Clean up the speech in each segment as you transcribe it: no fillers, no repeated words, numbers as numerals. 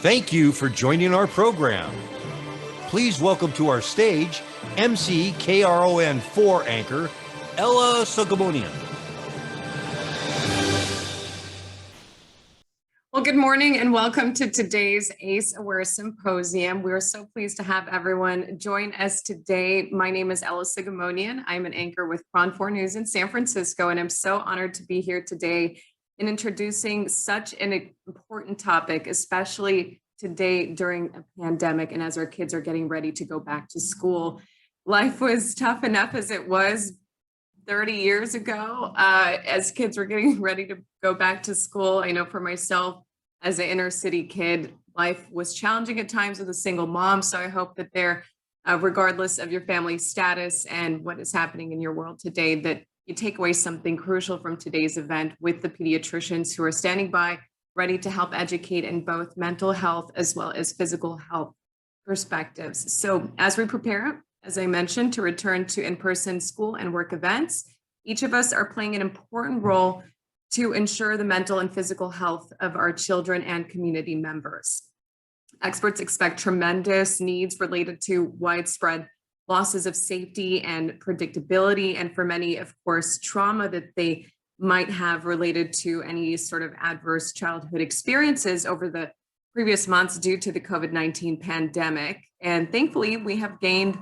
Thank you for joining our program. Please welcome to our stage MC KRON4 anchor, Ella Sogomonian. Well, good morning and welcome to today's ACE Aware Symposium. We're so pleased to have everyone join us today. My name is Ella Sogomonian. I'm an anchor with KRON4 News in San Francisco, and I'm so honored to be here today in introducing such an important topic, especially today during a pandemic and as our kids are getting ready to go back to school. Life was tough enough as it was 30 years ago, as kids were getting ready to go back to school. I know for myself, as an inner city kid, life was challenging at times with a single mom. So I hope that there, regardless of your family status and what is happening in your world today, that you take away something crucial from today's event with the pediatricians who are standing by, ready to help educate in both mental health as well as physical health perspectives. So as we prepare, as I mentioned, to return to in-person school and work events, each of us are playing an important role to ensure the mental and physical health of our children and community members. Experts expect tremendous needs related to widespread losses of safety and predictability, and for many, of course, trauma that they might have related to any sort of adverse childhood experiences over the previous months due to the COVID-19 pandemic. And thankfully, we have gained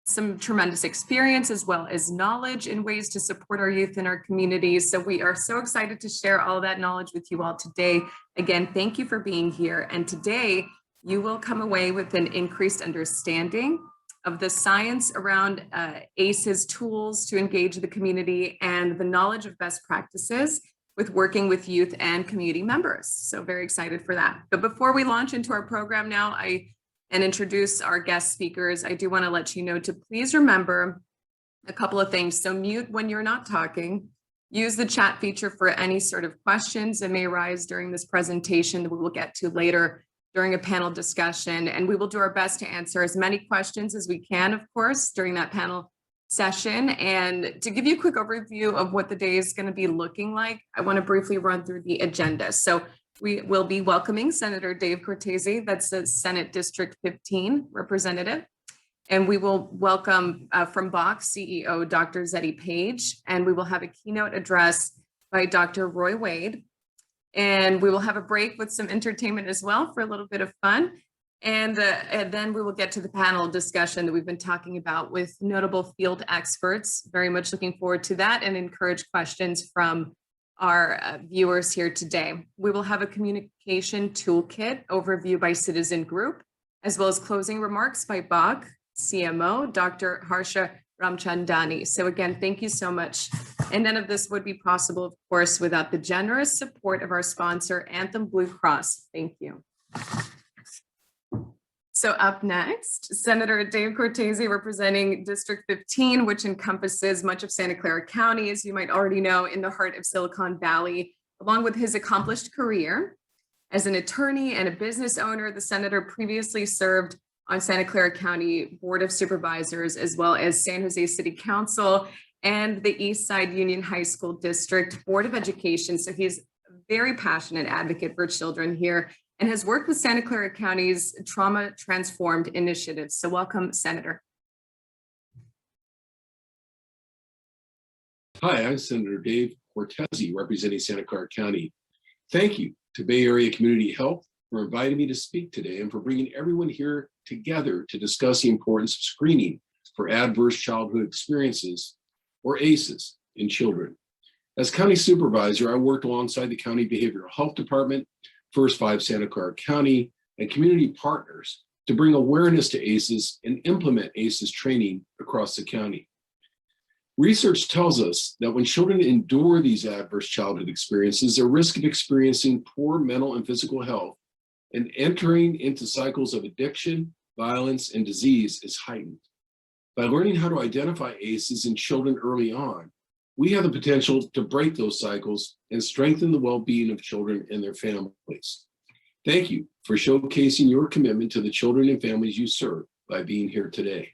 some tremendous experience as well as knowledge in ways to support our youth and our communities. So we are so excited to share all that knowledge with you all today. Again, thank you for being here. And today you will come away with an increased understanding of the science around ACE's tools to engage the community and the knowledge of best practices with working with youth and community members. So very excited for that. But before we launch into our program now, and introduce our guest speakers, I do want to let you know to please remember a couple of things. So mute when you're not talking, use the chat feature for any sort of questions that may arise during this presentation that we will get to later during a panel discussion. And we will do our best to answer as many questions as we can, of course, during that panel session. And to give you a quick overview of what the day is going to be looking like, I want to briefly run through the agenda. So we will be welcoming Senator Dave Cortese, that's the Senate District 15 representative. And we will welcome from BACH CEO Dr. Zettie Page, and we will have a keynote address by Dr. Roy Wade. And we will have a break with some entertainment as well for a little bit of fun. And then we will get to the panel discussion that we've been talking about with notable field experts. Very much looking forward to that and encourage questions from our viewers here today. We will have a communication toolkit overview by citizen group, as well as closing remarks by BACH CMO, Dr. Harsha Ramchandani. So again, thank you so much. And none of this would be possible, of course, without the generous support of our sponsor, Anthem Blue Cross. Thank you. So up next, Senator Dave Cortese representing District 15, which encompasses much of Santa Clara County, as you might already know, in the heart of Silicon Valley. Along with his accomplished career as an attorney and a business owner, the senator previously served on Santa Clara County Board of Supervisors, as well as San Jose City Council and the East Side Union High School District Board of Education. So he's a very passionate advocate for children here and has worked with Santa Clara County's Trauma Transformed initiatives. So welcome, Senator. Hi, I'm Senator Dave Cortese, representing Santa Clara County. Thank you to Bay Area Community Health for inviting me to speak today and for bringing everyone here together to discuss the importance of screening for adverse childhood experiences, or ACEs, in children. As county supervisor, I worked alongside the county behavioral health department, First Five Santa Clara County, and community partners to bring awareness to ACEs and implement ACEs training across the county. Research tells us that when children endure these adverse childhood experiences, their risk of experiencing poor mental and physical health and entering into cycles of addiction, violence, and disease is heightened. By learning how to identify ACEs in children early on, we have the potential to break those cycles and strengthen the well-being of children and their families. Thank you for showcasing your commitment to the children and families you serve by being here today.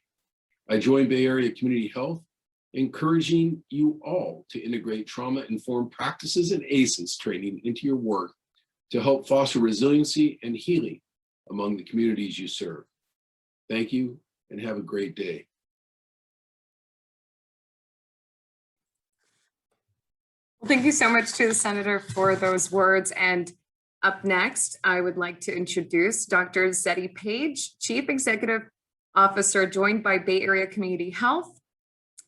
I join Bay Area Community Health, encouraging you all to integrate trauma-informed practices and ACEs training into your work to help foster resiliency and healing among the communities you serve. Thank you and have a great day. Well, thank you so much to the Senator for those words. And up next, I would like to introduce Dr. Zettie Page, Chief Executive Officer, joined by Bay Area Community Health,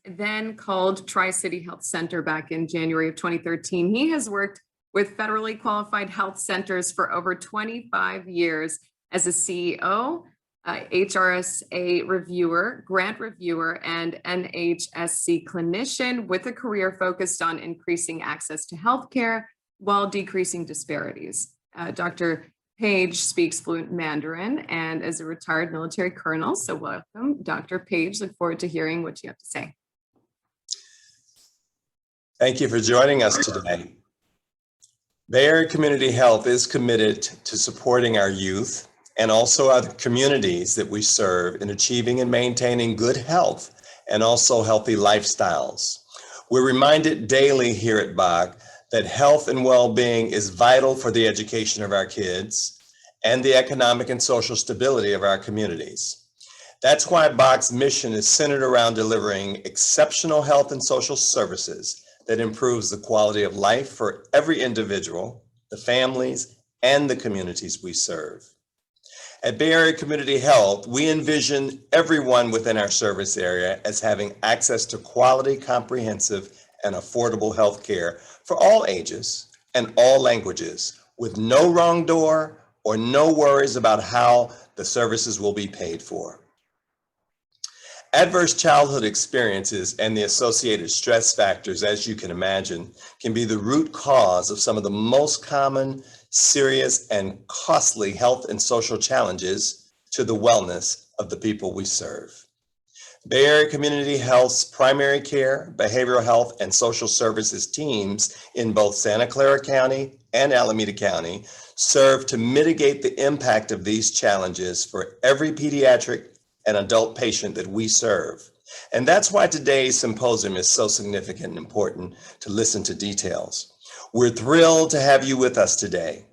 then called Tri-City Health Center back in January of 2013. He has worked with federally qualified health centers for over 25 years as a CEO, HRSA reviewer, grant reviewer, and NHSC clinician with a career focused on increasing access to healthcare while decreasing disparities. Dr. Page speaks fluent Mandarin and is a retired military colonel. So welcome, Dr. Page. Look forward to hearing what you have to say. Thank you for joining us today. Bay Area Community Health is committed to supporting our youth and also other communities that we serve in achieving and maintaining good health and also healthy lifestyles. We're reminded daily here at BACH that health and well-being is vital for the education of our kids and the economic and social stability of our communities. That's why BACH's mission is centered around delivering exceptional health and social services that improves the quality of life for every individual, the families, and the communities we serve. At Bay Area Community Health, we envision everyone within our service area as having access to quality, comprehensive, and affordable health care for all ages and all languages, with no wrong door or no worries about how the services will be paid for. Adverse childhood experiences and the associated stress factors, as you can imagine, can be the root cause of some of the most common, serious, and costly health and social challenges to the wellness of the people we serve. Bay Area Community Health's primary care, behavioral health, and social services teams in both Santa Clara County and Alameda County serve to mitigate the impact of these challenges for every pediatric and adult patient that we serve. And that's why today's symposium is so significant and important to listen to details. We're thrilled to have you with us today.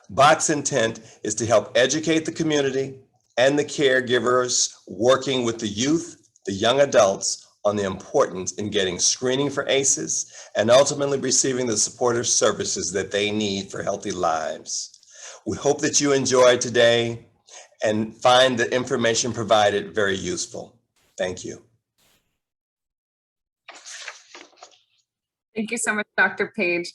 BACH's intent is to help educate the community and the caregivers working with the youth, the young adults, on the importance in getting screening for ACEs and ultimately receiving the supportive services that they need for healthy lives. We hope that you enjoy today and find the information provided very useful. Thank you. Thank you so much, Dr. Page.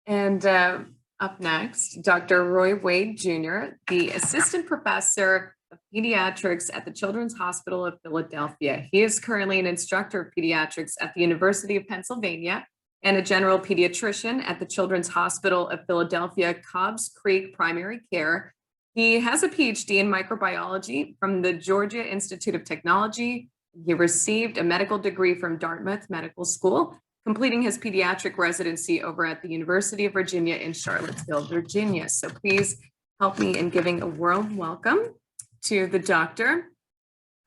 And up next, Dr. Roy Wade Jr., the Assistant Professor of Pediatrics at the Children's Hospital of Philadelphia. He is currently an instructor of pediatrics at the University of Pennsylvania and a general pediatrician at the Children's Hospital of Philadelphia, Cobbs Creek Primary Care. He has a PhD in microbiology from the Georgia Institute of Technology. He received a medical degree from Dartmouth Medical School, completing his pediatric residency over at the University of Virginia in Charlottesville, Virginia. So please help me in giving a warm welcome to the doctor.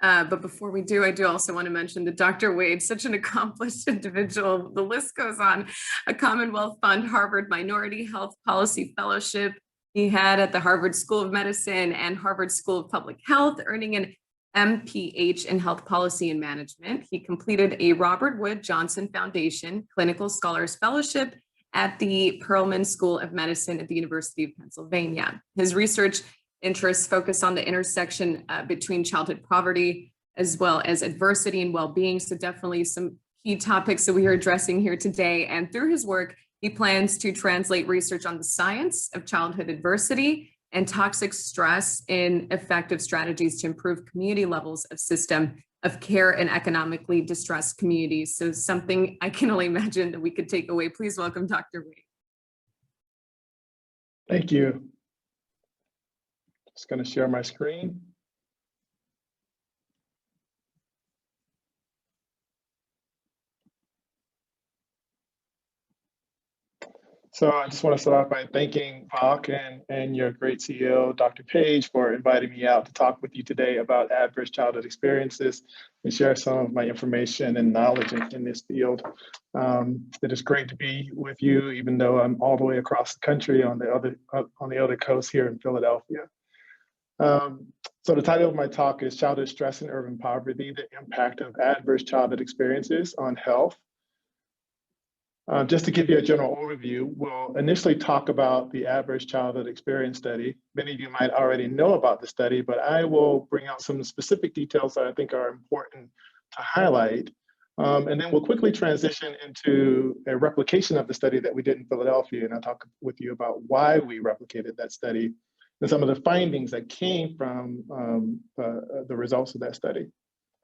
But before we do, I do also want to mention that Dr. Wade, such an accomplished individual, the list goes on, a Commonwealth Fund Harvard Minority Health Policy Fellowship he had at the Harvard School of Medicine and Harvard School of Public Health, earning an MPH in Health Policy and Management. He completed a Robert Wood Johnson Foundation Clinical Scholars Fellowship at the Perelman School of Medicine at the University of Pennsylvania. His research interests focus on the intersection between childhood poverty as well as adversity and well-being. So definitely some key topics that we are addressing here today. And through his work, he plans to translate research on the science of childhood adversity and toxic stress in effective strategies to improve community levels of system of care in economically distressed communities. So something I can only imagine that we could take away. Please welcome Dr. Wade. Thank you. Just going to share my screen. So I just want to start off by thanking BACH and your great CEO, Dr. Page, for inviting me out to talk with you today about adverse childhood experiences and share some of my information and knowledge in this field. It is great to be with you, even though I'm all the way across the country on the other coast here in Philadelphia. So the title of my talk is Childhood Stress and Urban Poverty, the Impact of Adverse Childhood Experiences on Health. Just to give you a general overview, we'll initially talk about the Adverse Childhood Experience Study. Many of you might already know about the study, but I will bring out some specific details that I think are important to highlight. And then we'll quickly transition into a replication of the study that we did in Philadelphia, and I'll talk with you about why we replicated that study and some of the findings that came from the results of that study.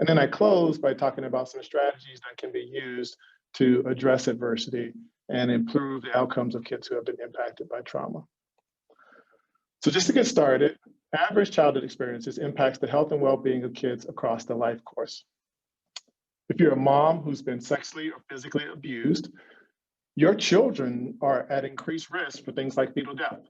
And then I close by talking about some strategies that can be used to address adversity and improve the outcomes of kids who have been impacted by trauma. So just to get started, adverse childhood experiences impacts the health and well-being of kids across the life course. If you're a mom who's been sexually or physically abused, your children are at increased risk for things like fetal death.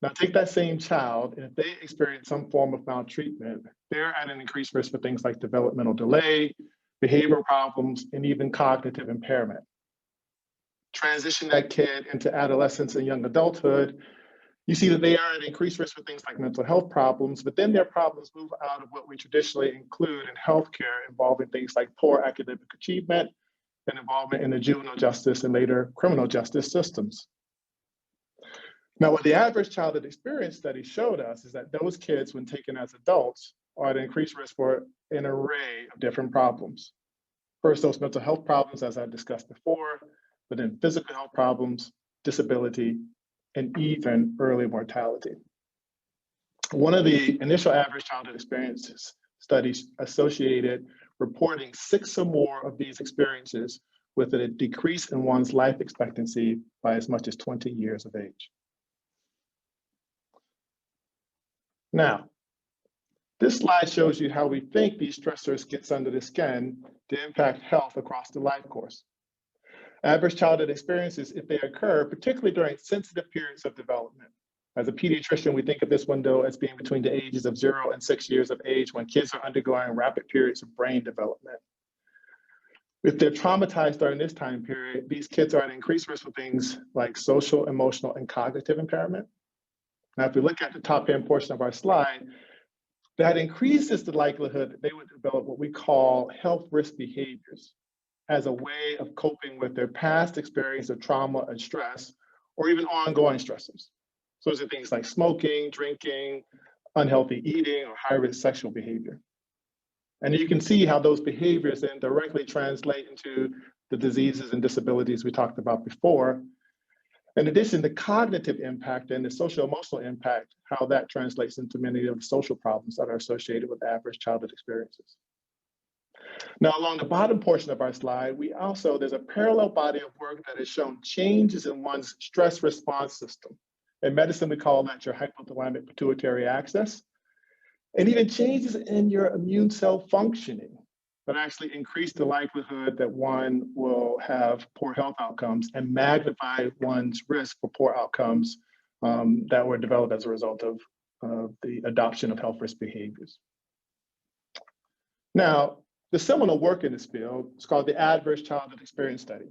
Now take that same child, and if they experience some form of maltreatment, they're at an increased risk for things like developmental delay, behavioral problems, and even cognitive impairment. Transition that kid into adolescence and young adulthood, you see that they are at increased risk for things like mental health problems, but then their problems move out of what we traditionally include in healthcare, involving things like poor academic achievement and involvement in the juvenile justice and later criminal justice systems. Now, what the Adverse Childhood Experience Study showed us is that those kids, when taken as adults, are at increased risk for an array of different problems. First, those mental health problems, as I discussed before, but then physical health problems, disability, and even early mortality. One of the initial Adverse Childhood Experiences studies associated reporting 6 or more of these experiences with a decrease in one's life expectancy by as much as 20 years of age. Now, this slide shows you how we think these stressors gets under the skin to impact health across the life course. Adverse childhood experiences, if they occur, particularly during sensitive periods of development. As a pediatrician, we think of this window as being between the ages of 0 and 6 years of age, when kids are undergoing rapid periods of brain development. If they're traumatized during this time period, these kids are at increased risk for things like social, emotional, and cognitive impairment. Now, if we look at the top hand portion of our slide, that increases the likelihood that they would develop what we call health risk behaviors as a way of coping with their past experience of trauma and stress, or even ongoing stressors. So those are things like smoking, drinking, unhealthy eating, or high-risk sexual behavior. And you can see how those behaviors then directly translate into the diseases and disabilities we talked about before. In addition, the cognitive impact and the social-emotional impact, how that translates into many of the social problems that are associated with adverse childhood experiences. Now, along the bottom portion of our slide, there's a parallel body of work that has shown changes in one's stress response system. In medicine, we call that your hypothalamic pituitary axis, and even changes in your immune cell functioning that actually increase the likelihood that one will have poor health outcomes and magnify one's risk for poor outcomes that were developed as a result of the adoption of health risk behaviors. Now, the seminal work in this field is called the Adverse Childhood Experience Study.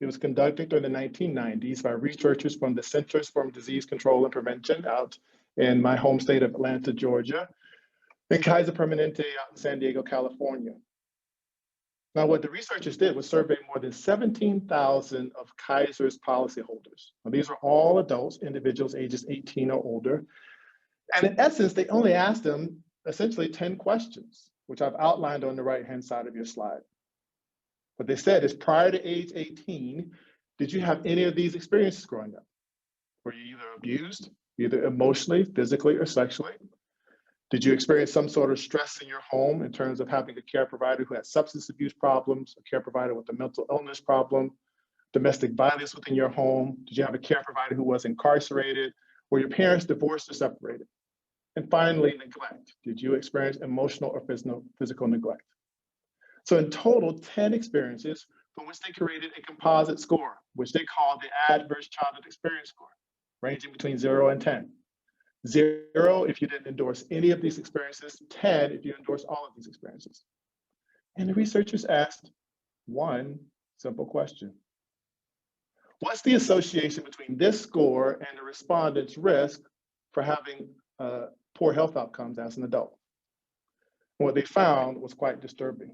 It was conducted during the 1990s by researchers from the Centers for Disease Control and Prevention out in my home state of Atlanta, Georgia, and Kaiser Permanente out in San Diego, California. Now, what the researchers did was survey more than 17,000 of Kaiser's policyholders. Now, these are all adults, individuals ages 18 or older. And in essence, they only asked them essentially 10 questions, which I've outlined on the right-hand side of your slide. What they said is, prior to age 18, did you have any of these experiences growing up? Were you either abused, either emotionally, physically, or sexually? Did you experience some sort of stress in your home in terms of having a care provider who had substance abuse problems, a care provider with a mental illness problem, domestic violence within your home? Did you have a care provider who was incarcerated? Were your parents divorced or separated? And finally, neglect. Did you experience emotional or physical neglect? So in total, 10 experiences from which they created a composite score, which they called the Adverse Childhood Experience Score, ranging between 0 and 10. 0 if you didn't endorse any of these experiences, 10 if you endorse all of these experiences. And the researchers asked one simple question. What's the association between this score and the respondent's risk for having poor health outcomes as an adult. And what they found was quite disturbing.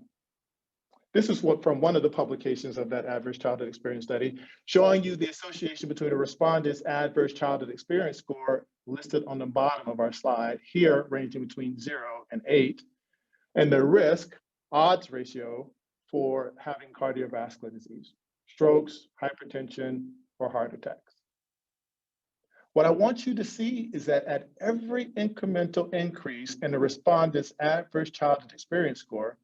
This is from one of the publications of that adverse childhood experience study, showing you the association between a respondent's adverse childhood experience score listed on the bottom of our slide, here ranging between 0 and 8, and the risk odds ratio for having cardiovascular disease, strokes, hypertension, or heart attacks. What I want you to see is that at every incremental increase in the respondent's adverse childhood experience score,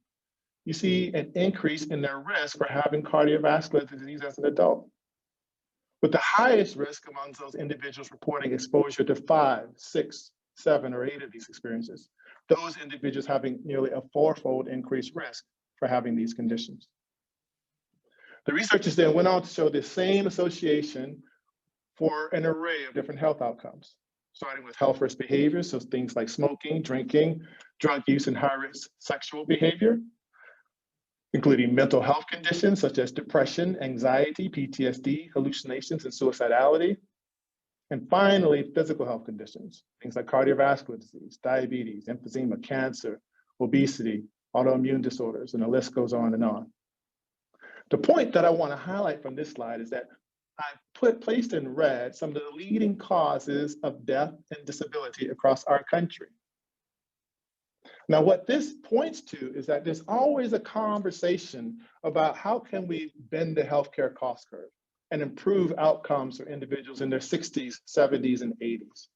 you see an increase in their risk for having cardiovascular disease as an adult, with the highest risk among those individuals reporting exposure to 5, 6, 7, or 8 of these experiences. Those individuals having nearly a 4-fold increased risk for having these conditions. The researchers then went on to show the same association for an array of different health outcomes, starting with health risk behaviors, so things like smoking, drinking, drug use, and high-risk sexual behavior, including mental health conditions such as depression, anxiety, PTSD, hallucinations, and suicidality. And finally, physical health conditions, things like cardiovascular disease, diabetes, emphysema, cancer, obesity, autoimmune disorders, and the list goes on and on. The point that I want to highlight from this slide is that I placed in red some of the leading causes of death and disability across our country. Now, what this points to is that there's always a conversation about how can we bend the healthcare cost curve and improve outcomes for individuals in their 60s, 70s, and 80s.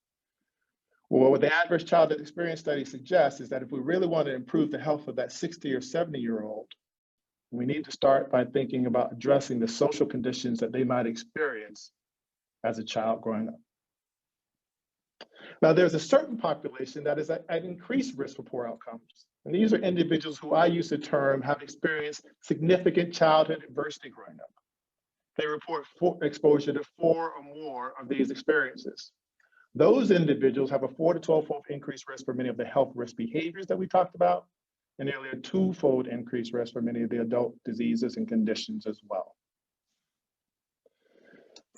Well, what the adverse childhood experience study suggests is that if we really want to improve the health of that 60 or 70-year-old, we need to start by thinking about addressing the social conditions that they might experience as a child growing up. Now, there's a certain population that is at increased risk for poor outcomes. And these are individuals who I use the term have experienced significant childhood adversity growing up. They report exposure to 4 or more of these experiences. Those individuals have a 4 to 12-fold increased risk for many of the health risk behaviors that we talked about, and nearly a 2-fold increased risk for many of the adult diseases and conditions as well.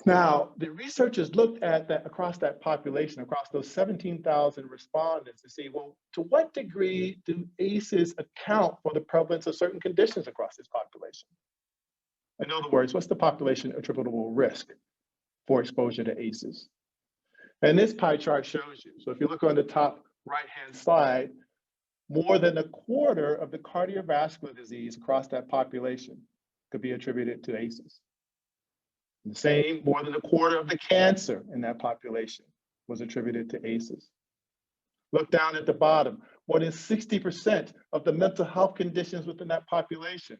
Now, the researchers looked at that across that population, across those 17,000 respondents to see, well, to what degree do ACEs account for the prevalence of certain conditions across this population? In other words, what's the population attributable risk for exposure to ACEs? And this pie chart shows you. So if you look on the top right-hand side, more than a quarter of the cardiovascular disease across that population could be attributed to ACEs. The same, more than a quarter of the cancer in that population was attributed to ACEs. Look down at the bottom, more than 60% of the mental health conditions within that population,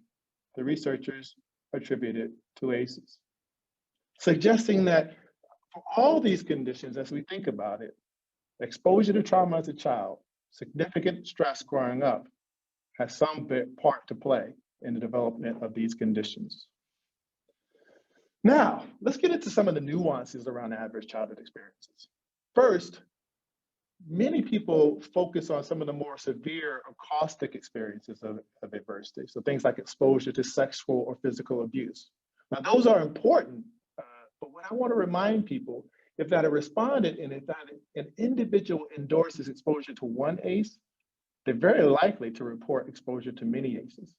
the researchers attributed to ACEs. Suggesting that for all these conditions, as we think about it, exposure to trauma as a child, significant stress growing up, has some part to play in the development of these conditions. Now, let's get into some of the nuances around adverse childhood experiences. First, many people focus on some of the more severe or caustic experiences of adversity. So things like exposure to sexual or physical abuse. Now, those are important, but what I want to remind people is that a respondent and if that an individual endorses exposure to one ACE, they're very likely to report exposure to many ACEs.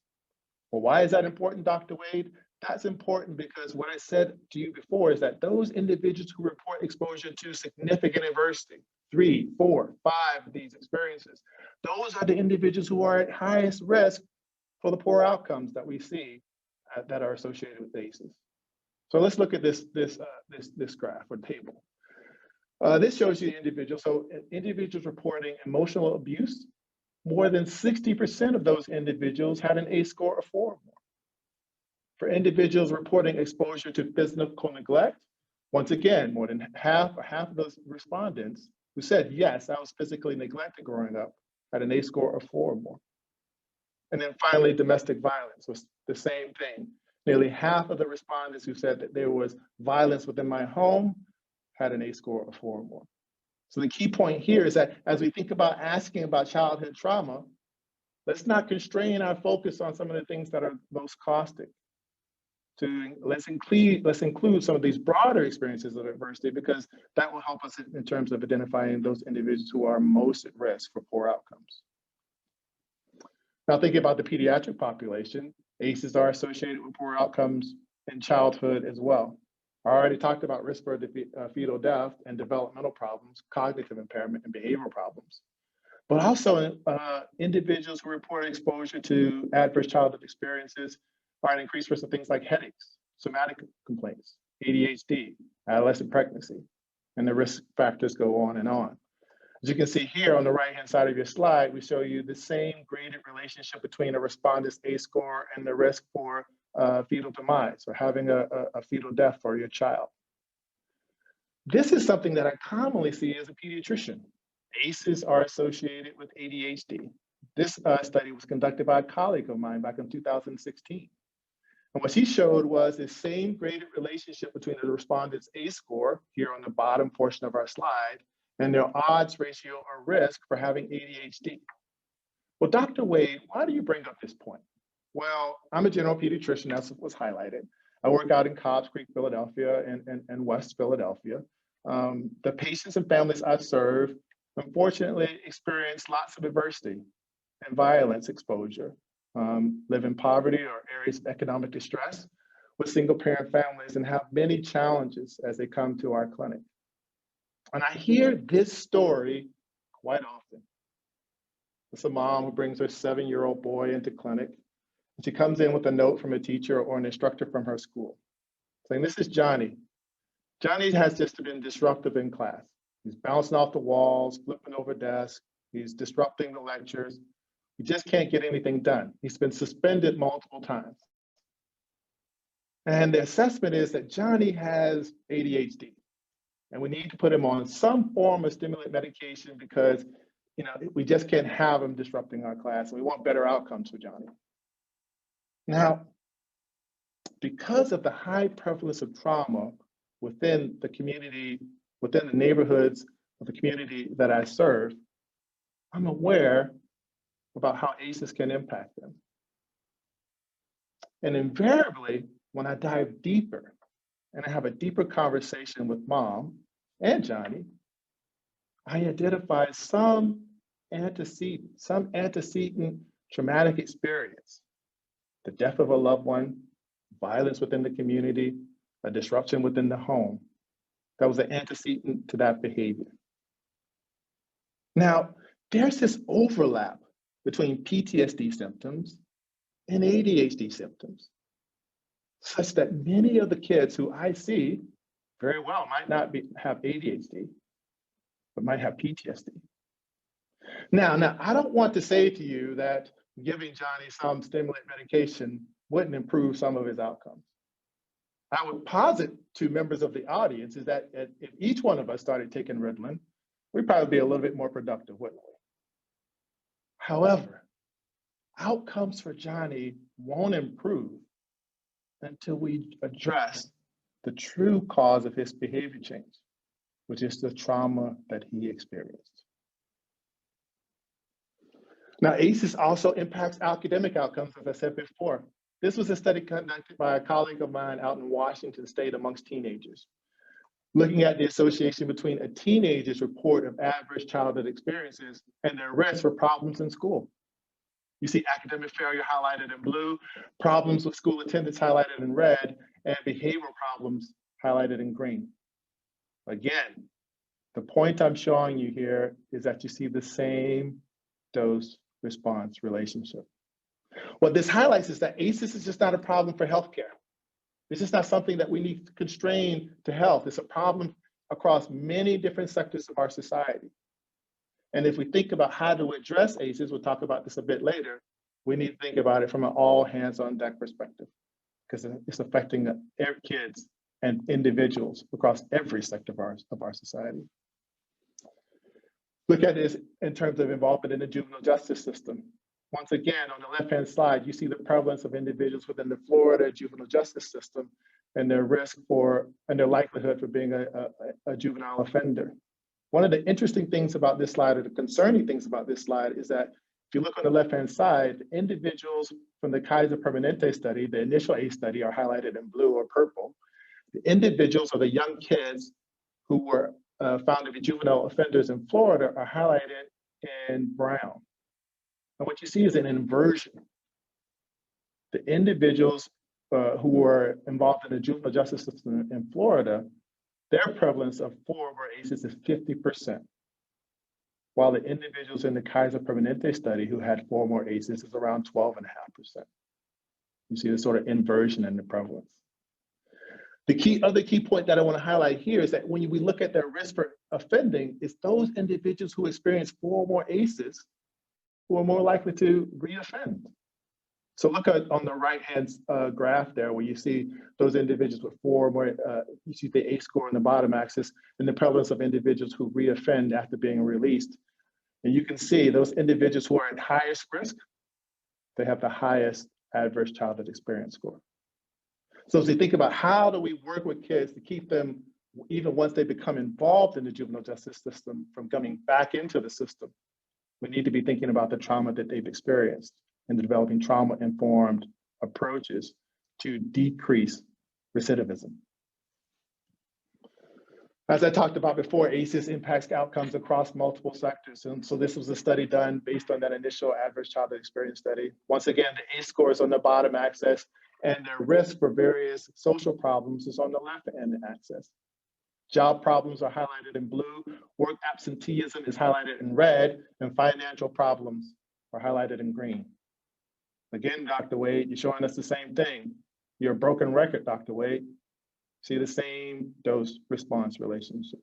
Well, why is that important, Dr. Wade? That's important because what I said to you before is that those individuals who report exposure to significant adversity, 3, 4, 5 of these experiences, those are the individuals who are at highest risk for the poor outcomes that we see that are associated with ACEs. So let's look at this graph or table. This shows you the individual. So individuals reporting emotional abuse, more than 60% of those individuals had an ACE score of 4 or more. For individuals reporting exposure to physical neglect, once again, more than half of those respondents who said, yes, I was physically neglected growing up, had an ACE score of 4 or more. And then finally, domestic violence was the same thing. Nearly half of the respondents who said that there was violence within my home had an ACE score of 4 or more. So the key point here is that as we think about asking about childhood trauma, let's not constrain our focus on some of the things that are most caustic. let's include some of these broader experiences of adversity, because that will help us in terms of identifying those individuals who are most at risk for poor outcomes. Now, thinking about the pediatric population, ACEs are associated with poor outcomes in childhood as well. I already talked about risk for fetal death and developmental problems, cognitive impairment, and behavioral problems. But also individuals who report exposure to adverse childhood experiences are at increased risk of things like headaches, somatic complaints, ADHD, adolescent pregnancy, and the risk factors go on and on. As you can see here on the right-hand side of your slide, we show you the same graded relationship between a respondent's ACE score and the risk for fetal demise, or having a fetal death for your child. This is something that I commonly see as a pediatrician. ACEs are associated with ADHD. This study was conducted by a colleague of mine back in 2016. And what she showed was the same graded relationship between the respondent's ACE score, here on the bottom portion of our slide, and their odds ratio or risk for having ADHD. Well, Dr. Wade, why do you bring up this point? Well, I'm a general pediatrician, as was highlighted. I work out in Cobbs Creek, Philadelphia, and West Philadelphia. The patients and families I serve, unfortunately, experience lots of adversity and violence exposure, live in poverty or areas of economic distress with single-parent families, and have many challenges as they come to our clinic. And I hear this story quite often. It's a mom who brings her 7-year-old boy into clinic. And she comes in with a note from a teacher or an instructor from her school saying, "This is Johnny. Johnny has just been disruptive in class. He's bouncing off the walls, flipping over desks. He's disrupting the lectures. He just can't get anything done. He's been suspended multiple times." And the assessment is that Johnny has ADHD, and we need to put him on some form of stimulant medication because, we just can't have him disrupting our class, and we want better outcomes for Johnny. Now, because of the high prevalence of trauma within the community, within the neighborhoods of the community that I serve, I'm aware about how ACEs can impact them. And invariably, when I dive deeper and I have a deeper conversation with mom and Johnny, I identify some antecedent traumatic experience: the death of a loved one, violence within the community, a disruption within the home. That was an antecedent to that behavior. Now, there's this overlap between PTSD symptoms and ADHD symptoms, such that many of the kids who I see very well might not have ADHD, but might have PTSD. Now, I don't want to say to you that giving Johnny some stimulant medication wouldn't improve some of his outcomes. I would posit to members of the audience is that if each one of us started taking Ritalin, we'd probably be a little bit more productive, wouldn't we? However, outcomes for Johnny won't improve until we address the true cause of his behavior change, which is the trauma that he experienced. Now, ACEs also impacts academic outcomes, as I said before. This was a study conducted by a colleague of mine out in Washington State amongst teenagers, looking at the association between a teenager's report of adverse childhood experiences and their risk for problems in school. You see academic failure highlighted in blue, problems with school attendance highlighted in red, and behavioral problems highlighted in green. Again, the point I'm showing you here is that you see the same dose-response relationship. What this highlights is that ACEs is just not a problem for healthcare. It's just not something that we need to constrain to health. It's a problem across many different sectors of our society. And if we think about how to address ACEs, we'll talk about this a bit later, we need to think about it from an all hands on deck perspective, because it's affecting kids and individuals across every sector of our society. Look at this in terms of involvement in the juvenile justice system. Once again, on the left-hand side, you see the prevalence of individuals within the Florida juvenile justice system and their risk for, and their likelihood for being a juvenile offender. One of the interesting things about this slide, or the concerning things about this slide, is that If you look on the left-hand side, the individuals from the Kaiser Permanente study, the initial ACE study, are highlighted in blue or purple. The individuals or the young kids who were found to be juvenile offenders in Florida are highlighted in brown. And what you see is an inversion. The individuals who were involved in the juvenile justice system in Florida, their prevalence of 4 or more ACEs is 50%, while the individuals in the Kaiser Permanente study who had 4 or more ACEs is around 12.5%. You see the sort of inversion in the prevalence. The other key point that I want to highlight here is that when we look at their risk for offending, it's those individuals who experience 4 or more ACEs who are more likely to reoffend. So look on the right-hand graph there, where you see those individuals with 4 or more, you see the ACE score on the bottom axis, and the prevalence of individuals who reoffend after being released. And you can see those individuals who are at highest risk, they have the highest adverse childhood experience score. So as we think about how do we work with kids to keep them, even once they become involved in the juvenile justice system, from coming back into the system, we need to be thinking about the trauma that they've experienced and developing trauma-informed approaches to decrease recidivism. As I talked about before, ACEs impacts outcomes across multiple sectors. And so this was a study done based on that initial adverse childhood experience study. Once again, the ACE scores on the bottom axis, and their risk for various social problems is on the left-hand axis. Job problems are highlighted in blue, work absenteeism is highlighted in red, and financial problems are highlighted in green. Again, Dr. Wade, you're showing us the same thing. You're a broken record, Dr. Wade. See the same dose-response relationship.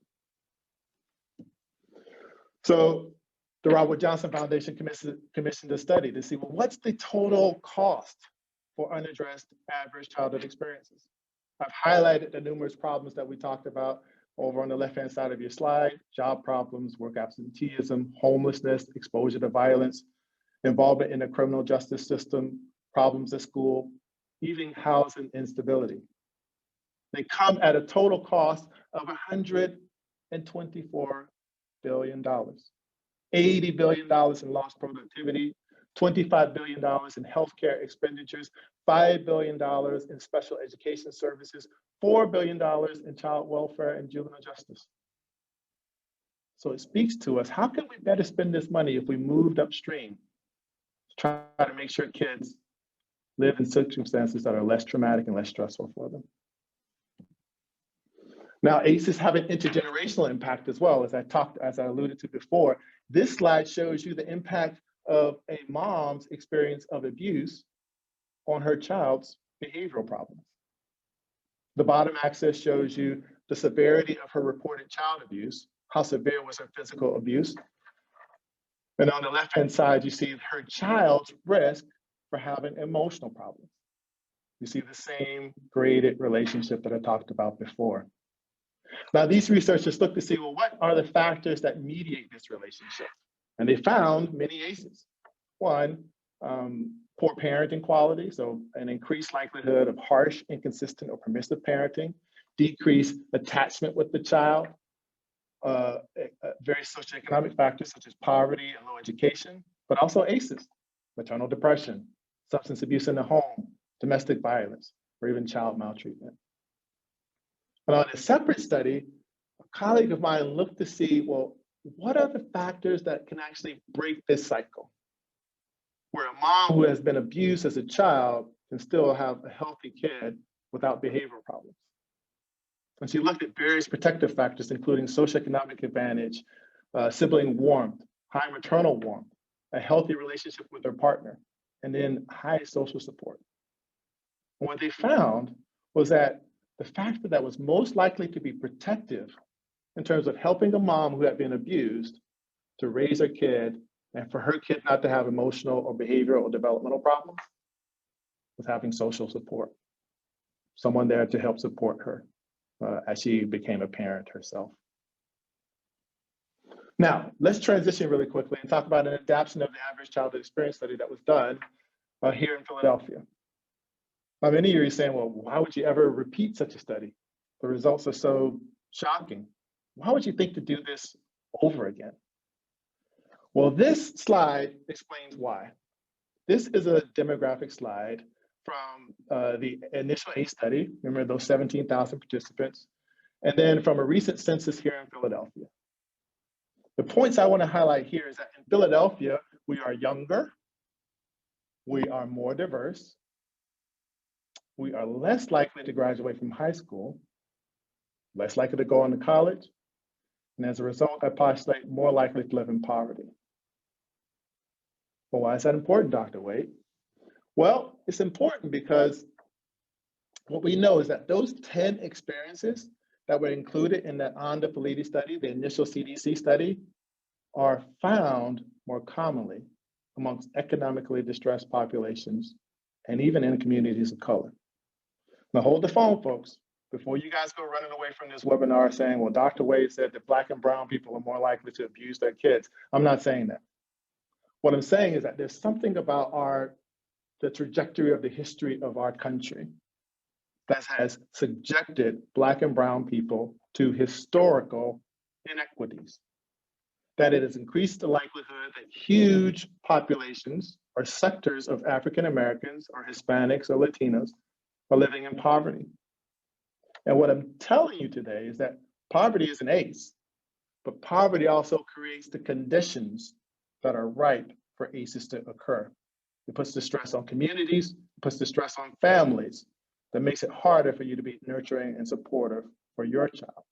So the Robert Johnson Foundation commissioned a study to see, well, what's the total cost for unaddressed adverse childhood experiences? I've highlighted the numerous problems that we talked about over on the left-hand side of your slide: job problems, work absenteeism, homelessness, exposure to violence, involvement in the criminal justice system, problems at school, even housing instability. They come at a total cost of $124 billion, $80 billion in lost productivity, $25 billion in healthcare expenditures, $5 billion in special education services, $4 billion in child welfare and juvenile justice. So it speaks to us, how can we better spend this money if we moved upstream to try to make sure kids live in circumstances that are less traumatic and less stressful for them? Now, ACEs have an intergenerational impact as well, as I alluded to before. This slide shows you the impact of a mom's experience of abuse on her child's behavioral problems. The bottom axis shows you the severity of her reported child abuse. How severe was her physical abuse? And on the left-hand side, you see her child's risk for having emotional problems. You see the same graded relationship that I talked about before. Now, these researchers looked to see, well, what are the factors that mediate this relationship? And they found many ACEs. One, poor parenting quality, so an increased likelihood of harsh, inconsistent, or permissive parenting, decreased attachment with the child, various socioeconomic factors such as poverty and low education, but also ACEs, maternal depression, substance abuse in the home, domestic violence, or even child maltreatment. But on a separate study, a colleague of mine looked to see, well, what are the factors that can actually break this cycle, where a mom who has been abused as a child can still have a healthy kid without behavioral problems? And she looked at various protective factors, including socioeconomic advantage, sibling warmth, high maternal warmth, a healthy relationship with her partner, and then high social support. And what they found was that the factor that was most likely to be protective in terms of helping a mom who had been abused to raise her kid and for her kid not to have emotional or behavioral or developmental problems was having social support, someone there to help support her as she became a parent herself. Now, let's transition really quickly and talk about an adaptation of the average childhood experience study that was done here in Philadelphia. Now, many of you are saying, well, why would you ever repeat such a study? The results are so shocking. Why would you think to do this over again? Well, this slide explains why. This is a demographic slide from the initial ACE study. Remember those 17,000 participants, and then from a recent census here in Philadelphia. The points I want to highlight here is that in Philadelphia, we are younger, we are more diverse, we are less likely to graduate from high school, less likely to go on to college, and as a result, I postulate more likely to live in poverty. Well, why is that important, Dr. Wade? Well, it's important because what we know is that those 10 experiences that were included in the Onda Filiti study, the initial CDC study, are found more commonly amongst economically distressed populations and even in communities of color. Now hold the phone, folks, before you guys go running away from this webinar saying, well, Dr. Wade said that Black and brown people are more likely to abuse their kids. I'm not saying that. What I'm saying is that there's something about the trajectory of the history of our country that has subjected Black and brown people to historical inequities, that it has increased the likelihood that huge populations or sectors of African Americans or Hispanics or Latinos are living in poverty. And what I'm telling you today is that poverty is an ACE, but poverty also creates the conditions that are ripe for ACEs to occur. It puts the stress on communities, it puts the stress on families, that makes it harder for you to be nurturing and supportive for your child.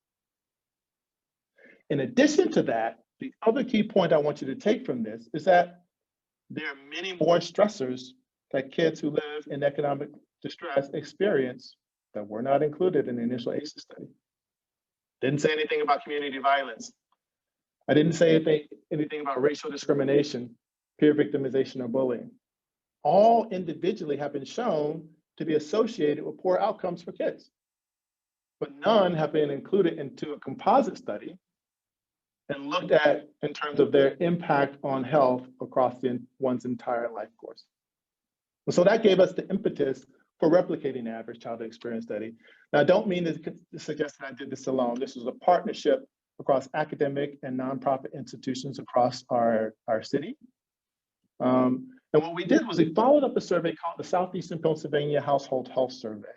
In addition to that, the other key point I want you to take from this is that there are many more stressors that kids who live in economic distress experience that were not included in the initial ACEs study. Didn't say anything about community violence. I didn't say anything about racial discrimination, peer victimization, or bullying. All individually have been shown to be associated with poor outcomes for kids, but none have been included into a composite study and looked at in terms of their impact on health across one's entire life course. And so that gave us the impetus for replicating the average childhood experience study. Now, I don't mean to suggest that I did this alone. This was a partnership across academic and nonprofit institutions across our city. And what we did was we followed up a survey called the Southeastern Pennsylvania Household Health Survey.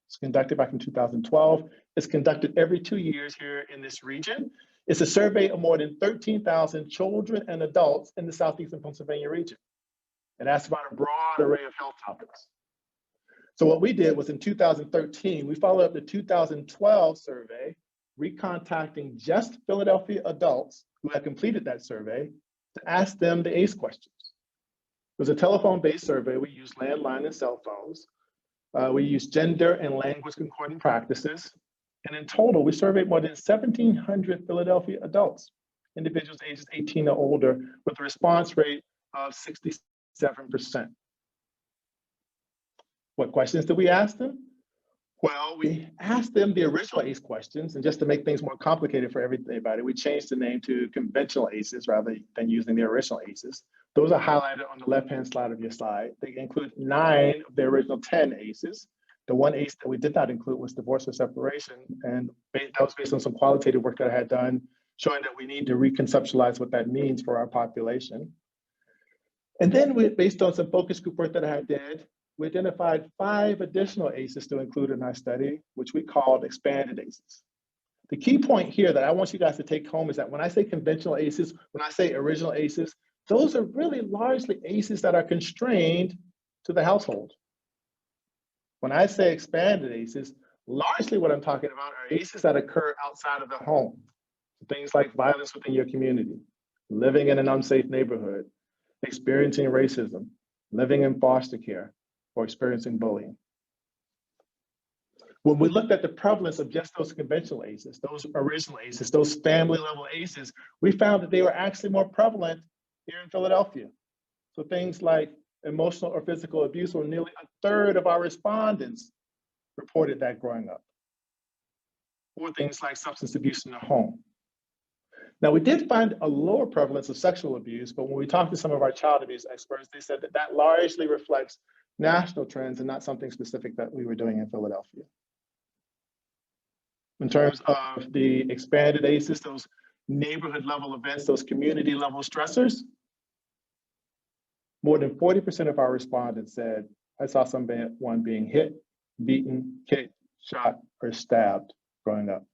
It's conducted back in 2012. It's conducted every 2 years here in this region. It's a survey of more than 13,000 children and adults in the Southeastern Pennsylvania region. It asked about a broad array of health topics. So what we did was in 2013, we followed up the 2012 survey, recontacting just Philadelphia adults who had completed that survey to ask them the ACE questions. It was a telephone-based survey. We used landline and cell phones. We used gender and language concordant practices. And in total, we surveyed more than 1,700 Philadelphia adults, individuals ages 18 or older, with a response rate of 67%. What questions did we ask them? Well, we asked them the original ACE questions, and just to make things more complicated for everybody, we changed the name to conventional ACEs rather than using the original ACEs. Those are highlighted on the left-hand side of your slide. They include 9 of the original 10 ACEs. The one ACE that we did not include was divorce or separation, and that was based on some qualitative work that I had done, showing that we need to reconceptualize what that means for our population. And then based on some focus group work that I did, we identified 5 additional ACEs to include in our study, which we called expanded ACEs. The key point here that I want you guys to take home is that when I say conventional ACEs, when I say original ACEs, those are really largely ACEs that are constrained to the household. When I say expanded ACEs, largely what I'm talking about are ACEs that occur outside of the home. Things like violence within your community, living in an unsafe neighborhood, experiencing racism, living in foster care, or experiencing bullying. When we looked at the prevalence of just those conventional ACEs, those original ACEs, those family level ACEs, we found that they were actually more prevalent here in Philadelphia. So things like emotional or physical abuse, were nearly 1/3 of our respondents reported that growing up. Or things like substance abuse in the home. Now, we did find a lower prevalence of sexual abuse, but when we talked to some of our child abuse experts, they said that that largely reflects national trends and not something specific that we were doing in Philadelphia. In terms of the expanded ACEs, those neighborhood level events, those community level stressors, More than 40% of our respondents said, I saw someone being hit, beaten, kicked, shot, or stabbed growing up.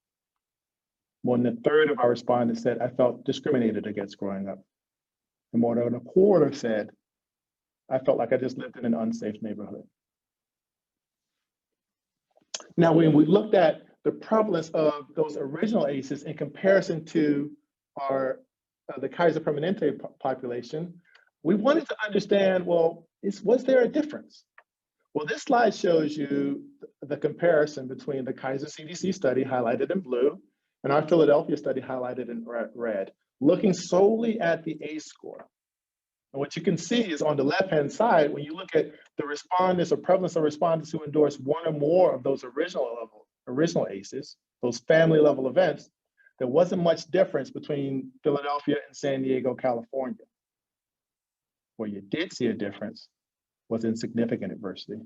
More than a third of our respondents said, I felt discriminated against growing up. And more than a quarter said, I felt like I just lived in an unsafe neighborhood. Now, when we looked at the prevalence of those original ACEs in comparison to the Kaiser Permanente population, we wanted to understand, well, was there a difference? Well, this slide shows you the comparison between the Kaiser CDC study highlighted in blue and our Philadelphia study highlighted in red, looking solely at the ACE score. And what you can see is on the left-hand side, when you look at the respondents or prevalence of respondents who endorsed one or more of those original ACEs, those family level events, there wasn't much difference between Philadelphia and San Diego, California. Where you did see a difference was in significant adversity.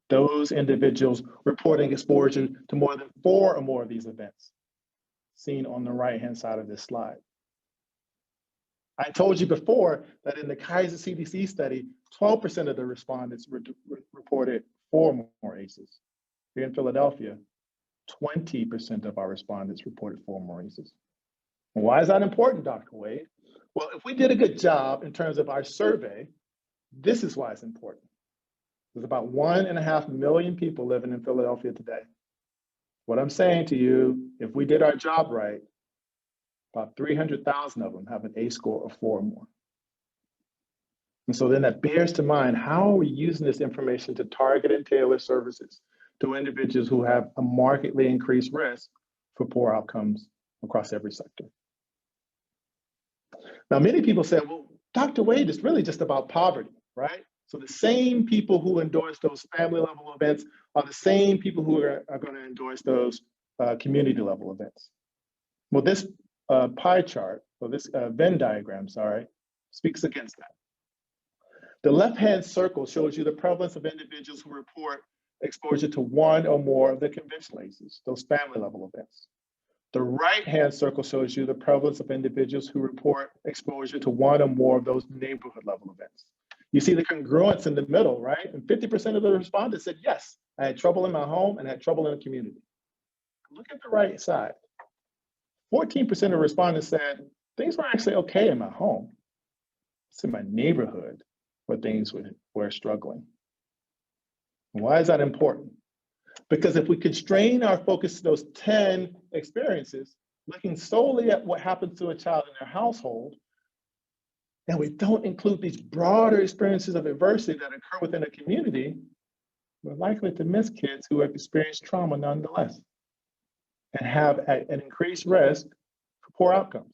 Those individuals reporting exposure to more than 4 or more of these events, seen on the right-hand side of this slide. I told you before that in the Kaiser CDC study, 12% of the respondents reported 4 or more ACEs. Here in Philadelphia, 20% of our respondents reported 4 or more ACEs. And why is that important, Dr. Wade? Well, if we did a good job in terms of our survey, this is why it's important. There's about 1.5 million people living in Philadelphia today. What I'm saying to you, if we did our job right, about 300,000 of them have an ACE score of 4 or more. And so then that bears to mind, how are we using this information to target and tailor services to individuals who have a markedly increased risk for poor outcomes across every sector? Now, many people say, well, Dr. Wade, it's really just about poverty, right? So the same people who endorse those family level events are the same people who are going to endorse those community level events. Well, this pie chart, or this Venn diagram, speaks against that. The left-hand circle shows you the prevalence of individuals who report exposure to 1 or more of the conventional ACEs, those family level events. The right-hand circle shows you the prevalence of individuals who report exposure to 1 or more of those neighborhood level events. You see the congruence in the middle, right? And 50% of the respondents said, yes, I had trouble in my home and I had trouble in the community. Look at the right side. 14% of respondents said, things were actually okay in my home. It's in my neighborhood where things were struggling. Why is that important? Because if we constrain our focus to those 10 experiences, looking solely at what happens to a child in their household, and we don't include these broader experiences of adversity that occur within a community, we're likely to miss kids who have experienced trauma nonetheless and have an increased risk for poor outcomes.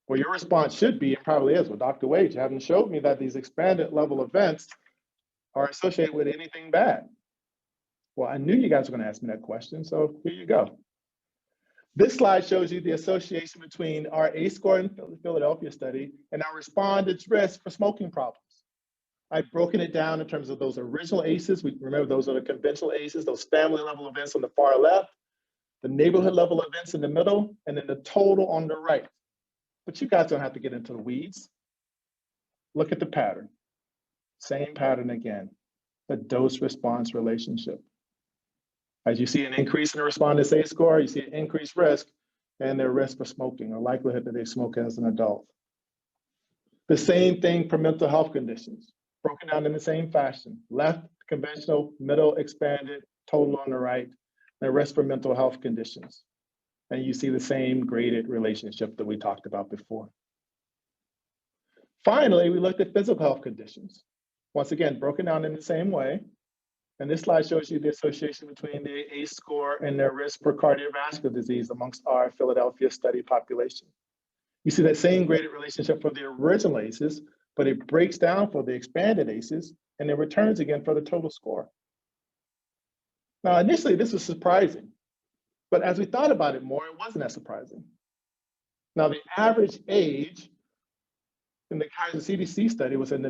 Well, your response should be, and probably is, well, Dr. Wade, you haven't showed me that these expanded level events are associated with anything bad. Well, I knew you guys were going to ask me that question, so here you go. This slide shows you the association between our ACE score in the Philadelphia study and our respondents' risk for smoking problems. I've broken it down in terms of those original ACEs. We remember those are the conventional ACEs, those family level events on the far left, the neighborhood level events in the middle, and then the total on the right. But you guys don't have to get into the weeds. Look at the pattern. Same pattern again, the dose-response relationship. As you see an increase in the respondent's ACE score, you see an increased risk and their risk for smoking or likelihood that they smoke as an adult. The same thing for mental health conditions, broken down in the same fashion. Left, conventional, middle, expanded, total on the right, and risk for mental health conditions. And you see the same graded relationship that we talked about before. Finally, we looked at physical health conditions. Once again, broken down in the same way. And this slide shows you the association between the ACE score and their risk for cardiovascular disease amongst our Philadelphia study population. You see that same graded relationship for the original ACEs, but it breaks down for the expanded ACEs and it returns again for the total score. Now, initially, this was surprising, but as we thought about it more, it wasn't as surprising. Now, the average age in the Kaiser CDC study was in the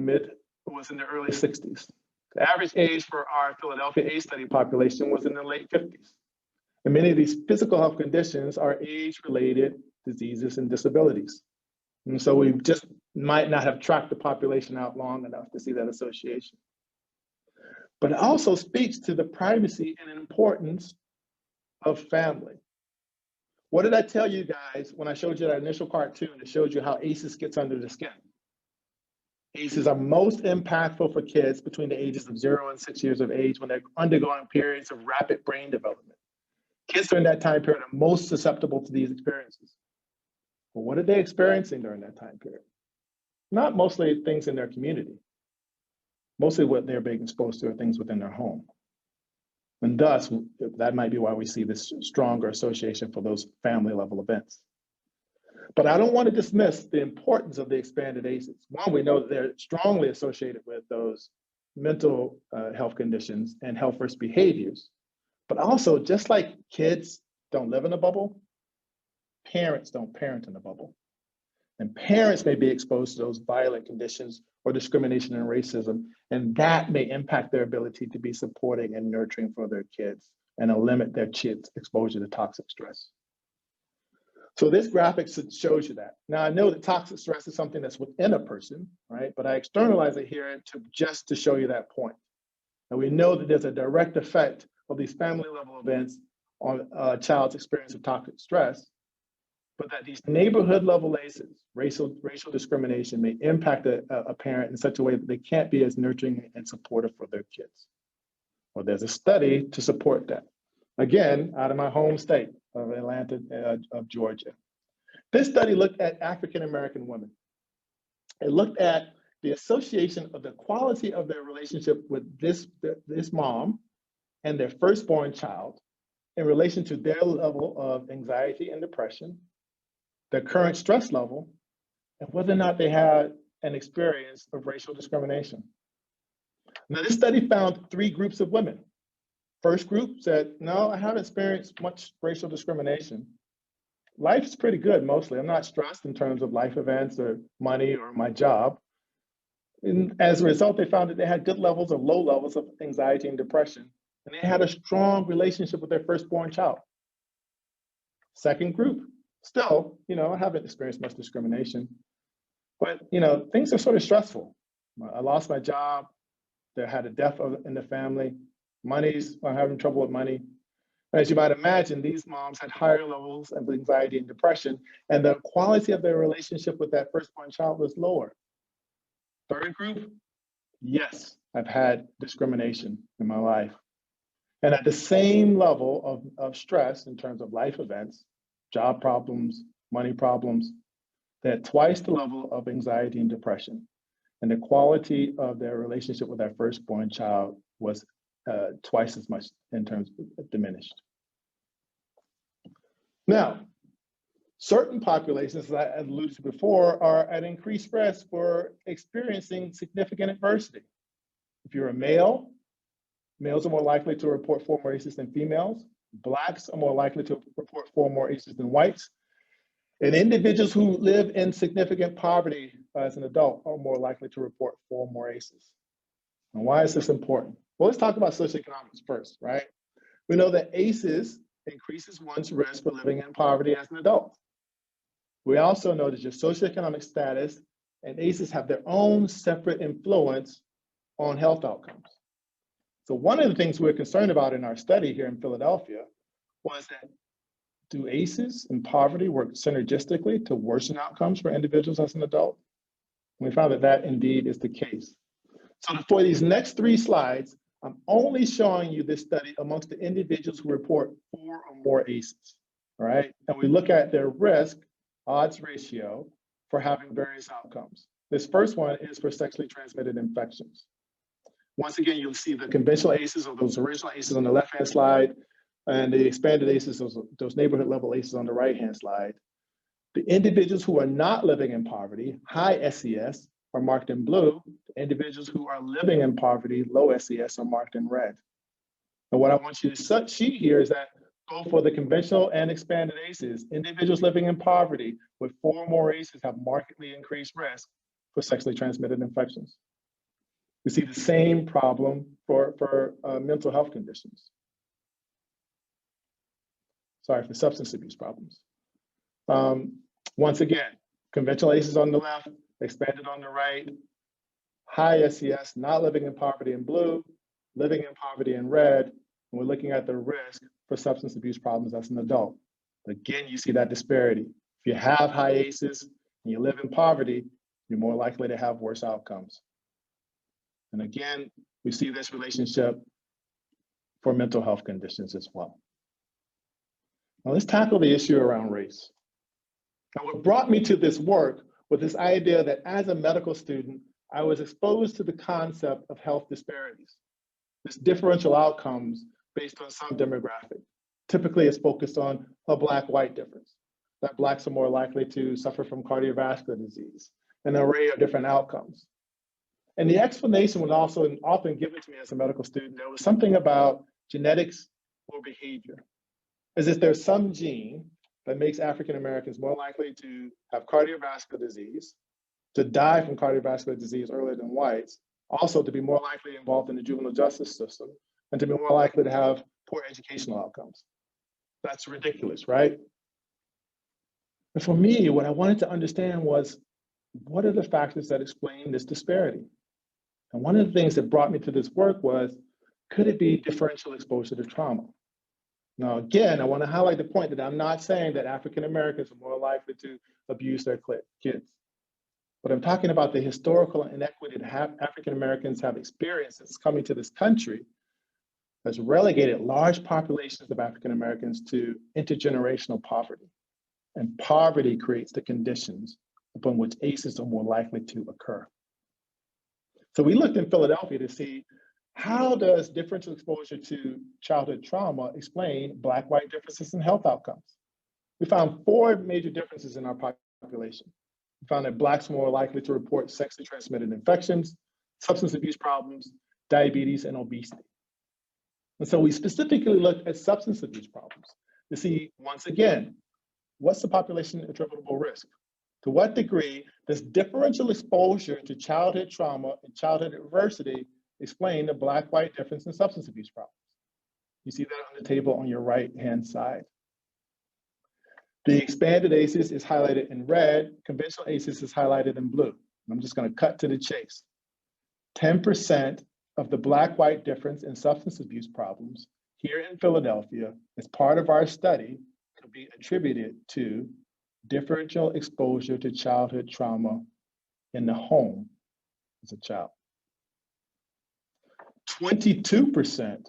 early 60s. The average age for our Philadelphia ACE study population was in the late 50s. And many of these physical health conditions are age-related diseases and disabilities. And so we've just might not have tracked the population out long enough to see that association. But it also speaks to the primacy and importance of family. What did I tell you guys when I showed you that initial cartoon that showed you how ACEs gets under the skin? ACEs are most impactful for kids between the ages of 0 and 6 years of age when they're undergoing periods of rapid brain development. Kids during that time period are most susceptible to these experiences. Well, what are they experiencing during that time period? Not mostly things in their community. Mostly what they're being exposed to are things within their home. And thus, that might be why we see this stronger association for those family level events. But I don't want to dismiss the importance of the expanded ACEs. One, we know that they're strongly associated with those mental health conditions and health risk behaviors. But also, just like kids don't live in a bubble, parents don't parent in a bubble. And parents may be exposed to those violent conditions or discrimination and racism, and that may impact their ability to be supporting and nurturing for their kids and limit their kids' exposure to toxic stress. So this graphic shows you that. Now I know that toxic stress is something that's within a person, right? But I externalize it here just to show you that point. And we know that there's a direct effect of these family level events on a child's experience of toxic stress, but that these neighborhood level ACEs, racial discrimination, may impact a parent in such a way that they can't be as nurturing and supportive for their kids. Well, there's a study to support that. Again, out of my home state of Atlanta, of Georgia. This study looked at African-American women. It looked at the association of the quality of their relationship with this mom and their firstborn child in relation to their level of anxiety and depression, their current stress level, and whether or not they had an experience of racial discrimination. Now, this study found 3 groups of women. First group said, no, I haven't experienced much racial discrimination. Life's pretty good, mostly. I'm not stressed in terms of life events or money or my job. And as a result, they found that they had good levels or low levels of anxiety and depression, and they had a strong relationship with their firstborn child. Second group, still, I haven't experienced much discrimination, but, things are sort of stressful. I lost my job. There had a death in the family. I'm having trouble with money. As you might imagine, these moms had higher levels of anxiety and depression, and the quality of their relationship with that firstborn child was lower. Third group, yes, I've had discrimination in my life. And at the same level of stress in terms of life events, job problems, money problems, they had twice the level of anxiety and depression. And the quality of their relationship with their firstborn child was twice as much in terms of diminished. Now, certain populations, as I alluded to before, are at increased risk for experiencing significant adversity. If you're a male, males are more likely to report 4 more ACEs than females. Blacks are more likely to report 4 more ACEs than whites. And individuals who live in significant poverty as an adult are more likely to report 4 more ACEs. And why is this important? Well, let's talk about socioeconomics first, right? We know that ACEs increases one's risk for living in poverty as an adult. We also know that your socioeconomic status and ACEs have their own separate influence on health outcomes. So one of the things we're concerned about in our study here in Philadelphia was that do ACEs and poverty work synergistically to worsen outcomes for individuals as an adult? And we found that that indeed is the case. So for these next 3 slides, I'm only showing you this study amongst the individuals who report 4 or more ACEs, all right? And we look at their risk odds ratio for having various outcomes. This first one is for sexually transmitted infections. Once again, you'll see the conventional ACEs or those original ACEs on the left-hand slide, and the expanded ACEs, those neighborhood level ACEs on the right-hand slide. The individuals who are not living in poverty, high SES, are marked in blue. The individuals who are living in poverty, low SES, are marked in red. And what I want you to see here is that both for the conventional and expanded ACEs, individuals living in poverty with 4 or more ACEs have markedly increased risk for sexually transmitted infections. We see the same problem for mental health conditions. Sorry, for substance abuse problems. Once again, conventional ACEs on the left, expanded on the right, high SES, not living in poverty in blue, living in poverty in red, and we're looking at the risk for substance abuse problems as an adult. Again, you see that disparity. If you have high ACEs and you live in poverty, you're more likely to have worse outcomes. And again, we see this relationship for mental health conditions as well. Now let's tackle the issue around race. Now what brought me to this work was this idea that as a medical student, I was exposed to the concept of health disparities, this differential outcomes based on some demographic. Typically it's focused on a Black-white difference, that Blacks are more likely to suffer from cardiovascular disease, an array of different outcomes. And the explanation was also often given to me as a medical student. There was something about genetics or behavior, as if there's some gene that makes African Americans more likely to have cardiovascular disease, to die from cardiovascular disease earlier than whites, also to be more likely involved in the juvenile justice system, and to be more likely to have poor educational outcomes. That's ridiculous, right? And for me, what I wanted to understand was, what are the factors that explain this disparity? And one of the things that brought me to this work was, could it be differential exposure to trauma? Now, again, I want to highlight the point that I'm not saying that African Americans are more likely to abuse their kids. But I'm talking about the historical inequity that African Americans have experienced since coming to this country has relegated large populations of African Americans to intergenerational poverty. And poverty creates the conditions upon which ACEs are more likely to occur. So we looked in Philadelphia to see, how does differential exposure to childhood trauma explain Black-white differences in health outcomes? We found 4 major differences in our population. We found that Blacks were more likely to report sexually transmitted infections, substance abuse problems, diabetes, and obesity. And so we specifically looked at substance abuse problems to see, once again, what's the population attributable risk? To what degree does differential exposure to childhood trauma and childhood adversity explain the Black-white difference in substance abuse problems? You see that on the table on your right-hand side. The expanded ACEs is highlighted in red, conventional ACEs is highlighted in blue. I'm just gonna cut to the chase. 10% of the Black-white difference in substance abuse problems here in Philadelphia, as part of our study, could be attributed to differential exposure to childhood trauma in the home as a child. 22%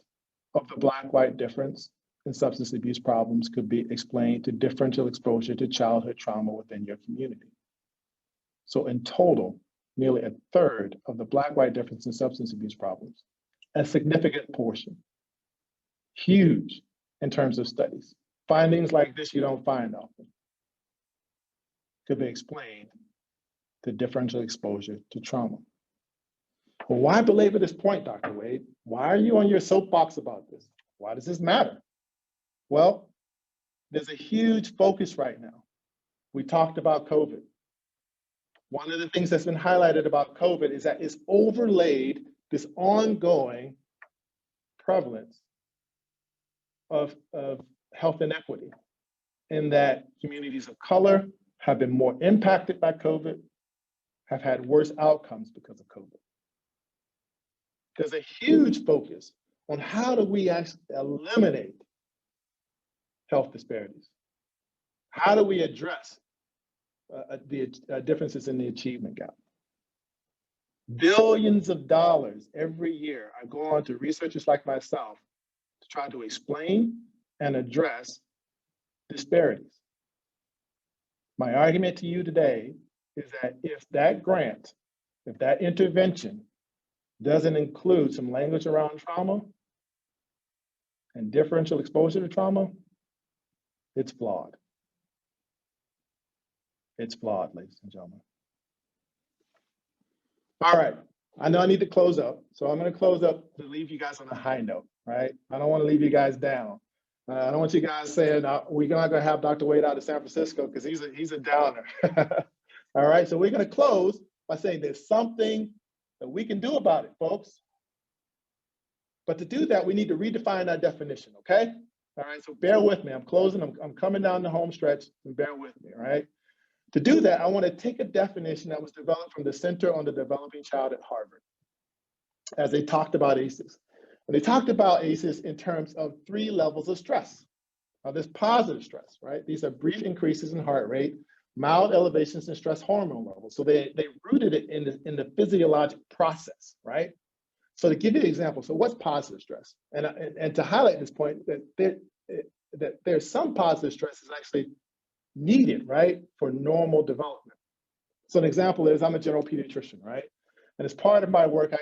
of the Black-white difference in substance abuse problems could be explained to differential exposure to childhood trauma within your community. So in total, nearly 1/3 of the Black-white difference in substance abuse problems, a significant portion, huge in terms of studies. Findings like this you don't find often, could be explained to differential exposure to trauma. Well, why belabor this point, Dr. Wade? Why are you on your soapbox about this? Why does this matter? Well, there's a huge focus right now. We talked about COVID. One of the things that's been highlighted about COVID is that it's overlaid this ongoing prevalence of health inequity, in that communities of color have been more impacted by COVID, have had worse outcomes because of COVID. There's a huge focus on how do we actually eliminate health disparities? How do we address the differences in the achievement gap? Billions of dollars every year are going to researchers like myself to try to explain and address disparities. My argument to you today is that if that grant, if that intervention doesn't include some language around trauma and differential exposure to trauma, it's flawed. It's flawed, ladies and gentlemen. All right, I know I need to close up, so I'm gonna close up to leave you guys on a high note, right? I don't wanna leave you guys down. I don't want you guys saying, we're not gonna have Dr. Wade out of San Francisco, because he's a downer. All right, so we're gonna close by saying there's something that we can do about it, folks. But to do that, we need to redefine our definition, okay? All right, so bear with me, I'm closing, I'm coming down the home stretch, and bear with me, all right? To do that, I want to take a definition that was developed from the Center on the Developing Child at Harvard, as they talked about ACEs. And they talked about ACEs in terms of 3 levels of stress. Now, there's positive stress, right? These are brief increases in heart rate, mild elevations in stress hormone levels. So they rooted it in the physiologic process, right? So to give you an example, so what's positive stress? And to highlight this point, that there's some positive stress is actually needed, right, for normal development. So an example is I'm a general pediatrician, right? And as part of my work,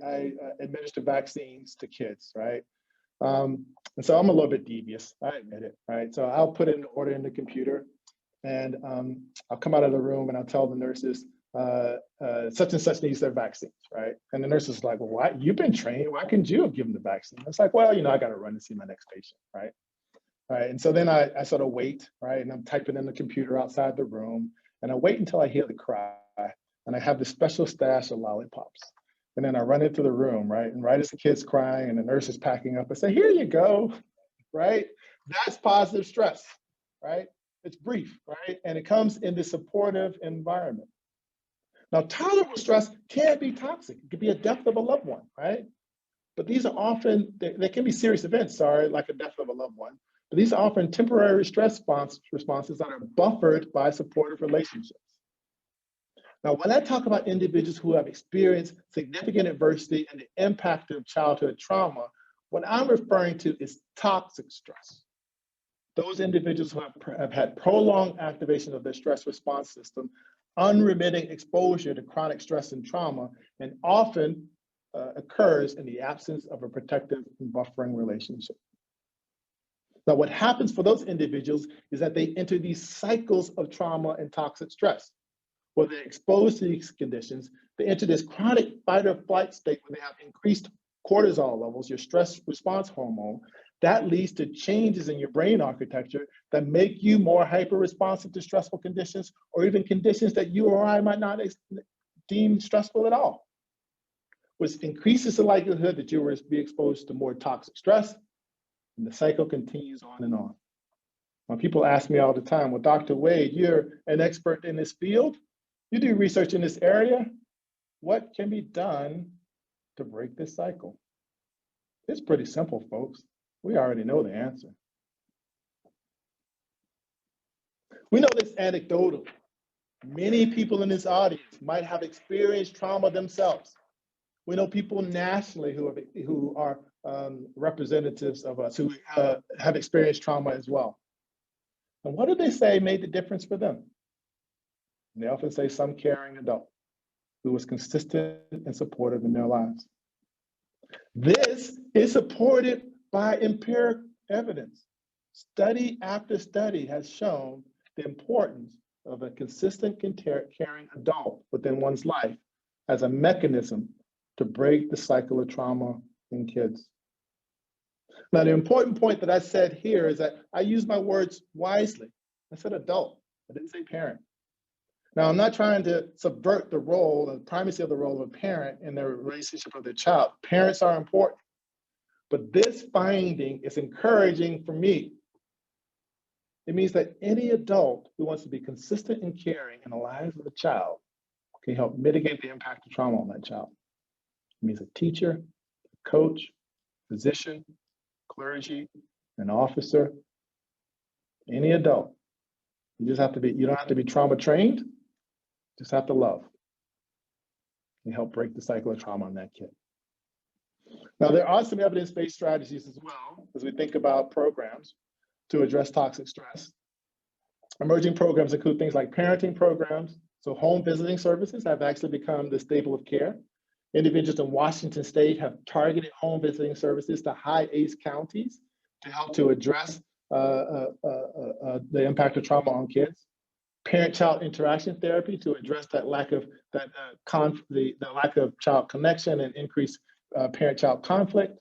I administer vaccines to kids, right? And so I'm a little bit devious, I admit it, right? So I'll put in an order in the computer, and I'll come out of the room and I'll tell the nurses, such and such needs their vaccines, right? And the nurse is like, well, why? You've been trained, why couldn't you have given the vaccine? It's like, well, I got to run to see my next patient, right? All right, and so then I sort of wait, right? And I'm typing in the computer outside the room, and I wait until I hear the cry, and I have this special stash of lollipops. And then I run into the room, right? And right as the kid's crying and the nurse is packing up, I say, here you go, right? That's positive stress, right? It's brief, right? And it comes in this supportive environment. Now, tolerable stress can be toxic. It could be a death of a loved one, right? But these are often, they can be serious events, like a death of a loved one. But these are often temporary stress responses that are buffered by supportive relationships. Now, when I talk about individuals who have experienced significant adversity and the impact of childhood trauma, what I'm referring to is toxic stress. Those individuals who have had prolonged activation of their stress response system, unremitting exposure to chronic stress and trauma, and often occurs in the absence of a protective and buffering relationship. Now, what happens for those individuals is that they enter these cycles of trauma and toxic stress. Where they're exposed to these conditions, they enter this chronic fight or flight state where they have increased cortisol levels, your stress response hormone. That leads to changes in your brain architecture that make you more hyper-responsive to stressful conditions, or even conditions that you or I might not deem stressful at all, which increases the likelihood that you will be exposed to more toxic stress, and the cycle continues on and on. When people ask me all the time, well, Dr. Wade, you're an expert in this field. You do research in this area. What can be done to break this cycle? It's pretty simple, folks. We already know the answer. We know this anecdotally. Many people in this audience might have experienced trauma themselves. We know people nationally who are representatives of us who have experienced trauma as well. And what do they say made the difference for them? And they often say some caring adult who was consistent and supportive in their lives. This is supported by empiric evidence. Study after study has shown the importance of a consistent caring adult within one's life as a mechanism to break the cycle of trauma in kids. Now, the important point that I said here is that I use my words wisely. I said adult, I didn't say parent. Now, I'm not trying to subvert the role and primacy of the role of a parent in their relationship with their child. Parents are important. But this finding is encouraging for me. It means that any adult who wants to be consistent and caring in the lives of a child can help mitigate the impact of trauma on that child. It means a teacher, a coach, physician, clergy, an officer, any adult. You don't have to be trauma trained, just have to love and help break the cycle of trauma on that kid. Now, there are some evidence-based strategies as well as we think about programs to address toxic stress. Emerging programs include things like parenting programs. So home visiting services have actually become the staple of care. Individuals in Washington State have targeted home visiting services to high ACE counties to help to address the impact of trauma on kids. Parent-child interaction therapy to address that lack of lack of child connection and increase parent-child conflict.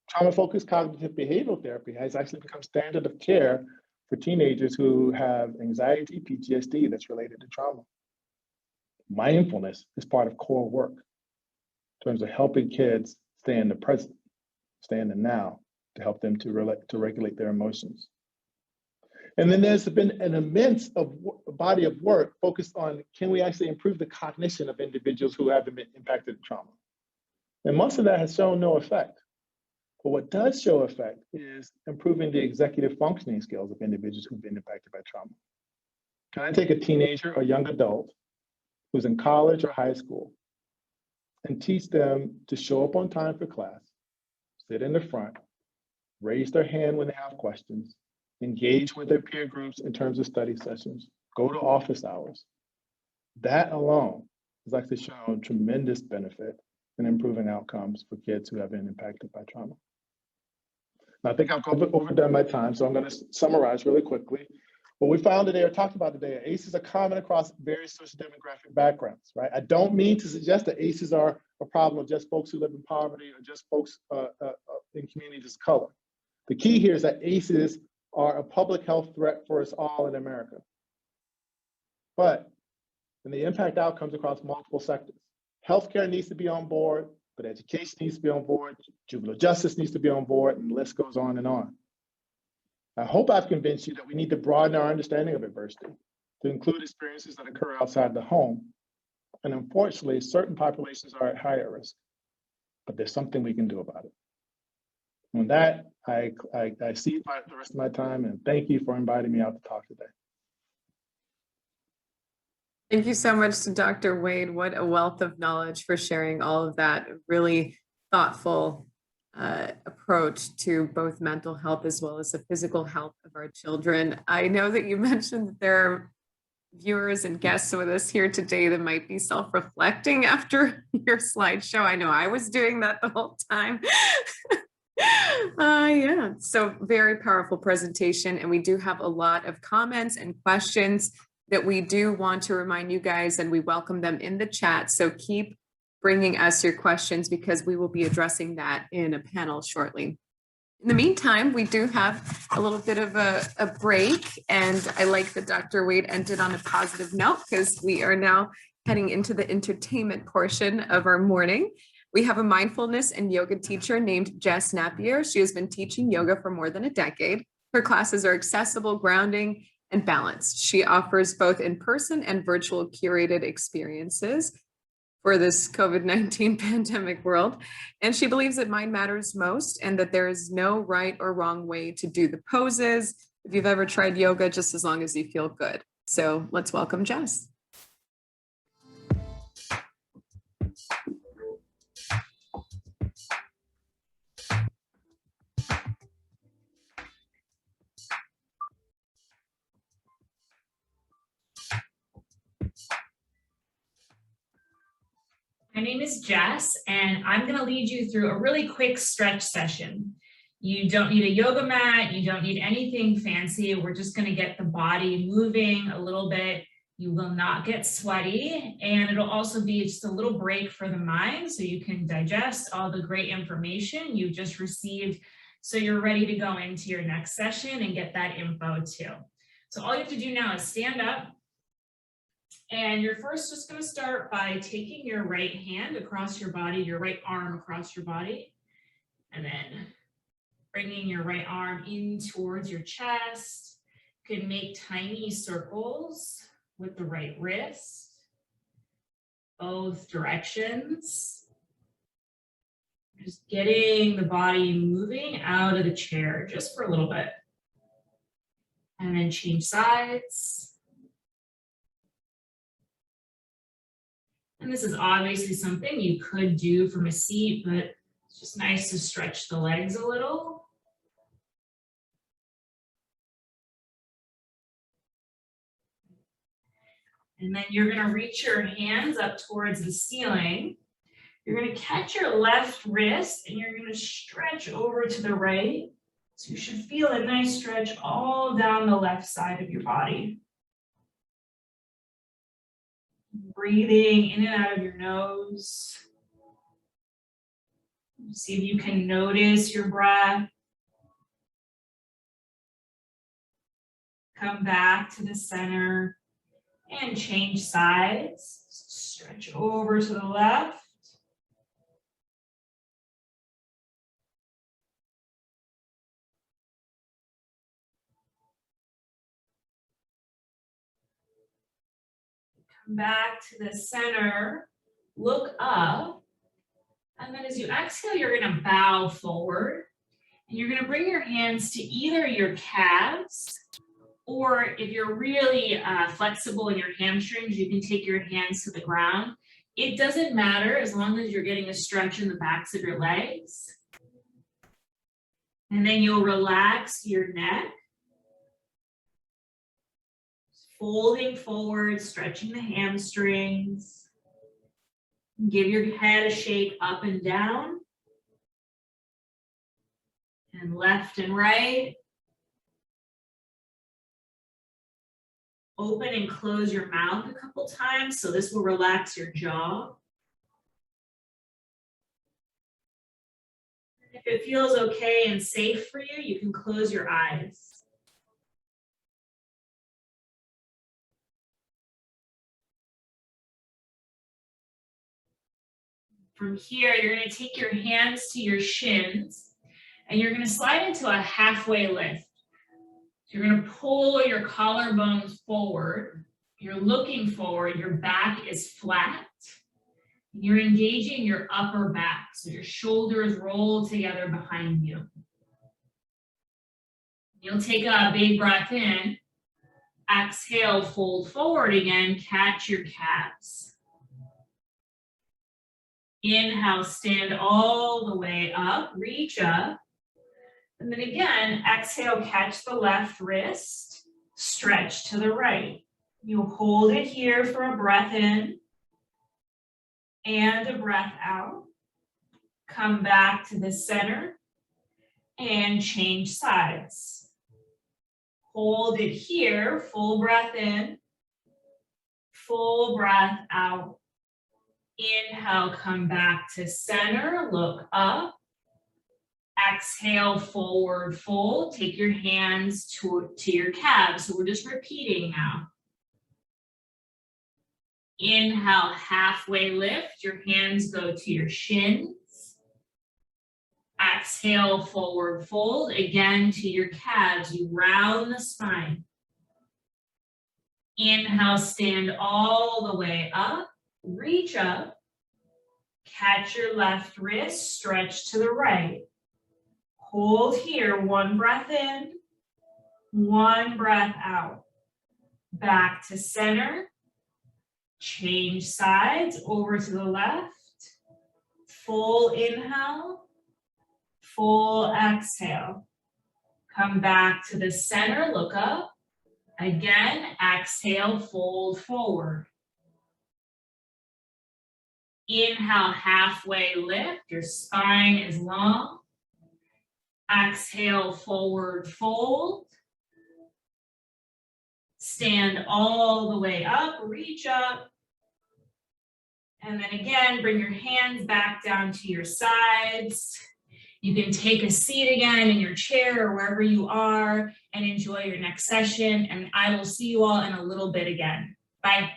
Trauma-focused cognitive behavioral therapy has actually become standard of care for teenagers who have anxiety, PTSD that's related to trauma. Mindfulness is part of core work in terms of helping kids stay in the present, stay in the now, to help them to regulate their emotions. And then there's been an immense body of work focused on, can we actually improve the cognition of individuals who have been impacted by trauma? And most of that has shown no effect. But what does show effect is improving the executive functioning skills of individuals who've been impacted by trauma. Can I take a teenager or young adult who's in college or high school and teach them to show up on time for class, sit in the front, raise their hand when they have questions, engage with their peer groups in terms of study sessions, go to office hours? That alone has actually shown tremendous benefit in improving outcomes for kids who have been impacted by trauma. Now, I think I've overdone my time, so I'm going to summarize really quickly. What we found today or talked about today, ACEs are common across various sociodemographic backgrounds, right? I don't mean to suggest that ACEs are a problem of just folks who live in poverty or just folks in communities of color. The key here is that ACEs are a public health threat for us all in America. But, and they impact outcomes across multiple sectors. Healthcare needs to be on board, but education needs to be on board, juvenile justice needs to be on board, and the list goes on and on. I hope I've convinced you that we need to broaden our understanding of adversity to include experiences that occur outside the home. And unfortunately, certain populations are at higher risk, but there's something we can do about it. And with that, I cede the rest of my time, and thank you for inviting me out to talk today. Thank you so much to Dr. Wade. What a wealth of knowledge for sharing all of that really thoughtful approach to both mental health as well as the physical health of our children. I know that you mentioned that there are viewers and guests with us here today that might be self-reflecting after your slideshow. I know I was doing that the whole time. Yeah, so very powerful presentation. And we do have a lot of comments and questions that we do want to remind you guys, and we welcome them in the chat. So keep bringing us your questions because we will be addressing that in a panel shortly. In the meantime, we do have a little bit of a break, and I like that Dr. Wade ended on a positive note because we are now heading into the entertainment portion of our morning. We have a mindfulness and yoga teacher named Jess Napier. She has been teaching yoga for more than a decade. Her classes are accessible, grounding, and balanced. She offers both in-person and virtual curated experiences for this COVID-19 pandemic world. And she believes that mind matters most and that there is no right or wrong way to do the poses. If you've ever tried yoga, just as long as you feel good. So let's welcome Jess. My name is Jess, and I'm going to lead you through a really quick stretch session. You don't need a yoga mat. You don't need anything fancy. We're just going to get the body moving a little bit. You will not get sweaty, and it'll also be just a little break for the mind so you can digest all the great information you just received so you're ready to go into your next session and get that info too. So all you have to do now is stand up. And you're first just going to start by taking your right hand across your body, your right arm across your body, and then bringing your right arm in towards your chest. You can make tiny circles with the right wrist, both directions. Just getting the body moving out of the chair just for a little bit. And then change sides. And this is obviously something you could do from a seat, but it's just nice to stretch the legs a little. And then you're going to reach your hands up towards the ceiling. You're going to catch your left wrist and you're going to stretch over to the right. So you should feel a nice stretch all down the left side of your body. Breathing in and out of your nose. See if you can notice your breath. Come back to the center and change sides. Stretch over to the left. Come back to the center, look up. And then as you exhale, you're gonna bow forward. And you're gonna bring your hands to either your calves, or if you're really flexible in your hamstrings, you can take your hands to the ground. It doesn't matter as long as you're getting a stretch in the backs of your legs. And then you'll relax your neck. Folding forward, stretching the hamstrings. Give your head a shake up and down. And left and right. Open and close your mouth a couple times, so this will relax your jaw. If it feels okay and safe for you, you can close your eyes. From here, you're going to take your hands to your shins, and you're going to slide into a halfway lift. So you're going to pull your collarbones forward. You're looking forward. Your back is flat. You're engaging your upper back. So your shoulders roll together behind you. You'll take a big breath in. Exhale, fold forward again. Catch your calves. Inhale, stand all the way up. Reach up. And then again, exhale, catch the left wrist, stretch to the right. You hold it here for a breath in and a breath out. Come back to the center and change sides. Hold it here, full breath in, full breath out. Inhale, come back to center, look up. Exhale, forward fold. Take your hands to your calves. So we're just repeating now. Inhale, halfway lift. Your hands go to your shins. Exhale, forward fold. Again to your calves. You round the spine. Inhale, stand all the way up. Reach up. Catch your left wrist. Stretch to the right. Hold here, one breath in, one breath out. Back to center. Change sides, over to the left. Full inhale, full exhale. Come back to the center, look up. Again, exhale, fold forward. Inhale, halfway lift, your spine is long. Exhale, forward fold. Stand all the way up, reach up. And then again, bring your hands back down to your sides. You can take a seat again in your chair or wherever you are and enjoy your next session. And I will see you all in a little bit again. Bye.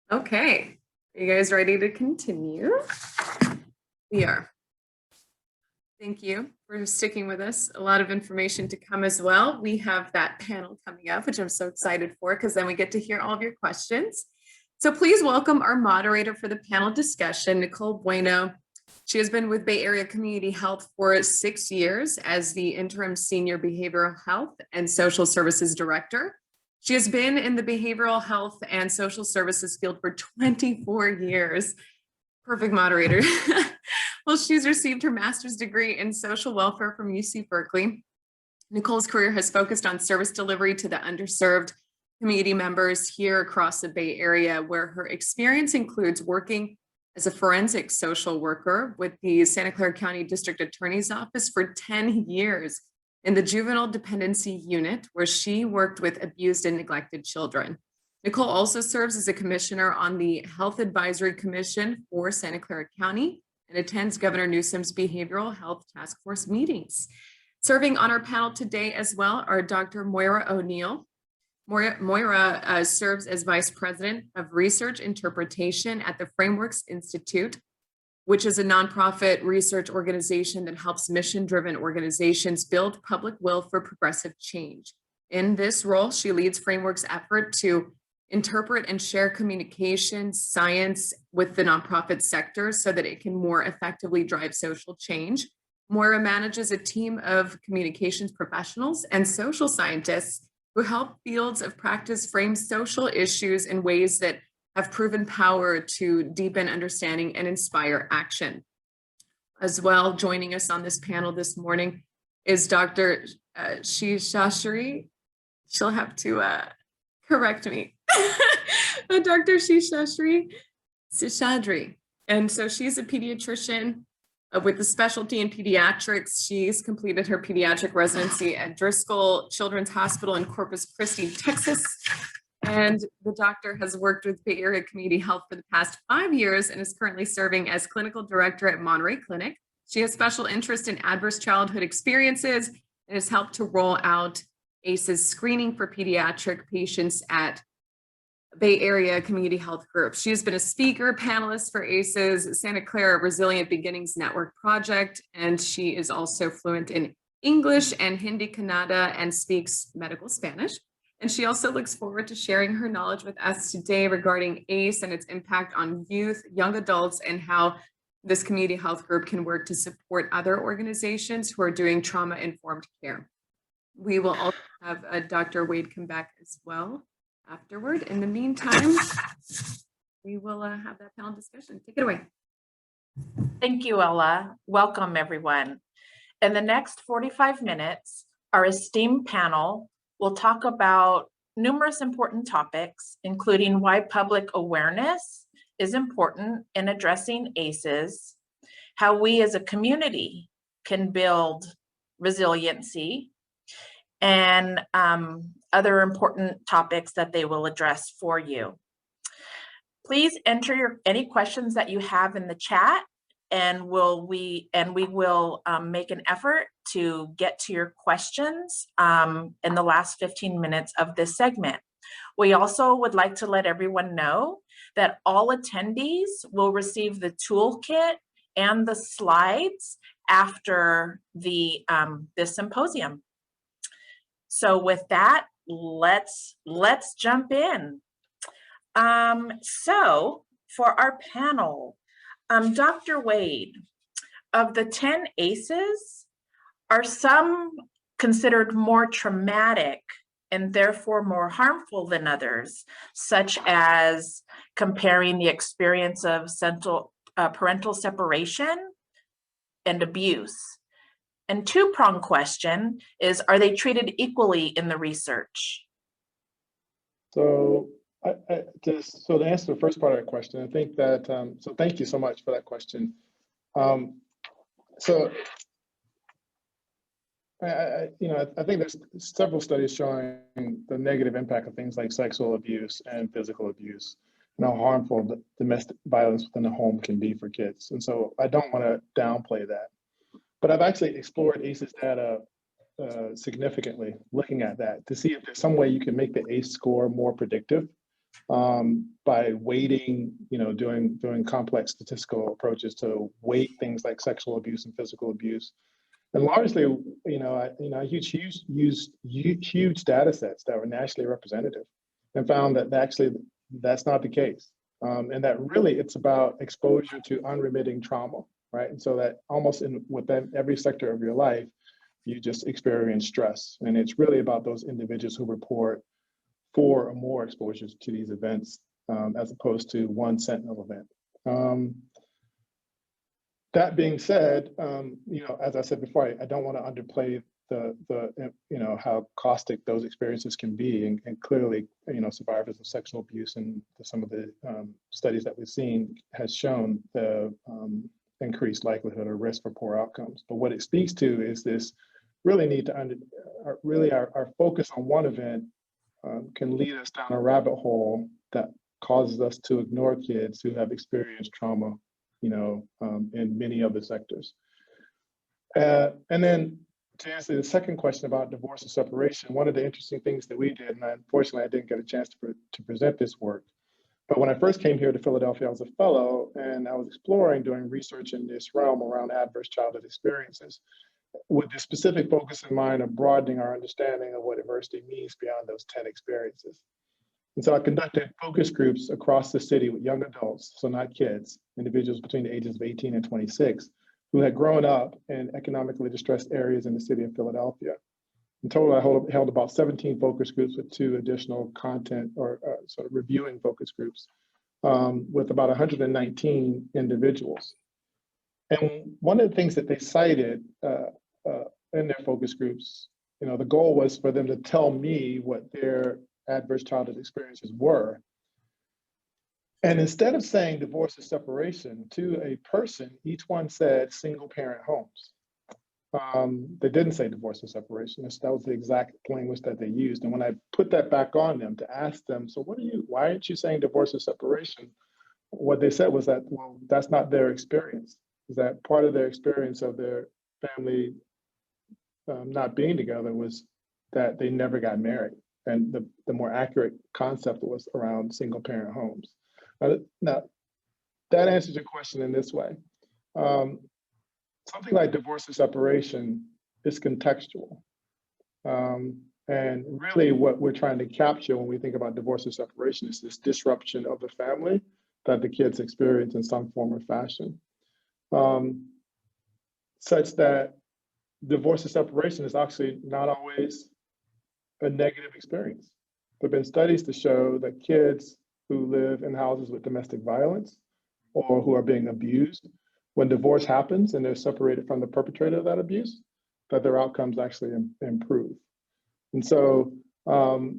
Okay, are you guys ready to continue? We are. Thank you for sticking with us. A lot of information to come as well. We have that panel coming up, which I'm so excited for, because then we get to hear all of your questions. So please welcome our moderator for the panel discussion, Nicole Bueno. She has been with Bay Area Community Health for 6 years as the interim senior behavioral health and social services director. She has been in the behavioral health and social services field for 24 years. Perfect moderator. Well, she's received her master's degree in social welfare from UC Berkeley. Nicole's career has focused on service delivery to the underserved community members here across the Bay Area, where her experience includes working as a forensic social worker with the Santa Clara County District Attorney's Office for 10 years in the Juvenile Dependency Unit, where she worked with abused and neglected children. Nicole also serves as a commissioner on the Health Advisory Commission for Santa Clara County and attends Governor Newsom's Behavioral Health Task Force meetings. Serving on our panel today as well are Dr. Moira O'Neill. Moira serves as Vice President of Research Interpretation at the Frameworks Institute, which is a nonprofit research organization that helps mission-driven organizations build public will for progressive change. In this role, she leads Frameworks' effort to interpret and share communication science with the nonprofit sector so that it can more effectively drive social change. Moira manages a team of communications professionals and social scientists who help fields of practice frame social issues in ways that have proven power to deepen understanding and inspire action. As well, joining us on this panel this morning is Dr. Sheshashree. She'll have to correct me. Dr. Seshadri. And so she's a pediatrician with a specialty in pediatrics. She's completed her pediatric residency at Driscoll Children's Hospital in Corpus Christi, Texas. And the doctor has worked with Bay Area Community Health for the past 5 years and is currently serving as clinical director at Monterey Clinic. She has special interest in adverse childhood experiences and has helped to roll out ACE's screening for pediatric patients at Bay Area Community Health Group. She has been a speaker, panelist for ACE's Santa Clara Resilient Beginnings Network project, and she is also fluent in English and Hindi Kannada and speaks medical Spanish. And she also looks forward to sharing her knowledge with us today regarding ACE and its impact on youth, young adults, and how this community health group can work to support other organizations who are doing trauma-informed care. We will also have Dr. Wade come back as well afterward. In the meantime, we will have that panel discussion. Take it away. Thank you, Ella. Welcome, everyone. In the next 45 minutes, our esteemed panel will talk about numerous important topics, including why public awareness is important in addressing ACEs, how we as a community can build resiliency, and other important topics that they will address for you. Please enter any questions that you have in the chat, and we will make an effort to get to your questions in the last 15 minutes of this segment. We also would like to let everyone know that all attendees will receive the toolkit and the slides after the this symposium. So with that, let's jump in. So for our panel, Dr. Wade, of the 10 ACEs, are some considered more traumatic and therefore more harmful than others, such as comparing the experience of parental separation and abuse? And two-pronged question is, are they treated equally in the research? So to answer the first part of that question, I think that, so thank you so much for that question. So I think there's several studies showing the negative impact of things like sexual abuse and physical abuse, and how harmful domestic violence within the home can be for kids. And so I don't want to downplay that. But I've actually explored ACEs data significantly, looking at that to see if there's some way you can make the ACE score more predictive by weighting, doing complex statistical approaches to weight things like sexual abuse and physical abuse. And largely, I used huge data sets that were nationally representative and found that actually that's not the case. And that really it's about exposure to unremitting trauma, right? And so that almost within every sector of your life, you just experience stress. And it's really about those individuals who report 4 or more exposures to these events, as opposed to one sentinel event. That being said, as I said before, I don't want to underplay how caustic those experiences can be, and clearly, survivors of sexual abuse and some of the studies that we've seen has shown the increased likelihood or risk for poor outcomes. But what it speaks to is this really need to our focus on one event can lead us down a rabbit hole that causes us to ignore kids who have experienced trauma, in many other sectors. And then to answer the second question about divorce and separation, one of the interesting things that we did, and unfortunately I didn't get a chance to present this work, but when I first came here to Philadelphia, I was a fellow and I was exploring doing research in this realm around adverse childhood experiences, with the specific focus in mind of broadening our understanding of what adversity means beyond those 10 experiences. And so I conducted focus groups across the city with young adults, so not kids, individuals between the ages of 18 and 26, who had grown up in economically distressed areas in the city of Philadelphia. In total, I held about 17 focus groups with 2 additional content or sort of reviewing focus groups with about 119 individuals. And one of the things that they cited in their focus groups, the goal was for them to tell me what their adverse childhood experiences were. And instead of saying divorce or separation to a person, each one said single parent homes. They didn't say divorce or separation. That was the exact language that they used. And when I put that back on them to ask them, so why aren't you saying divorce or separation? What they said was that, well, that's not their experience. Is that part of their experience of their family not being together was that they never got married. And the more accurate concept was around single parent homes. Now, that answers your question in this way. Something like divorce or separation is contextual. And really what we're trying to capture when we think about divorce or separation is this disruption of the family that the kids experience in some form or fashion. Such that divorce or separation is actually not always a negative experience. There have been studies to show that kids who live in houses with domestic violence or who are being abused, when divorce happens and they're separated from the perpetrator of that abuse, that their outcomes actually improve. And so, the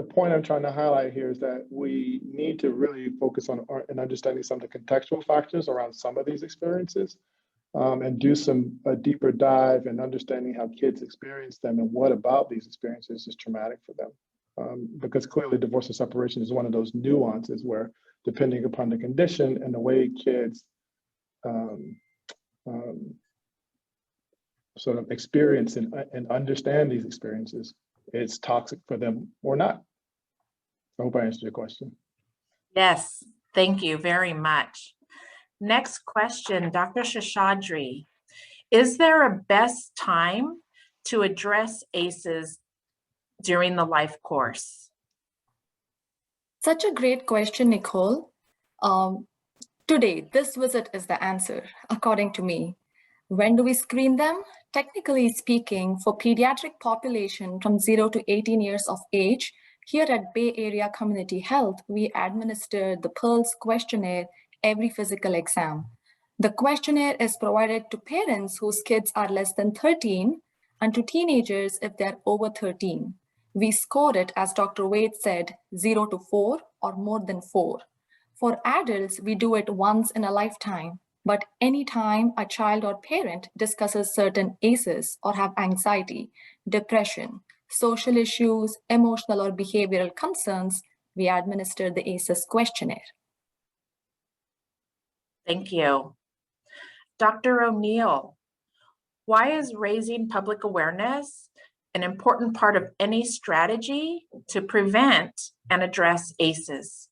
point I'm trying to highlight here is that we need to really focus on and understanding some of the contextual factors around some of these experiences, and do a deeper dive and understanding how kids experience them and what about these experiences is traumatic for them. Because clearly divorce or separation is one of those nuances where, depending upon the condition and the way kids sort of experience and understand these experiences, it's toxic for them or not. I hope I answered your question. Yes, thank you very much. Next question, Dr. Seshadri. Is there a best time to address ACEs during the life course? Such a great question, Nicole. Today, this visit is the answer, according to me. When do we screen them? Technically speaking, for pediatric population from 0 to 18 years of age, here at Bay Area Community Health, we administer the PEARLS questionnaire every physical exam. The questionnaire is provided to parents whose kids are less than 13 and to teenagers if they're over 13. We score it, as Dr. Wade said, 0 to 4 or more than 4. For adults, we do it once in a lifetime, but anytime a child or parent discusses certain ACEs or have anxiety, depression, social issues, emotional or behavioral concerns, we administer the ACEs questionnaire. Thank you. Dr. O'Neill, why is raising public awareness an important part of any strategy to prevent and address ACEs?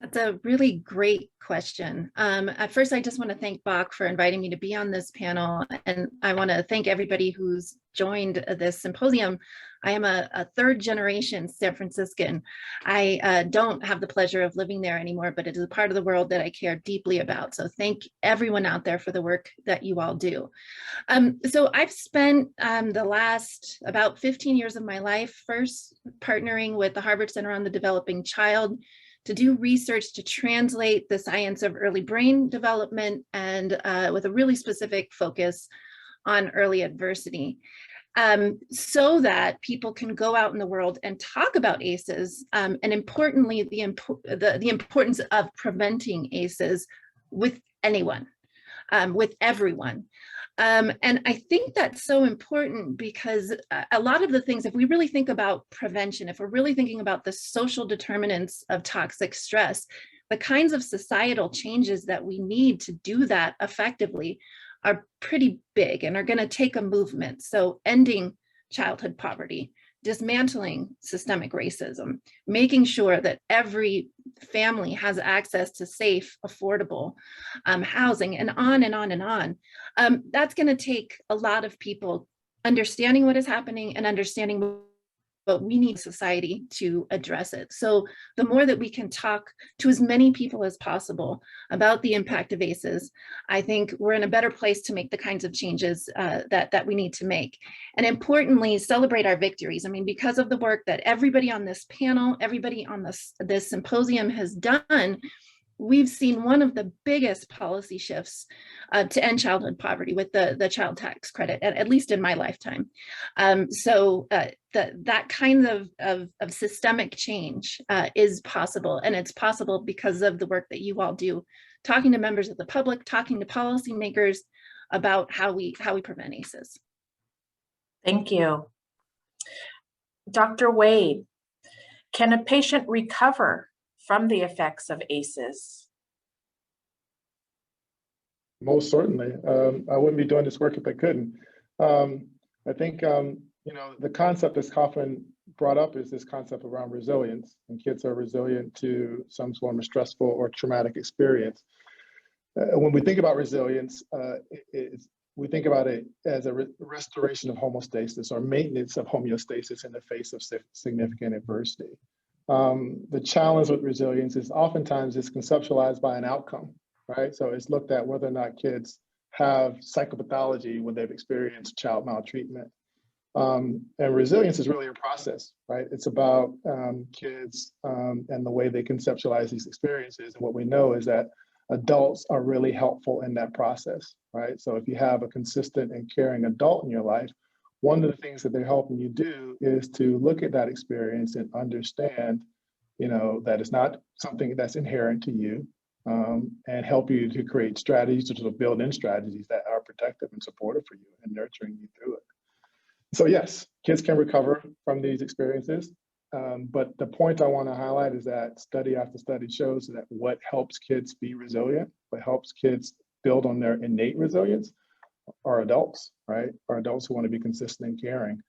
That's a really great question. At first, I just want to thank BACH for inviting me to be on this panel. And I want to thank everybody who's joined this symposium. I am a third generation San Franciscan. I don't have the pleasure of living there anymore, but it is a part of the world that I care deeply about. So thank everyone out there for the work that you all do. So I've spent the last about 15 years of my life first partnering with the Harvard Center on the Developing Child to do research to translate the science of early brain development and with a really specific focus on early adversity, so that people can go out in the world and talk about ACEs, and importantly, the importance of preventing ACEs with anyone, with everyone. And I think that's so important because a lot of the things, if we really think about prevention, if we're really thinking about the social determinants of toxic stress, the kinds of societal changes that we need to do that effectively are pretty big and are going to take a movement. So ending childhood poverty, dismantling systemic racism, making sure that every family has access to safe, affordable housing, and on and on and on. That's going to take a lot of people understanding what is happening and understanding what we need society to address it. So the more that we can talk to as many people as possible about the impact of ACEs, I think we're in a better place to make the kinds of changes that we need to make. And importantly, celebrate our victories. I mean, because of the work that everybody on this panel, everybody on this symposium has done, we've seen one of the biggest policy shifts to end childhood poverty with the child tax credit, at least in my lifetime. So that kind of systemic change is possible, and it's possible because of the work that you all do, talking to members of the public, talking to policymakers about how we prevent ACEs. Thank you. Dr. Wade, can a patient recover from the effects of ACEs? Most certainly. I wouldn't be doing this work if I couldn't. I think, the concept that's often brought up is this concept around resilience, and kids are resilient to some form of stressful or traumatic experience. When we think about resilience, we think about it as a restoration of homeostasis or maintenance of homeostasis in the face of significant adversity. The challenge with resilience is oftentimes it's conceptualized by an outcome, right? So it's looked at whether or not kids have psychopathology when they've experienced child maltreatment. And resilience is really a process, right? It's about kids and the way they conceptualize these experiences. And what we know is that adults are really helpful in that process, right? So if you have a consistent and caring adult in your life, one of the things that they're helping you do is to look at that experience and understand, that it's not something that's inherent to you, and help you to create strategies, to build in strategies that are protective and supportive for you and nurturing you through it. So yes, kids can recover from these experiences. But the point I want to highlight is that study after study shows that what helps kids be resilient, what helps kids build on their innate resilience, are adults, right? Are adults who want to be consistent and caring.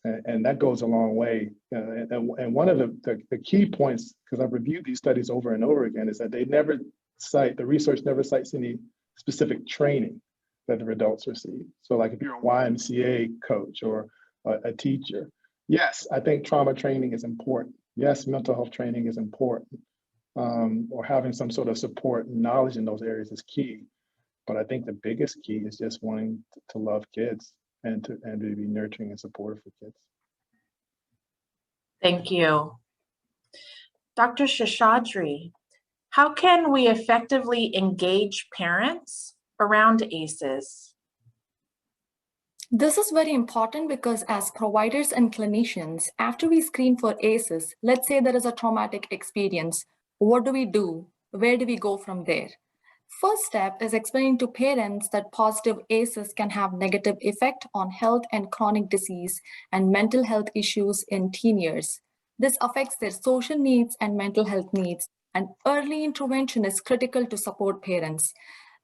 And that goes a long way. And one of the key points, because I've reviewed these studies over and over again, is that the research never cites any specific training that the adults receive. So like if you're a YMCA coach or a teacher, yes, I think trauma training is important. Yes, mental health training is important. Or having some sort of support and knowledge in those areas is key. But I think the biggest key is just wanting to love kids and to be nurturing and supportive for kids. Thank you. Dr. Seshadri, how can we effectively engage parents around ACEs? This is very important because as providers and clinicians, after we screen for ACEs, let's say there is a traumatic experience, what do we do? Where do we go from there? First step is explaining to parents that positive ACEs can have negative effect on health and chronic disease and mental health issues in teen years. This affects their social needs and mental health needs, and early intervention is critical to support parents.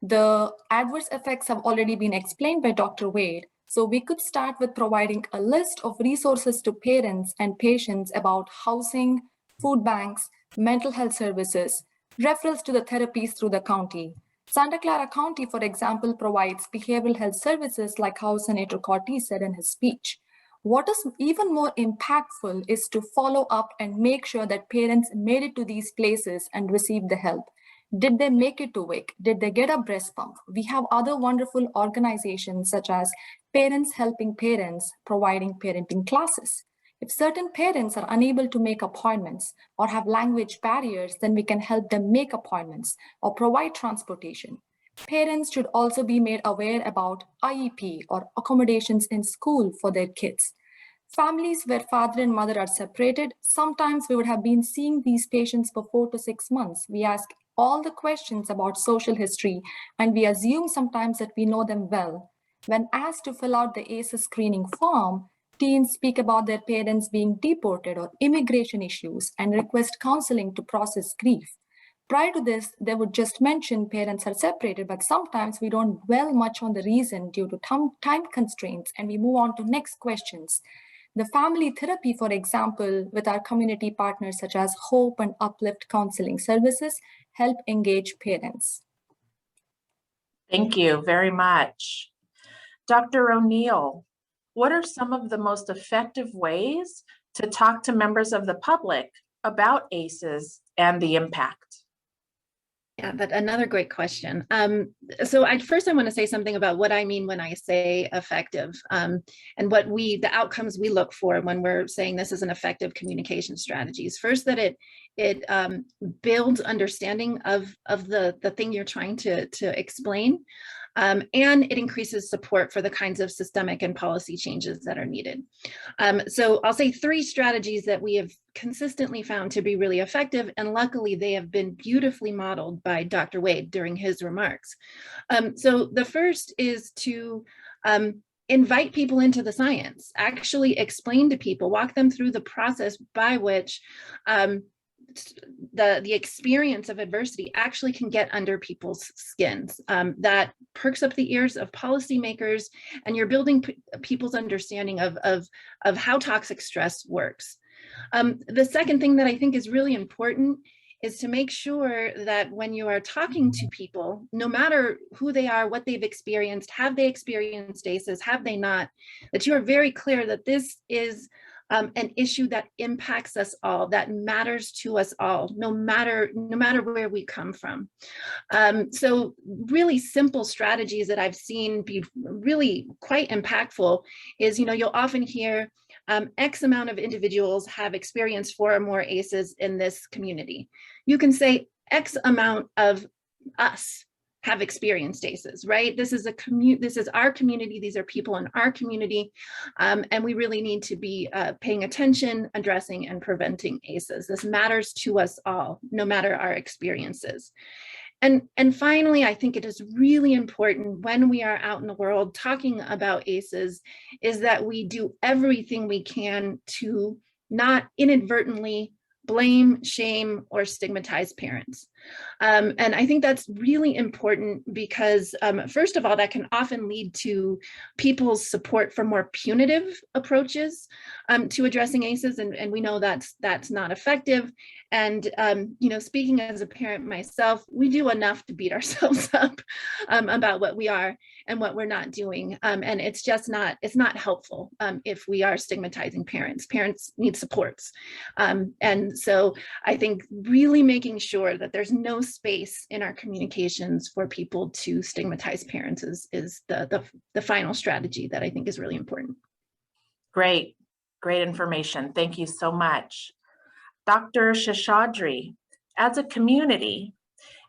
The adverse effects have already been explained by Dr. Wade, So we could start with providing a list of resources to parents and patients about housing, food banks, mental health services, referrals to the therapies through the county. Santa Clara County, for example, provides behavioral health services like how Senator Cortese said in his speech. What is even more impactful is to follow up and make sure that parents made it to these places and received the help. Did they make it to WIC? Did they get a breast pump? We have other wonderful organizations such as Parents Helping Parents, providing parenting classes. If certain parents are unable to make appointments or have language barriers, then we can help them make appointments or provide transportation. Parents should also be made aware about IEP or accommodations in school for their kids. Families where father and mother are separated, sometimes we would have been seeing these patients for 4 to 6 months. We ask all the questions about social history, and we assume sometimes that we know them well. When asked to fill out the ACEs screening form, teens speak about their parents being deported or immigration issues and request counseling to process grief. Prior to this, they would just mention parents are separated, but sometimes we don't dwell much on the reason due to time constraints, and we move on to next questions. The family therapy, for example, with our community partners such as Hope and Uplift Counseling Services, help engage parents. Thank you very much. Dr. O'Neill, what are some of the most effective ways to talk to members of the public about ACEs and the impact? Yeah, but another great question. So I want to say something about what I mean when I say effective, and what the outcomes we look for when we're saying this is an effective communication strategies. First, that it builds understanding of the thing you're trying to explain. And it increases support for the kinds of systemic and policy changes that are needed. So I'll say 3 strategies that we have consistently found to be really effective, and luckily they have been beautifully modeled by Dr. Wade during his remarks. So the first is to invite people into the science, actually explain to people, walk them through the process by which the experience of adversity actually can get under people's skins. That perks up the ears of policymakers, and you're building people's understanding of how toxic stress works. The second thing that I think is really important is to make sure that when you are talking to people, no matter who they are, what they've experienced, have they experienced ACEs, have they not, that you are very clear that this is an issue that impacts us all, that matters to us all, no matter where we come from. So really simple strategies that I've seen be really quite impactful is, you'll often hear X amount of individuals have experienced 4 or more ACEs in this community. You can say X amount of us have experienced ACEs, right? This is our community. These are people in our community. And we really need to be paying attention, addressing, and preventing ACEs. This matters to us all, no matter our experiences. And finally, I think it is really important when we are out in the world talking about ACEs is that we do everything we can to not inadvertently blame, shame, or stigmatize parents. And I think that's really important because, first of all, that can often lead to people's support for more punitive approaches to addressing ACEs, and we know that's not effective. And speaking as a parent myself, we do enough to beat ourselves up about what we are and what we're not doing, and it's not helpful if we are stigmatizing parents. Parents need supports, and so I think really making sure that there's no space in our communications for people to stigmatize parents is the final strategy that I think is really important. Great information. Thank you so much. Dr. Seshadri, as a community,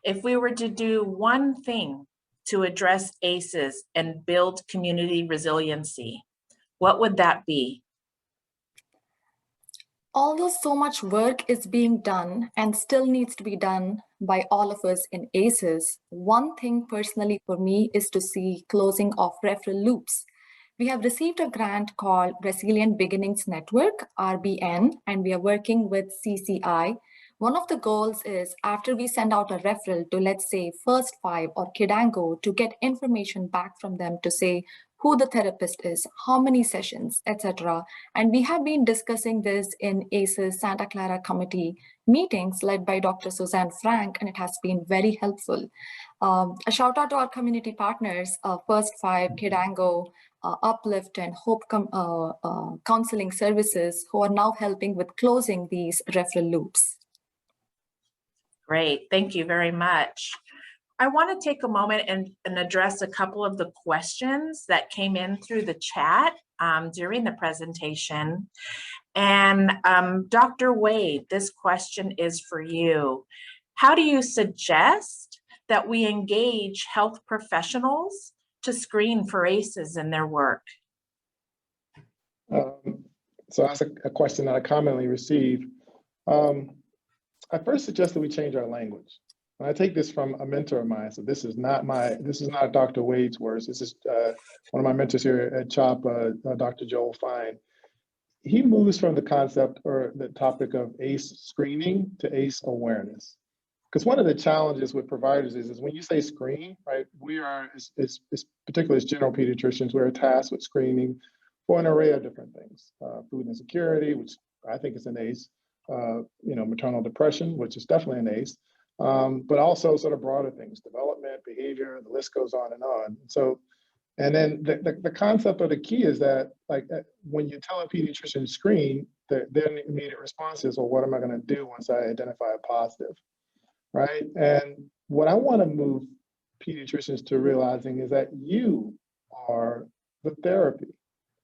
if we were to do one thing to address ACEs and build community resiliency, what would that be? Although so much work is being done and still needs to be done by all of us in ACEs, one thing personally for me is to see closing of referral loops. We have received a grant called Resilient Beginnings Network, RBN, and we are working with CCI. One of the goals is after we send out a referral to, let's say, First Five or Kidango, to get information back from them to say, who the therapist is, how many sessions, etc. And we have been discussing this in ACE's Santa Clara Committee meetings led by Dr. Suzanne Frank, and it has been very helpful. A shout out to our community partners, First Five, Kidango, Uplift, and Hope Counseling Services, who are now helping with closing these referral loops. Great, thank you very much. I want to take a moment and address a couple of the questions that came in through the chat during the presentation. And Dr. Wade, this question is for you. How do you suggest that we engage health professionals to screen for ACEs in their work? So that's a question that I commonly receive. I first suggest that we change our language. And I take this from a mentor of mine. So this is not Dr. Wade's words. This is one of my mentors here at CHOP, Dr. Joel Fine. He moves from the concept or the topic of ACE screening to ACE awareness. Because one of the challenges with providers is when you say screen, right, we are, particularly as general pediatricians, we're tasked with screening for an array of different things. Food insecurity, which I think is an ACE, maternal depression, which is definitely an ACE, but also sort of broader things, development, behavior, the list goes on and on. So, and then the concept or the key is that, like, when you tell a pediatrician screen, their immediate response is, well, what am I going to do once I identify a positive, right? And what I want to move pediatricians to realizing is that you are the therapy.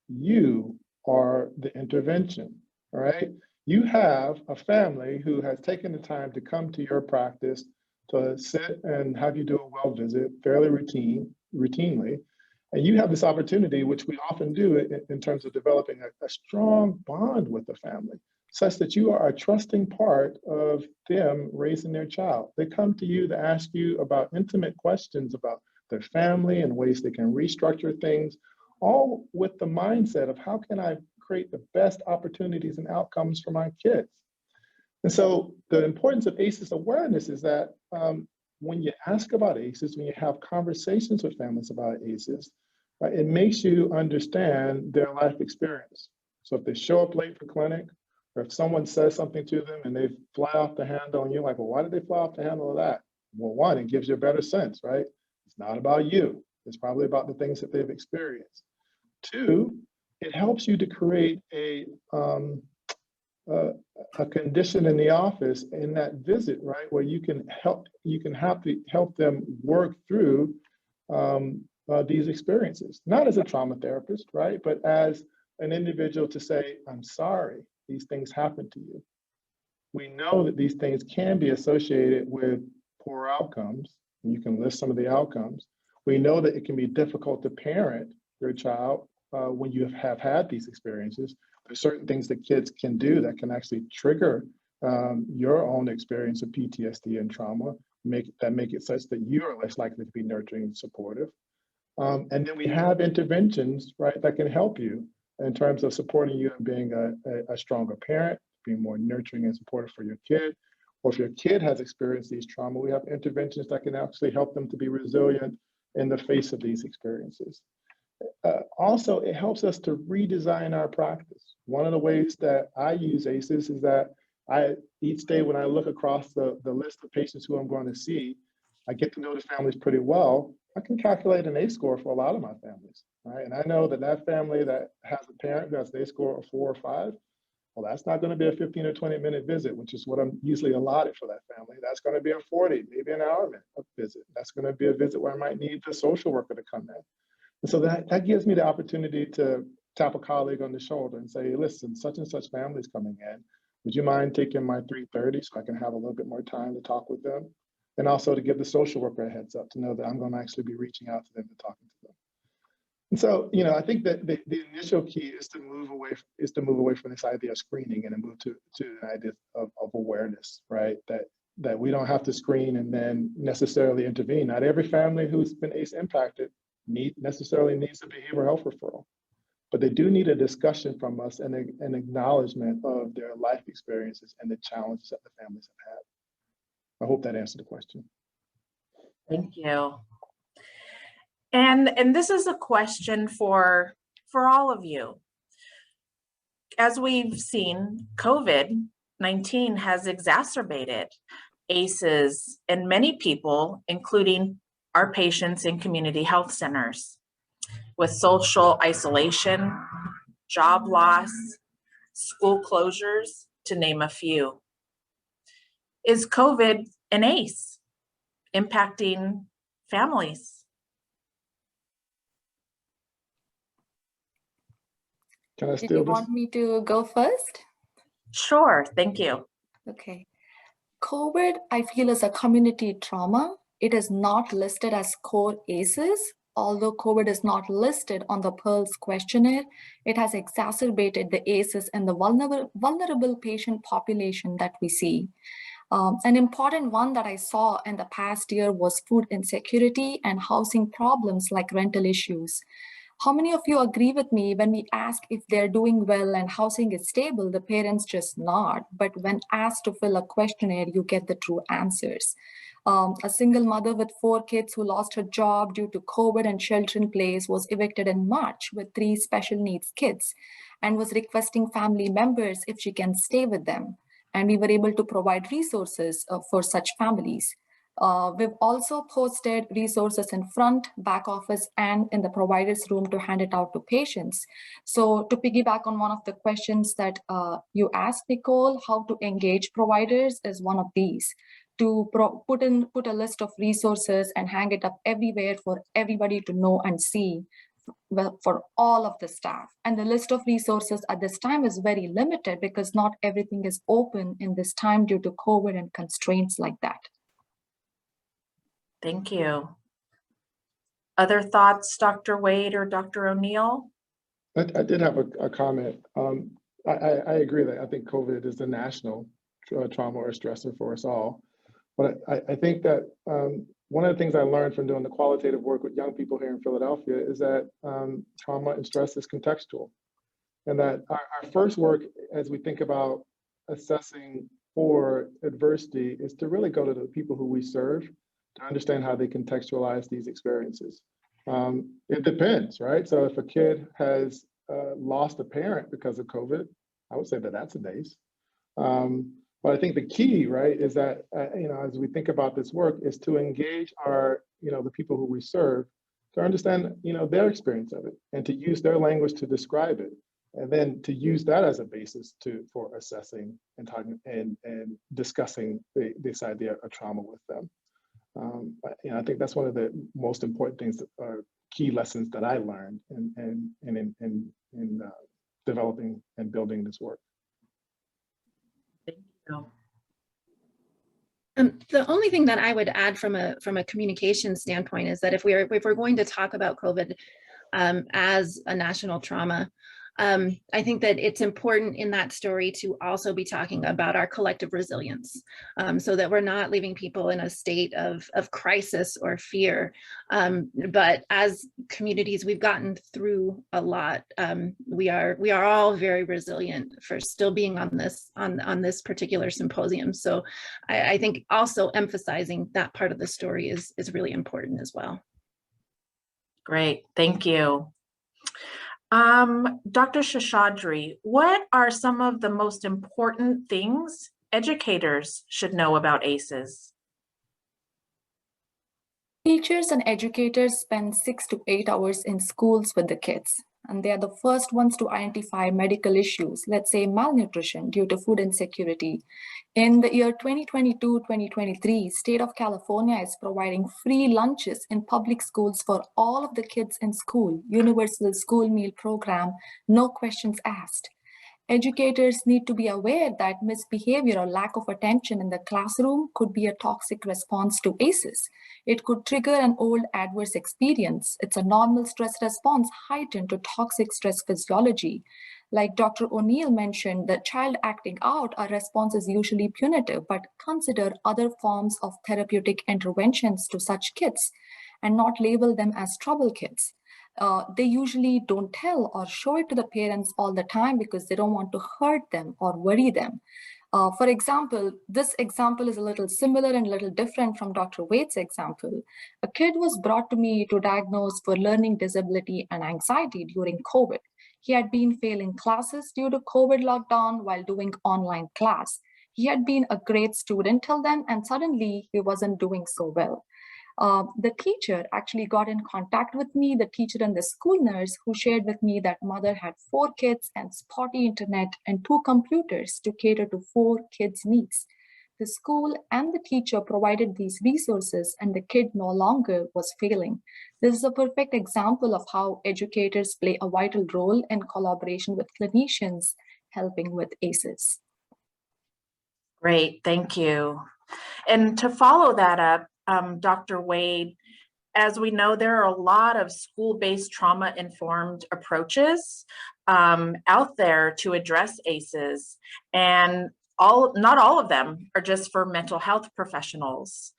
You are the intervention, all right? You have a family who has taken the time to come to your practice to sit and have you do a well visit fairly routinely. And you have this opportunity, which we often do in terms of developing a strong bond with the family, such that you are a trusting part of them raising their child. They come to you to ask you about intimate questions about their family and ways they can restructure things, all with the mindset of how can I create the best opportunities and outcomes for my kids. And so the importance of ACEs awareness is that when you ask about ACEs, when you have conversations with families about ACEs, right, it makes you understand their life experience. So if they show up late for clinic, or if someone says something to them and they fly off the handle and you're like, well, why did they fly off the handle of that? Well, one, it gives you a better sense, right? It's not about you. It's probably about the things that they've experienced. Two, it helps you to create a condition in the office in that visit, right, where you can help them work through these experiences, not as a trauma therapist, right, but as an individual to say, I'm sorry, these things happened to you. We know that these things can be associated with poor outcomes, and you can list some of the outcomes. We know that it can be difficult to parent your child when you have had these experiences. There's certain things that kids can do that can actually trigger your own experience of PTSD and trauma, make it such that you are less likely to be nurturing and supportive. And then we have interventions, right, that can help you in terms of supporting you and being a stronger parent, being more nurturing and supportive for your kid. Or if your kid has experienced these trauma, we have interventions that can actually help them to be resilient in the face of these experiences. Also, it helps us to redesign our practice. One of the ways that I use ACEs is that each day when I look across the list of patients who I'm going to see, I get to know the families pretty well. I can calculate an ACE score for a lot of my families, right? And I know that family that has a parent who has an ACE score of 4 or 5, well, that's not going to be a 15 or 20-minute visit, which is what I'm usually allotted for that family. That's going to be a 40, maybe an hour visit. That's going to be a visit where I might need the social worker to come in. And so that gives me the opportunity to tap a colleague on the shoulder and say, listen, such and such family's coming in. Would you mind taking my 3:30 so I can have a little bit more time to talk with them? And also to give the social worker a heads up to know that I'm going to actually be reaching out to them and talking to them. And so, I think that the initial key is to move away from this idea of screening and to move to an idea of awareness, right? That we don't have to screen and then necessarily intervene. Not every family who's been ACE impacted necessarily needs a behavioral health referral, but they do need a discussion from us and an acknowledgement of their life experiences and the challenges that the families have had. I hope that answered the question. Thank you. And this is a question for all of you. As we've seen, COVID-19 has exacerbated ACEs in many people, including our patients in community health centers, with social isolation, job loss, school closures, to name a few. Is COVID an ACE impacting families? Can I Did steal you this? want me to go first? Sure, thank you. Okay. COVID, I feel, is a community trauma. It is not listed as core ACEs. Although COVID is not listed on the PEARLS questionnaire, it has exacerbated the ACEs and the vulnerable patient population that we see. An important one that I saw in the past year was food insecurity and housing problems like rental issues. How many of you agree with me when we ask if they're doing well and housing is stable, the parents just nod, but when asked to fill a questionnaire, you get the true answers. A single mother with 4 kids who lost her job due to COVID and shelter in place was evicted in March with 3 special needs kids and was requesting family members if she can stay with them. And we were able to provide resources for such families. We've also posted resources in front, back office, and in the provider's room to hand it out to patients. So to piggyback on one of the questions that you asked, Nicole, how to engage providers is one of these. To put a list of resources and hang it up everywhere for everybody to know and see, well, for all of the staff. And the list of resources at this time is very limited because not everything is open in this time due to COVID and constraints like that. Thank you. Other thoughts, Dr. Wade or Dr. O'Neill? I did have a comment. I agree that I think COVID is a national trauma or stressor for us all. But I think that one of the things I learned from doing the qualitative work with young people here in Philadelphia is that trauma and stress is contextual. And that our first work as we think about assessing for adversity is to really go to the people who we serve to understand how they contextualize these experiences. It depends, right? So if a kid has lost a parent because of COVID, I would say that that's an ACE. But I think the key, right, is that, as we think about this work is to engage our, the people who we serve to understand, their experience of it and to use their language to describe it. And then to use that as a basis for assessing and talking and discussing this idea of trauma with them. I think that's one of the most important things that are key lessons that I learned in developing and building this work. Thank you. The only thing that I would add from a communication standpoint is that if we're going to talk about COVID as a national trauma, I think that it's important in that story to also be talking about our collective resilience, so that we're not leaving people in a state of crisis or fear. But as communities, we've gotten through a lot. We are all very resilient for still being on this particular symposium. So I think also emphasizing that part of the story is really important as well. Great, thank you. Dr. Seshadri, what are some of the most important things educators should know about ACEs? Teachers and educators spend 6 to 8 hours in schools with the kids, and they are the first ones to identify medical issues, let's say malnutrition due to food insecurity. In the year 2022-2023, State of California is providing free lunches in public schools for all of the kids in school, universal school meal program, no questions asked. Educators need to be aware that misbehavior or lack of attention in the classroom could be a toxic response to ACEs. It could trigger an old adverse experience. It's a normal stress response heightened to toxic stress physiology. Like Dr. O'Neill mentioned, the child acting out, our response is usually punitive, but consider other forms of therapeutic interventions to such kids and not label them as trouble kids. They usually don't tell or show it to the parents all the time because they don't want to hurt them or worry them. For example, this example is a little similar and a little different from Dr. Wade's example. A kid was brought to me to diagnose for learning disability and anxiety during COVID. He had been failing classes due to COVID lockdown while doing online class. He had been a great student till then, and suddenly he wasn't doing so well. The teacher actually got in contact with me, the teacher and the school nurse, who shared with me that mother had 4 kids and spotty internet and 2 computers to cater to 4 kids' needs. The school and the teacher provided these resources and the kid no longer was failing. This is a perfect example of how educators play a vital role in collaboration with clinicians helping with ACEs. Great, thank you. And to follow that up, Dr. Wade, as we know, there are a lot of school-based trauma-informed approaches out there to address ACEs, and not all of them are just for mental health professionals.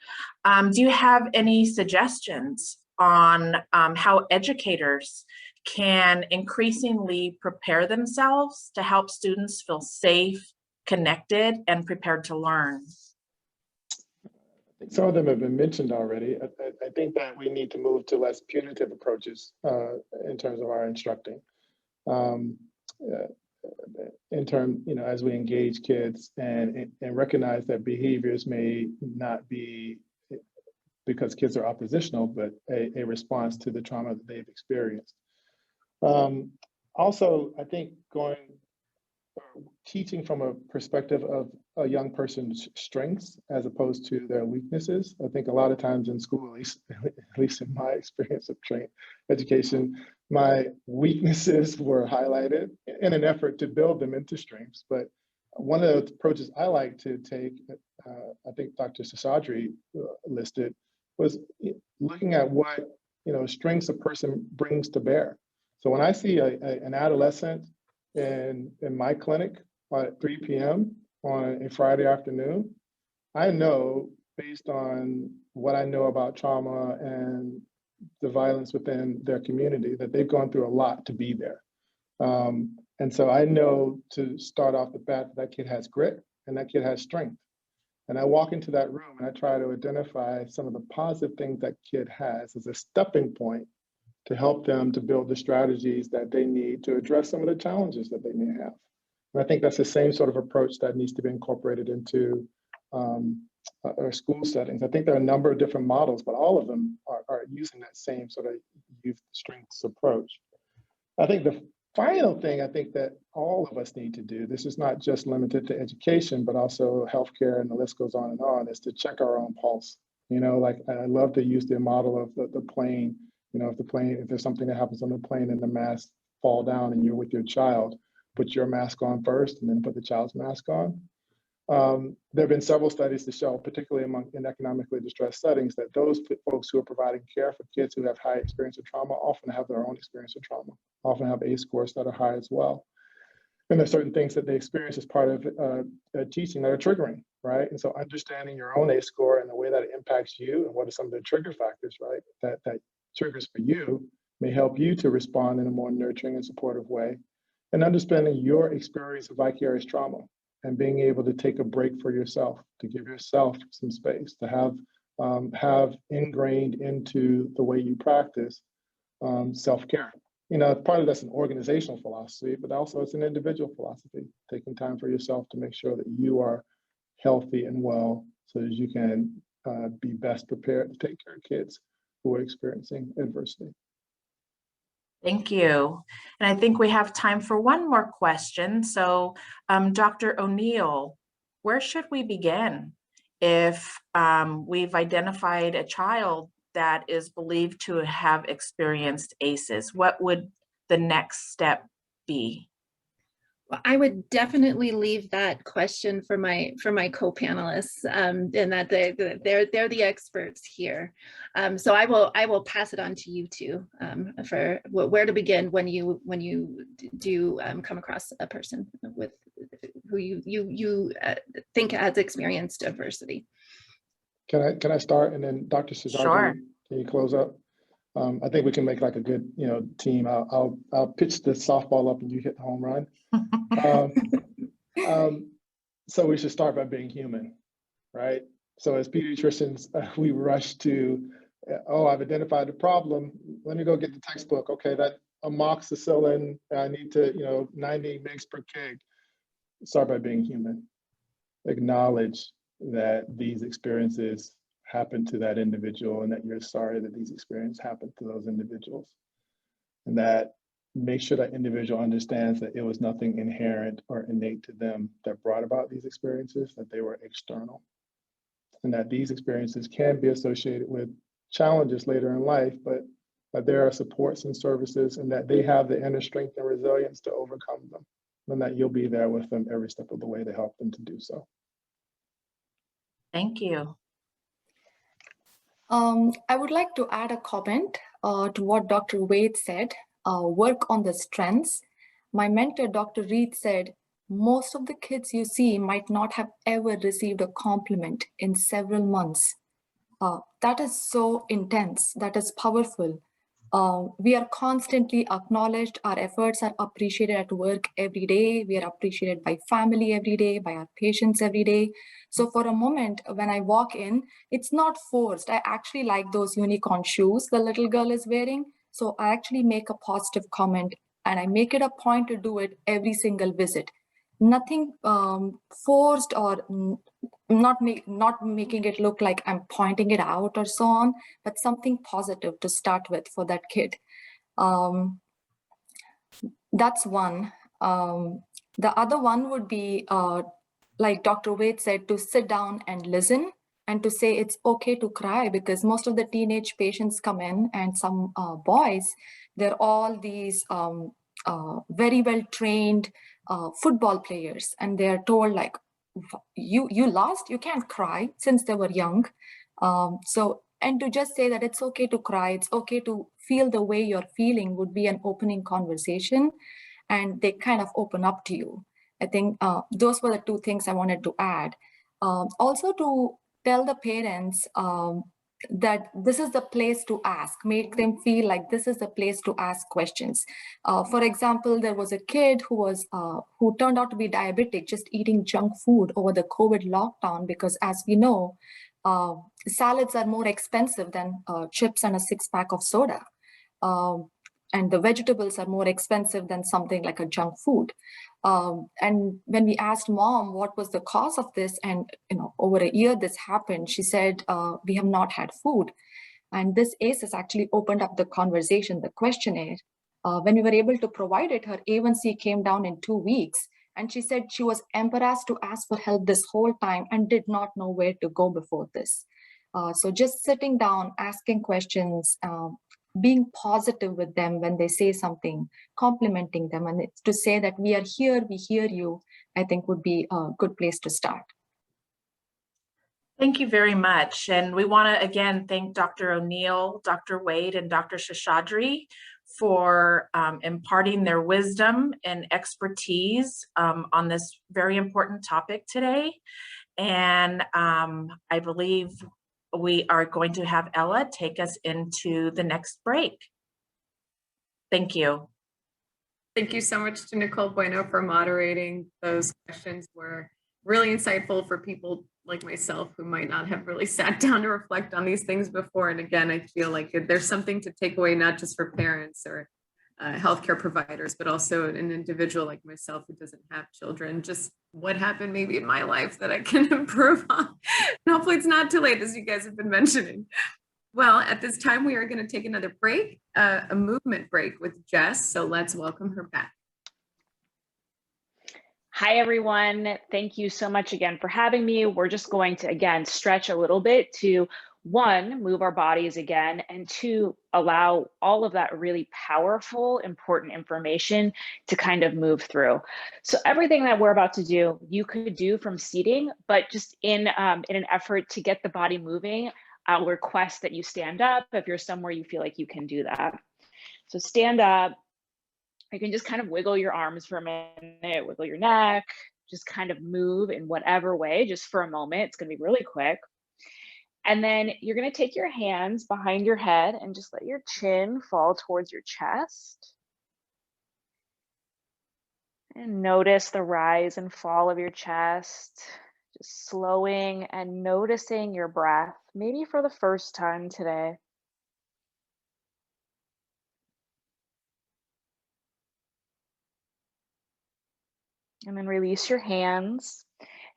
Do you have any suggestions on how educators can increasingly prepare themselves to help students feel safe, connected, and prepared to learn? Some of them have been mentioned already. I think that we need to move to less punitive approaches in terms of our instructing. As we engage kids and recognize that behaviors may not be because kids are oppositional, but a response to the trauma that they've experienced. Also, I think teaching from a perspective of a young person's strengths as opposed to their weaknesses. I think a lot of times in school, at least in my experience of education, my weaknesses were highlighted in an effort to build them into strengths. But one of the approaches I like to take, I think Dr. Seshadri listed, was looking at what strengths a person brings to bear. So when I see an adolescent in my clinic at 3 p.m. on a Friday afternoon, I know, based on what I know about trauma and the violence within their community, that they've gone through a lot to be there. And so I know to start off the bat that kid has grit and that kid has strength. And I walk into that room and I try to identify some of the positive things that kid has as a stepping point to help them to build the strategies that they need to address some of the challenges that they may have. And I think that's the same sort of approach that needs to be incorporated into our school settings. I think there are a number of different models, but all of them are using that same sort of youth strengths approach. I think the final thing I think that all of us need to do, this is not just limited to education, but also healthcare, and the list goes on, is to check our own pulse. Like I love to use the model of the plane. If there's something that happens on the plane and the mask fall down and you're with your child, put your mask on first and then put the child's mask on. There have been several studies to show, particularly in economically distressed settings, that those folks who are providing care for kids who have high experience of trauma often have their own experience of trauma, often have ACE scores that are high as well. And there's certain things that they experience as part of teaching that are triggering, right? And so understanding your own ACE score and the way that it impacts you and what are some of the trigger factors, right, that triggers for you may help you to respond in a more nurturing and supportive way. And understanding your experience of vicarious trauma and being able to take a break for yourself, to give yourself some space, to have ingrained into the way you practice self-care. Part of that's an organizational philosophy, but also it's an individual philosophy, taking time for yourself to make sure that you are healthy and well so that you can be best prepared to take care of kids who are experiencing adversity. Thank you. And I think we have time for one more question. So Dr. O'Neill, where should we begin if we've identified a child that is believed to have experienced ACEs? What would the next step be? Well, I would definitely leave that question for my co-panelists, and that they're the experts here. So I will pass it on to you two for where to begin when you do come across a person with who you think has experienced adversity. Can I start, and then Dr. Seshadri, Sure. Can you close up? I think we can make like a good team. I'll pitch the softball up and you hit the home run. So we should start by being human, right? So as pediatricians, we rush to, oh, I've identified the problem. Let me go get the textbook. Okay, that amoxicillin, I need to, 90 mg per kg. Start by being human. Acknowledge that these experiences happen to that individual and that you're sorry that these experiences happen to those individuals. And that make sure that individual understands that it was nothing inherent or innate to them that brought about these experiences, that they were external. And that these experiences can be associated with challenges later in life, but that there are supports and services and that they have the inner strength and resilience to overcome them. And that you'll be there with them every step of the way to help them to do so. Thank you. I would like to add a comment to what Dr. Wade said, work on the strengths. My mentor, Dr. Reed, said, most of the kids you see might not have ever received a compliment in several months. That is so intense, that is powerful. We are constantly acknowledged, our efforts are appreciated at work every day, we are appreciated by family every day, by our patients every day. So for a moment, when I walk in, it's not forced. I actually like those unicorn shoes the little girl is wearing. So I actually make a positive comment and I make it a point to do it every single visit. Nothing forced or not making it look like I'm pointing it out or so on, but something positive to start with for that kid. That's one. The other one would be, like Dr. Wade said, to sit down and listen and to say it's okay to cry, because most of the teenage patients come in and some boys, they're all these very well trained football players, and they're told like, you lost, you can't cry, since they were young. And to just say that it's okay to cry, it's okay to feel the way you're feeling would be an opening conversation, and they kind of open up to you. I think those were the two things I wanted to add. Also to tell the parents that this is the place to ask, make them feel like this is the place to ask questions. For example, there was a kid who turned out to be diabetic, just eating junk food over the COVID lockdown, because as we know, salads are more expensive than chips and a 6-pack of soda. And the vegetables are more expensive than something like a junk food. And when we asked mom what was the cause of this, and over a year this happened, she said, we have not had food. And this ACEs actually opened up the conversation, the questionnaire. When we were able to provide it, her A1C came down in 2 weeks. And she said she was embarrassed to ask for help this whole time and did not know where to go before this. So just sitting down, asking questions, being positive with them when they say something, complimenting them, and it's to say that we are here, we hear you, I think would be a good place to start. Thank you very much. And we want to again thank Dr. O'Neill, Dr. Wade, and Dr. Seshadri for imparting their wisdom and expertise on this very important topic today. And I believe we are going to have Ella take us into the next break. Thank you. Thank you so much to Nicole Bueno for moderating. Those questions were really insightful for people like myself who might not have really sat down to reflect on these things before. And again, I feel like there's something to take away, not just for parents or healthcare providers, but also an individual like myself who doesn't have children, just what happened maybe in my life that I can improve on. And hopefully it's not too late, as you guys have been mentioning. Well, at this time, we are going to take another break, a movement break with Jess. So let's welcome her back. Hi, everyone. Thank you so much again for having me. We're just going to, again, stretch a little bit to, 1, move our bodies again, and 2, allow all of that really powerful, important information to kind of move through. So everything that we're about to do, you could do from seating, but just in an effort to get the body moving, I'll request that you stand up if you're somewhere you feel like you can do that. So stand up. You can just kind of wiggle your arms for a minute, wiggle your neck, just kind of move in whatever way, just for a moment. It's going to be really quick. And then you're going to take your hands behind your head and just let your chin fall towards your chest. And notice the rise and fall of your chest, just slowing and noticing your breath, maybe for the first time today. And then release your hands,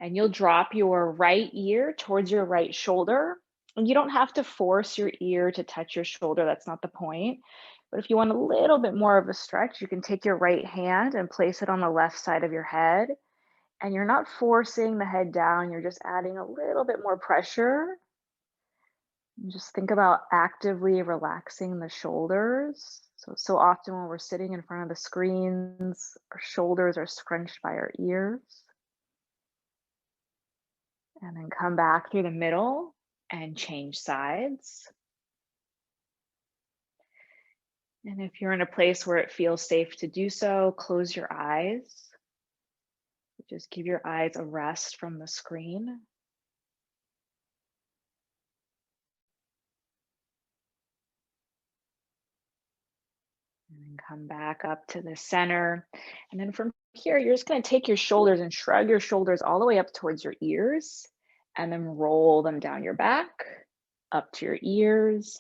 and you'll drop your right ear towards your right shoulder. And you don't have to force your ear to touch your shoulder, that's not the point. But if you want a little bit more of a stretch, you can take your right hand and place it on the left side of your head. And you're not forcing the head down, you're just adding a little bit more pressure. And just think about actively relaxing the shoulders. So often when we're sitting in front of the screens, our shoulders are scrunched by our ears. And then come back through the middle and change sides. And if you're in a place where it feels safe to do so, close your eyes. Just give your eyes a rest from the screen. And then come back up to the center. And then from here, you're just going to take your shoulders and shrug your shoulders all the way up towards your ears, and then roll them down your back, up to your ears,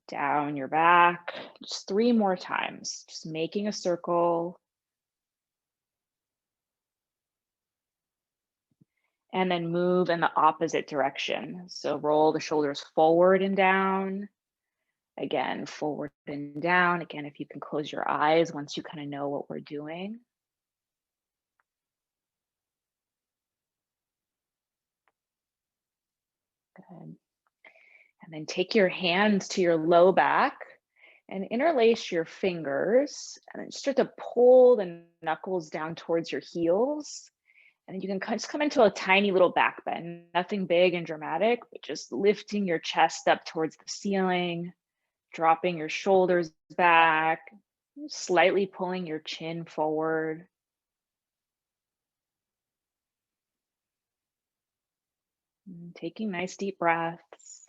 down your back. Just 3 more times, just making a circle. And then move in the opposite direction. So roll the shoulders forward and down. Again, forward and down. Again, if you can close your eyes once you kind of know what we're doing. Good. And then take your hands to your low back and interlace your fingers, and then start to pull the knuckles down towards your heels. And you can just come into a tiny little back bend, nothing big and dramatic, but just lifting your chest up towards the ceiling, dropping your shoulders back, slightly pulling your chin forward. And taking nice deep breaths.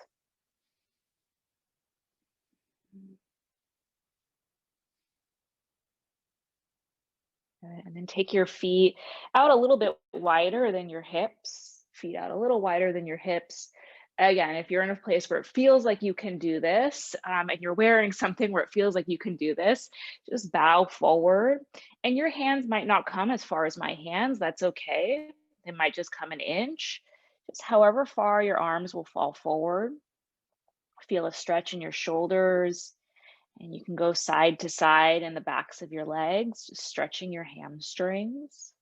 And then take your feet out a little bit wider than your hips, feet out a little wider than your hips. Again, if you're in a place where it feels like you can do this, and you're wearing something where it feels like you can do this, just bow forward. And your hands might not come as far as my hands, that's okay. They might just come an inch. Just however far your arms will fall forward. Feel a stretch in your shoulders. And you can go side to side in the backs of your legs, just stretching your hamstrings.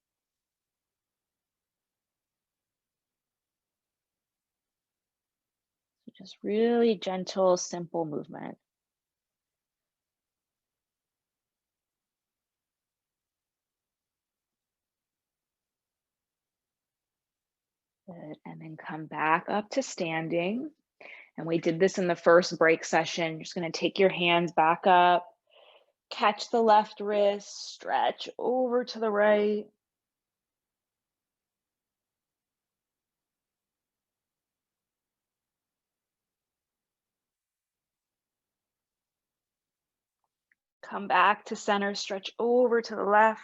So just really gentle, simple movement. Good. And then come back up to standing. And we did this in the first break session. You're just going to take your hands back up, catch the left wrist, stretch over to the right. Come back to center, stretch over to the left.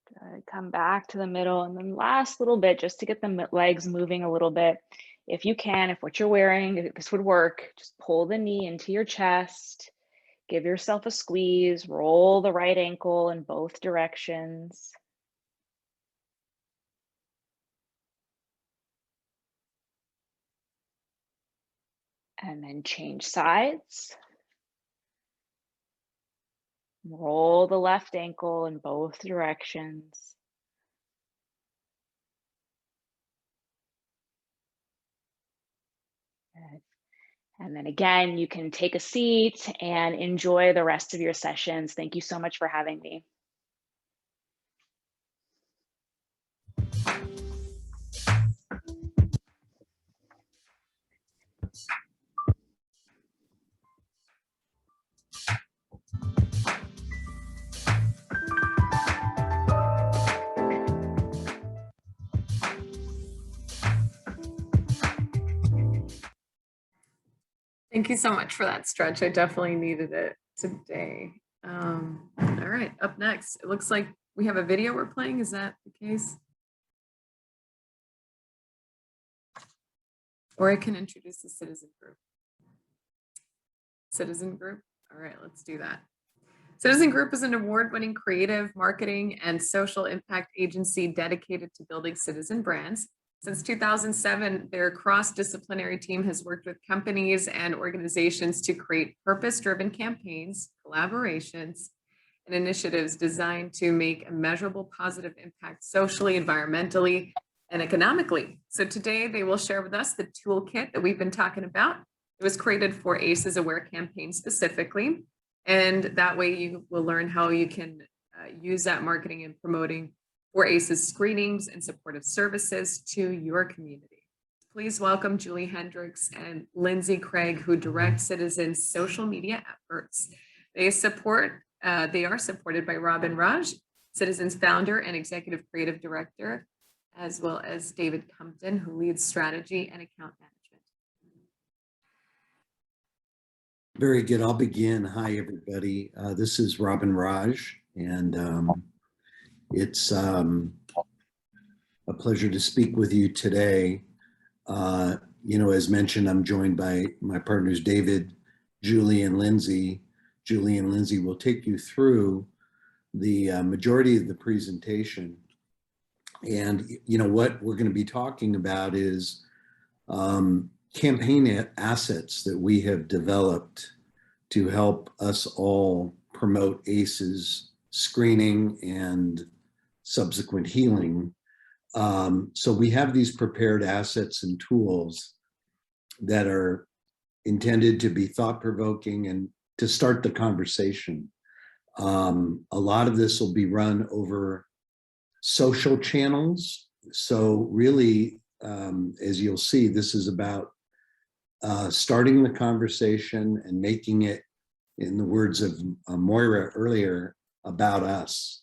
Good. Come back to the middle, and then last little bit just to get the legs moving a little bit. If you can, if what you're wearing, if this would work, just pull the knee into your chest, give yourself a squeeze, roll the right ankle in both directions. And then change sides. Roll the left ankle in both directions. Good. And then again, you can take a seat and enjoy the rest of your sessions. Thank you so much for having me. Thank you so much for that stretch. I definitely needed it today. All right, up next, it looks like we have a video we're playing. Is that the case? Or I can introduce the citizen group. Citizen group. All right, let's do that. Citizen Group is an award-winning creative, marketing, and social impact agency dedicated to building citizen brands. Since 2007, their cross-disciplinary team has worked with companies and organizations to create purpose-driven campaigns, collaborations, and initiatives designed to make a measurable positive impact socially, environmentally, and economically. So today they will share with us the toolkit that we've been talking about. It was created for ACEs Aware campaign specifically. And that way you will learn how you can use that marketing and promoting for ACEs screenings and supportive services to your community. Please welcome Julie Hendricks and Lindsay Craig, who direct Citizens' social media efforts. They are supported by Robin Raj, Citizens founder and executive creative director, as well as David Compton, who leads strategy and account management. Very good. I'll begin. Hi, everybody. This is Robin Raj, and it's a pleasure to speak with you today. You know, as mentioned, I'm joined by my partners, David, Julie, and Lindsay. Julie and Lindsay will take you through the majority of the presentation. And, you know, what we're going to be talking about is campaign assets that we have developed to help us all promote ACEs screening and subsequent healing. So we have these prepared assets and tools that are intended to be thought-provoking and to start the conversation. A lot of this will be run over social channels. So really, as you'll see, this is about starting the conversation and making it, in the words of Moira earlier, about us,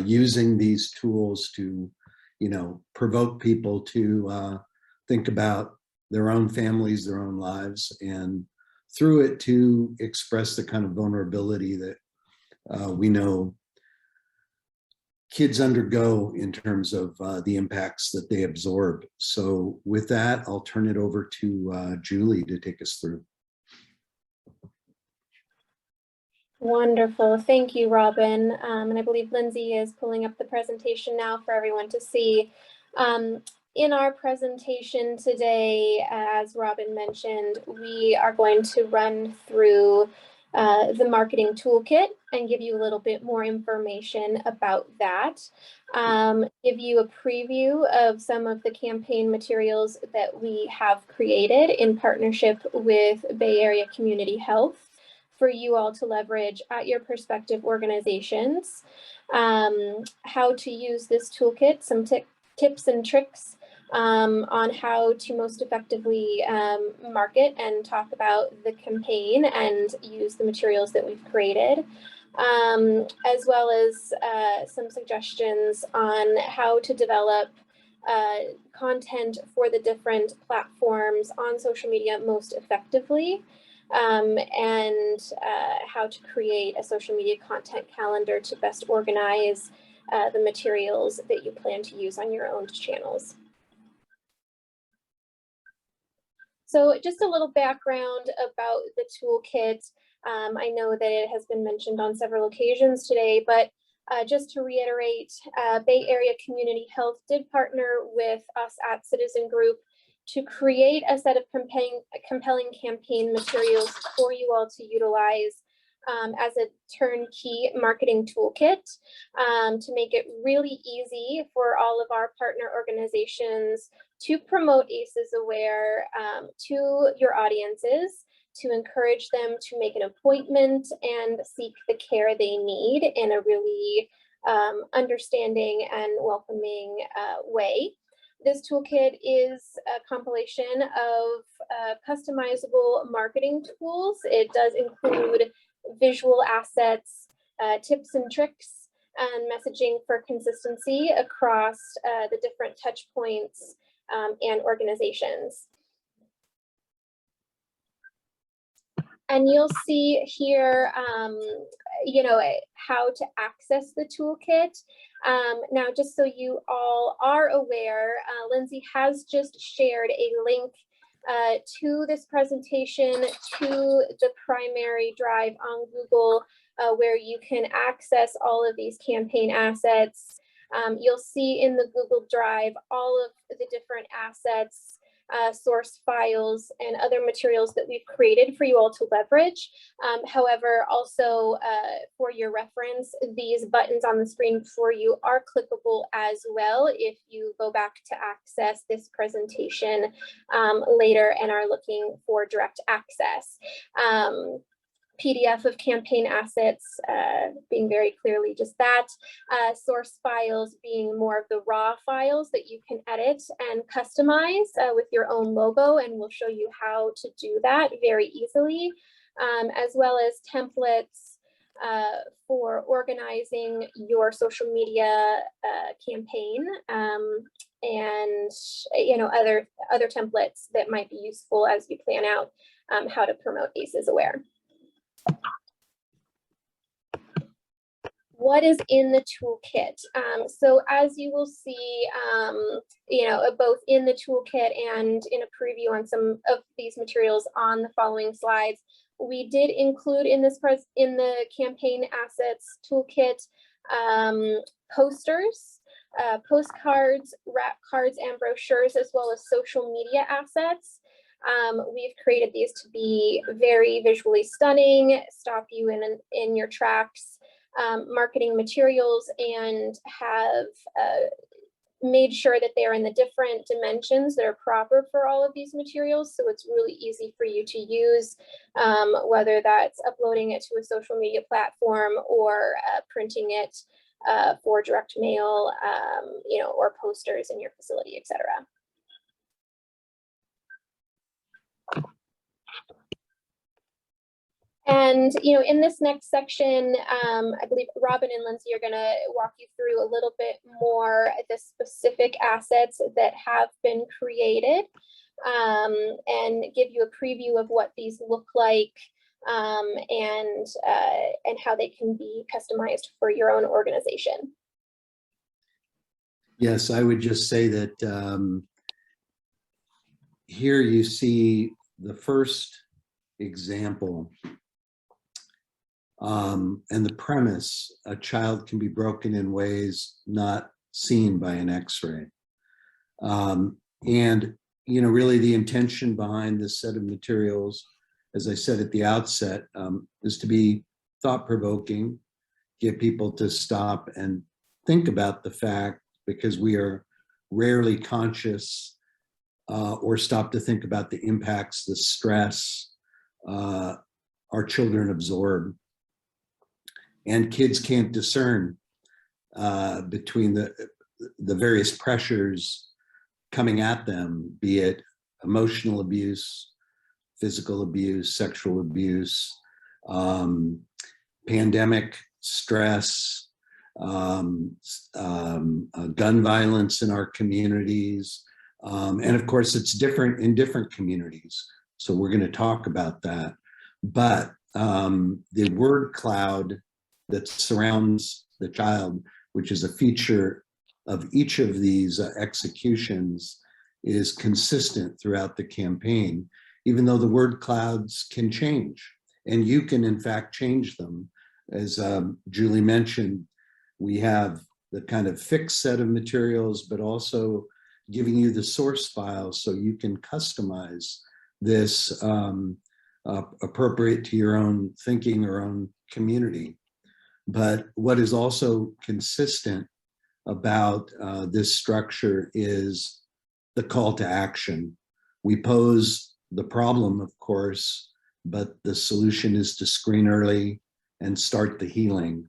using these tools to, you know, provoke people to think about their own families, their own lives, and through it to express the kind of vulnerability that we know kids undergo in terms of the impacts that they absorb. So with that, I'll turn it over to Julie to take us through. Wonderful. Thank you, Robin. And I believe Lindsay is pulling up the presentation now for everyone to see. In our presentation today, as Robin mentioned, we are going to run through the marketing toolkit and give you a little bit more information about that. Give you a preview of some of the campaign materials that we have created in partnership with Bay Area Community Health for you all to leverage at your prospective organizations. How to use this toolkit, some tips and tricks on how to most effectively market and talk about the campaign and use the materials that we've created, as well as some suggestions on how to develop content for the different platforms on social media most effectively, and how to create a social media content calendar to best organize the materials that you plan to use on your own channels. So just a little background about the toolkit. I know that it has been mentioned on several occasions today, but just to reiterate, Bay Area Community Health did partner with us at Citizen Group to create a set of compelling campaign materials for you all to utilize as a turnkey marketing toolkit to make it really easy for all of our partner organizations to promote ACEs Aware to your audiences, to encourage them to make an appointment and seek the care they need in a really understanding and welcoming way. This toolkit is a compilation of customizable marketing tools. It does include visual assets, tips and tricks, and messaging for consistency across the different touch points and organizations. And you'll see here, you know, how to access the toolkit. Now, just so you all are aware, Lindsay has just shared a link to this presentation to the primary drive on Google, where you can access all of these campaign assets. You'll see in the Google Drive all of the different assets, source files, and other materials that we've created for you all to leverage. However, also for your reference, these buttons on the screen for you are clickable as well if you go back to access this presentation later and are looking for direct access. PDF of campaign assets being very clearly just that, source files being more of the raw files that you can edit and customize with your own logo, and we'll show you how to do that very easily, as well as templates for organizing your social media campaign, and you know, other templates that might be useful as you plan out how to promote ACEs Aware. What is in the toolkit? So as you will see, you know, both in the toolkit and in a preview on some of these materials on the following slides, we did include in this in the campaign assets toolkit posters, postcards, wrap cards, and brochures, as well as social media assets. We've created these to be very visually stunning, stop you in your tracks, marketing materials, and have made sure that they are in the different dimensions that are proper for all of these materials. So it's really easy for you to use, whether that's uploading it to a social media platform or printing it for direct mail, you know, or posters in your facility, etc. And, you know, in this next section, I believe Robin and Lindsay are going to walk you through a little bit more the specific assets that have been created, and give you a preview of what these look like, and how they can be customized for your own organization. Yes, I would just say that here you see the first example. And the premise, a child can be broken in ways not seen by an X-ray. And, you know, really the intention behind this set of materials, as I said at the outset, is to be thought-provoking, get people to stop and think about the fact, because we are rarely conscious or stop to think about the impacts, the stress our children absorb. And kids can't discern between the various pressures coming at them, be it emotional abuse, physical abuse, sexual abuse, pandemic stress, gun violence in our communities. And of course, it's different in different communities. So we're going to talk about that. But the word cloud that surrounds the child, which is a feature of each of these executions, is consistent throughout the campaign, even though the word clouds can change. And you can, in fact, change them. As Julie mentioned, we have the kind of fixed set of materials, but also giving you the source files so you can customize this appropriate to your own thinking or own community. But what is also consistent about this structure is the call to action. We pose the problem, of course, but the solution is to screen early and start the healing.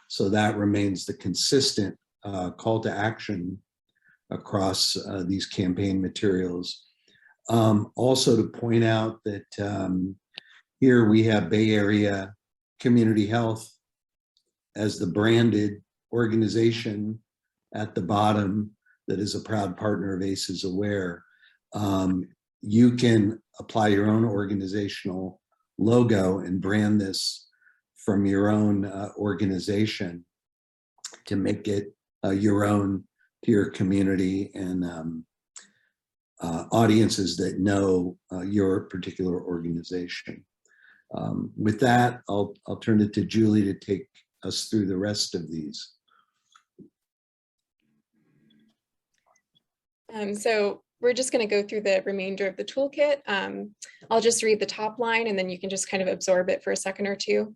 So that remains the consistent call to action across these campaign materials. Also to point out that here we have Bay Area Community Health as the branded organization at the bottom that is a proud partner of ACEs Aware. You can apply your own organizational logo and brand this from your own organization to make it your own to your community and audiences that know your particular organization. With that, I'll turn it to Julie to take us through the rest of these. So we're just going to go through the remainder of the toolkit. I'll just read the top line and then you can just kind of absorb it for a second or two.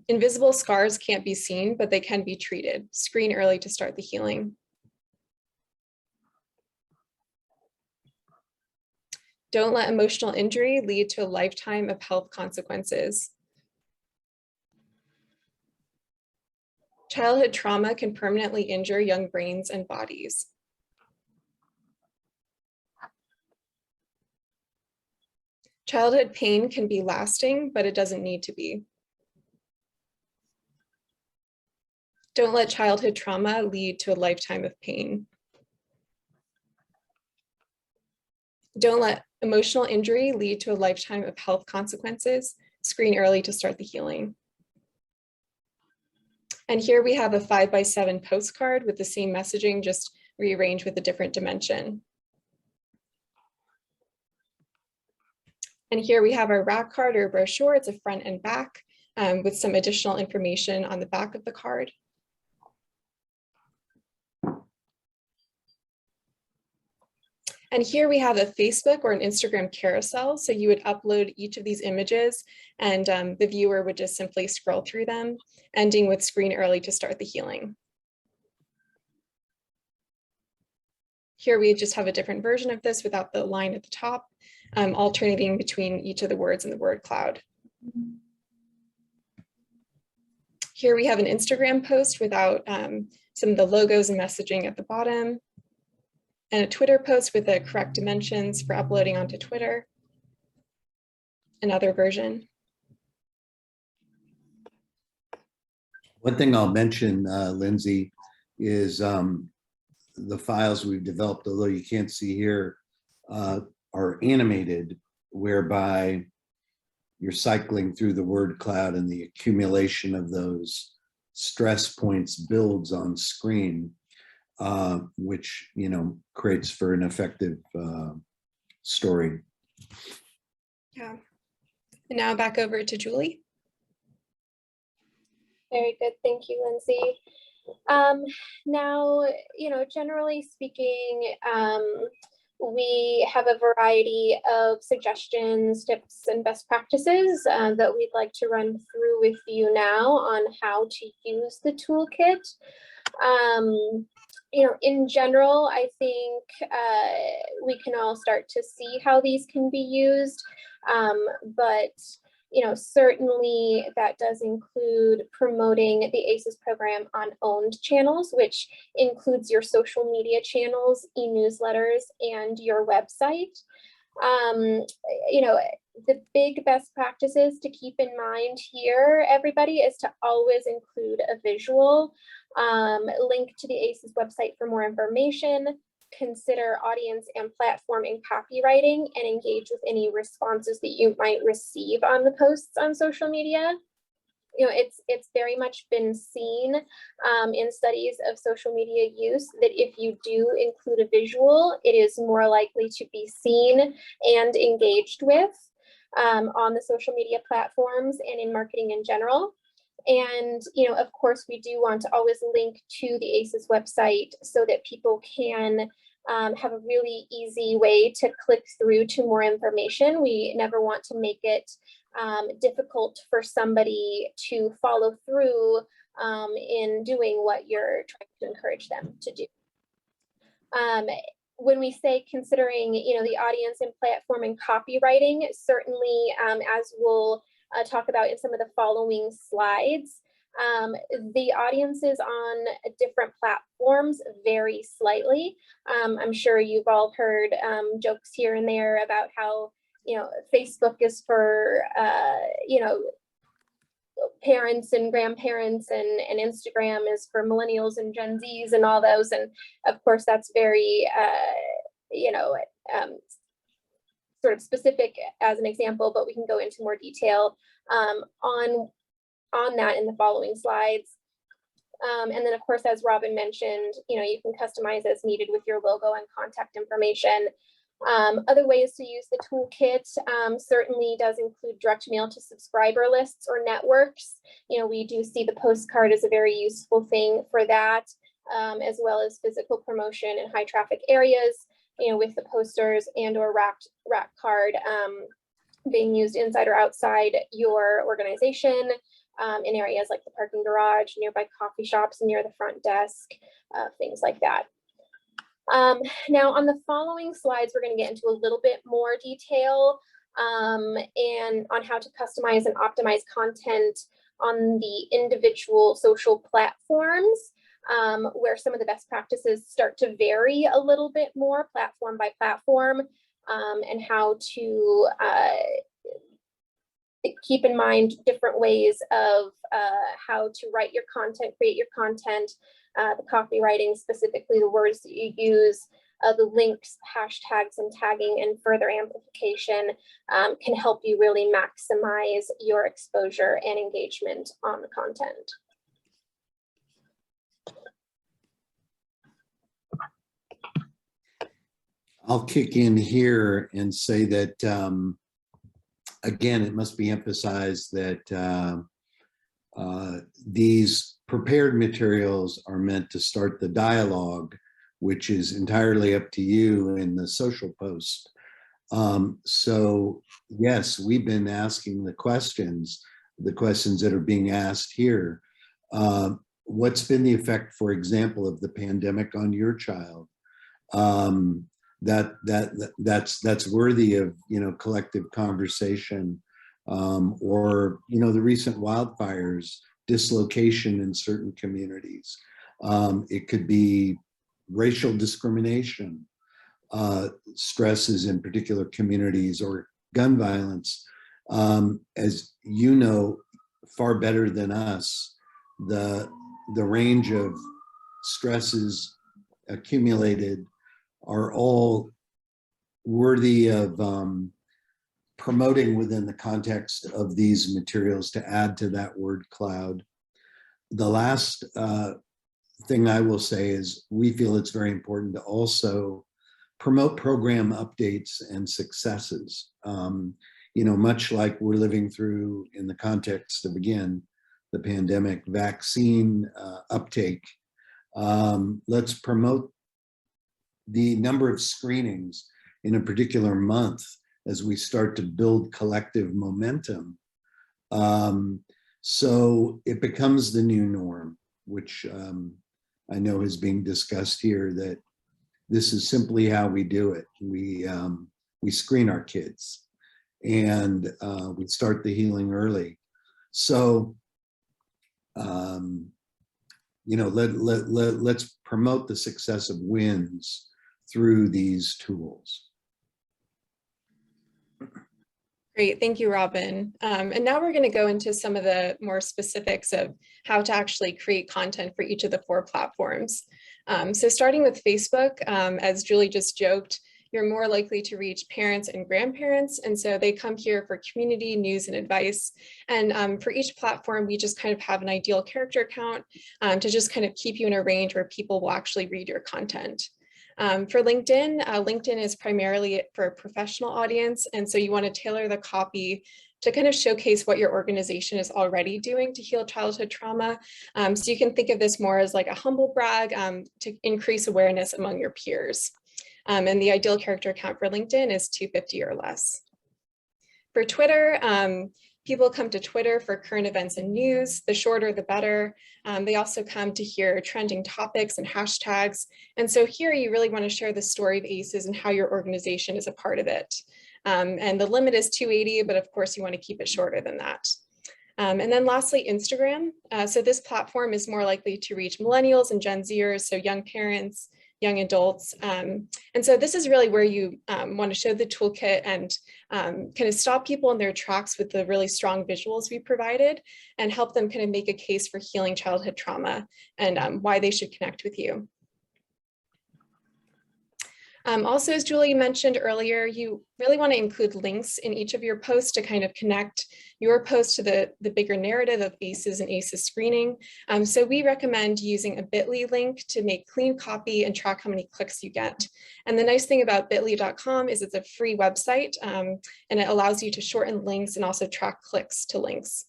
Invisible scars can't be seen, but they can be treated. Screen early to start the healing. Don't let emotional injury lead to a lifetime of health consequences. Childhood trauma can permanently injure young brains and bodies. Childhood pain can be lasting, but it doesn't need to be. Don't let childhood trauma lead to a lifetime of pain. Don't let emotional injury lead to a lifetime of health consequences. Screen early to start the healing. And here we have a 5x7 postcard with the same messaging, just rearranged with a different dimension. And here we have our rack card or brochure. It's a front and back with some additional information on the back of the card. And here we have a Facebook or an Instagram carousel. So you would upload each of these images and the viewer would just simply scroll through them, ending with screen early to start the healing. Here we just have a different version of this without the line at the top, alternating between each of the words in the word cloud. Here we have an Instagram post without some of the logos and messaging at the bottom, and a Twitter post with the correct dimensions for uploading onto Twitter. Another version. One thing I'll mention, Lindsay, is the files we've developed, although you can't see here, are animated, whereby you're cycling through the word cloud and the accumulation of those stress points builds on screen, which, you know, creates for an effective story. Yeah. And now back over to Julie. Very good. Thank you, Lindsay. Now, you know, generally speaking, we have a variety of suggestions, tips, and best practices that we'd like to run through with you now on how to use the toolkit. You know, in general, I think we can all start to see how these can be used, but you know, certainly that does include promoting the ACEs program on owned channels, which includes your social media channels, e-newsletters, and your website. You know, the big best practices to keep in mind here, everybody, is to always include a visual, link to the ACEs website for more information, consider audience and platform in copywriting, and engage with any responses that you might receive on the posts on social media. You know, it's very much been seen in studies of social media use that if you do include a visual, it is more likely to be seen and engaged with on the social media platforms and in marketing in general. And, you know, of course, we do want to always link to the ACEs website so that people can have a really easy way to click through to more information. We never want to make it difficult for somebody to follow through in doing what you're trying to encourage them to do. When we say considering, you know, the audience and platform and copywriting, certainly as we'll talk about in some of the following slides, the audiences on different platforms vary slightly. I'm sure you've all heard jokes here and there about how, you know, Facebook is for, you know, parents and grandparents, and Instagram is for millennials and Gen Zs and all those. And of course, that's very, you know, sort of specific as an example, but we can go into more detail on that in the following slides. And then of course, as Robin mentioned, you can customize as needed with your logo and contact information. Other ways to use the toolkit certainly does include direct mail to subscriber lists or networks. We do see the postcard as a very useful thing for that, as well as physical promotion in high traffic areas, with the posters and or rack card being used inside or outside your organization, in areas like the parking garage, nearby coffee shops, near the front desk, things like that. Now on the following slides, we're going to get into a little bit more detail and on how to customize and optimize content on the individual social platforms, where some of the best practices start to vary a little bit more platform by platform, and how to keep in mind different ways of how to write your content, create your content, the copywriting, specifically the words that you use, the links, hashtags, and tagging and further amplification can help you really maximize your exposure and engagement on the content. I'll kick in here and say that, again, it must be emphasized that these prepared materials are meant to start the dialogue, which is entirely up to you in the social post. So yes, we've been asking the questions that are being asked here. What's been the effect, for example, of the pandemic on your child? That's worthy of collective conversation, or the recent wildfires, dislocation in certain communities. It could be racial discrimination, stresses in particular communities, or gun violence. As you know far better than us, the range of stresses accumulated are all worthy of promoting within the context of these materials to add to that word cloud. The last thing I will say is we feel it's very important to also promote program updates and successes. Much like we're living through in the context of, again, the pandemic vaccine uptake, let's promote the number of screenings in a particular month as we start to build collective momentum. So it becomes the new norm, which I know is being discussed here, that this is simply how we do it. We screen our kids and we start the healing early. So, let's promote the successive wins through these tools. Great, thank you, Robin. And now we're going to go into some of the more specifics of how to actually create content for each of the 4 platforms. So starting with Facebook, as Julie just joked, you're more likely to reach parents and grandparents. And so they come here for community, news, and advice. And for each platform, we just kind of have an ideal character count to just kind of keep you in a range where people will actually read your content. For LinkedIn, LinkedIn is primarily for a professional audience. And so you want to tailor the copy to kind of showcase what your organization is already doing to heal childhood trauma. So you can think of this more as like a humble brag to increase awareness among your peers. And the ideal character count for LinkedIn is 250 or less. For Twitter, people come to Twitter for current events and news. The shorter, the better. They also come to hear trending topics and hashtags. And so here you really want to share the story of ACEs and how your organization is a part of it. And the limit is 280, but of course you want to keep it shorter than that. And then lastly, Instagram. So this platform is more likely to reach millennials and Gen Zers, so young parents, young adults. And so this is really where you want to show the toolkit and kind of stop people in their tracks with the really strong visuals we provided and help them kind of make a case for healing childhood trauma and why they should connect with you. Also, as Julie mentioned earlier, you really want to include links in each of your posts to kind of connect your post to the bigger narrative of ACEs and ACEs screening. So we recommend using a bit.ly link to make clean copy and track how many clicks you get. And the nice thing about bit.ly.com is it's a free website and it allows you to shorten links and also track clicks to links.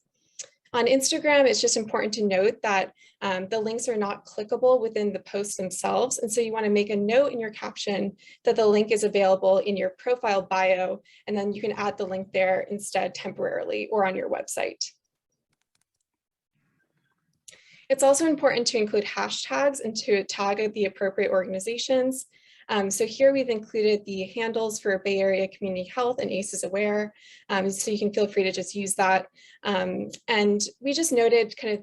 On Instagram, it's just important to note that the links are not clickable within the posts themselves. And so you want to make a note in your caption that the link is available in your profile bio, and then you can add the link there instead temporarily or on your website. It's also important to include hashtags and to tag the appropriate organizations. So here we've included the handles for Bay Area Community Health and ACEs Aware, so you can feel free to just use that. And we just noted kind of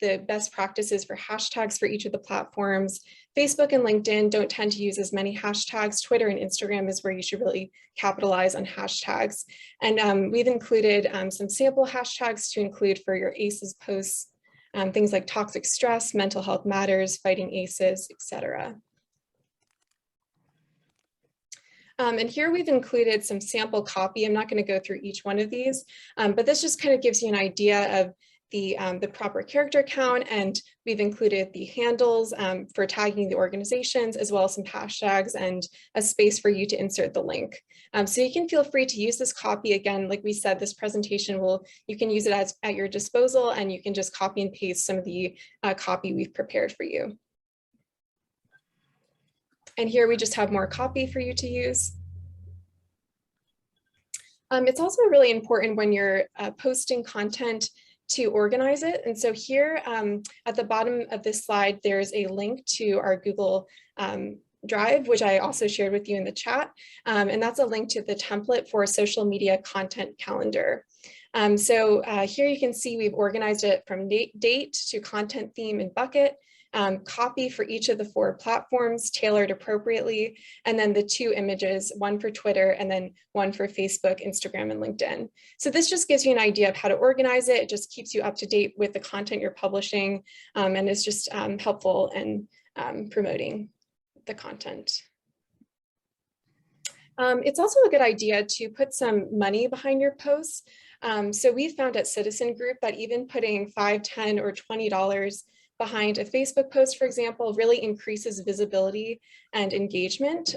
the best practices for hashtags for each of the platforms. Facebook and LinkedIn don't tend to use as many hashtags. Twitter and Instagram is where you should really capitalize on hashtags. And we've included some sample hashtags to include for your ACEs posts, things like toxic stress, mental health matters, fighting ACEs, etc. And here we've included some sample copy. I'm not going to go through each one of these, but this just kind of gives you an idea of the proper character count, and we've included the handles for tagging the organizations, as well as some hashtags and a space for you to insert the link. So you can feel free to use this copy. Again, like we said, this presentation you can use it at your disposal, and you can just copy and paste some of the copy we've prepared for you. And here we just have more copy for you to use. It's also really important when you're posting content to organize it. And so here at the bottom of this slide, there's a link to our Google Drive, which I also shared with you in the chat. And that's a link to the template for a social media content calendar. So here you can see we've organized it from date to content theme and bucket. Copy for each of the 4 platforms tailored appropriately, and then the 2 images, one for Twitter and then one for Facebook, Instagram, and LinkedIn. So this just gives you an idea of how to organize it. It just keeps you up to date with the content you're publishing, and is just helpful in promoting the content. It's also a good idea to put some money behind your posts. So we found at Citizen Group that even putting $5, $10, or $20 behind a Facebook post, for example, really increases visibility and engagement.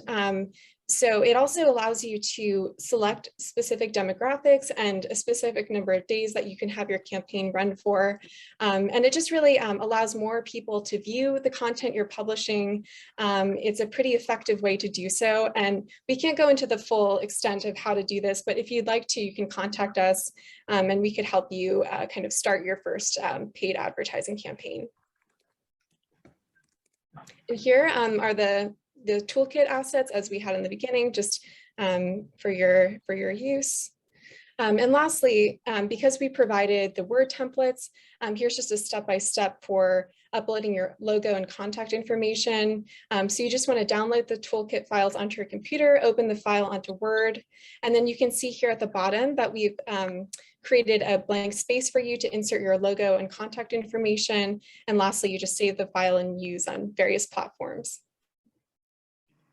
So it also allows you to select specific demographics and a specific number of days that you can have your campaign run for. And it just really allows more people to view the content you're publishing. It's a pretty effective way to do so. And we can't go into the full extent of how to do this, but if you'd like to, you can contact us and we could help you kind of start your first paid advertising campaign. And here are the toolkit assets as we had in the beginning, just for your use. And lastly, because we provided the Word templates, here's just a step-by-step for uploading your logo and contact information. So you just want to download the toolkit files onto your computer, open the file onto Word, and then you can see here at the bottom that we've created a blank space for you to insert your logo and contact information. And lastly, you just save the file and use on various platforms.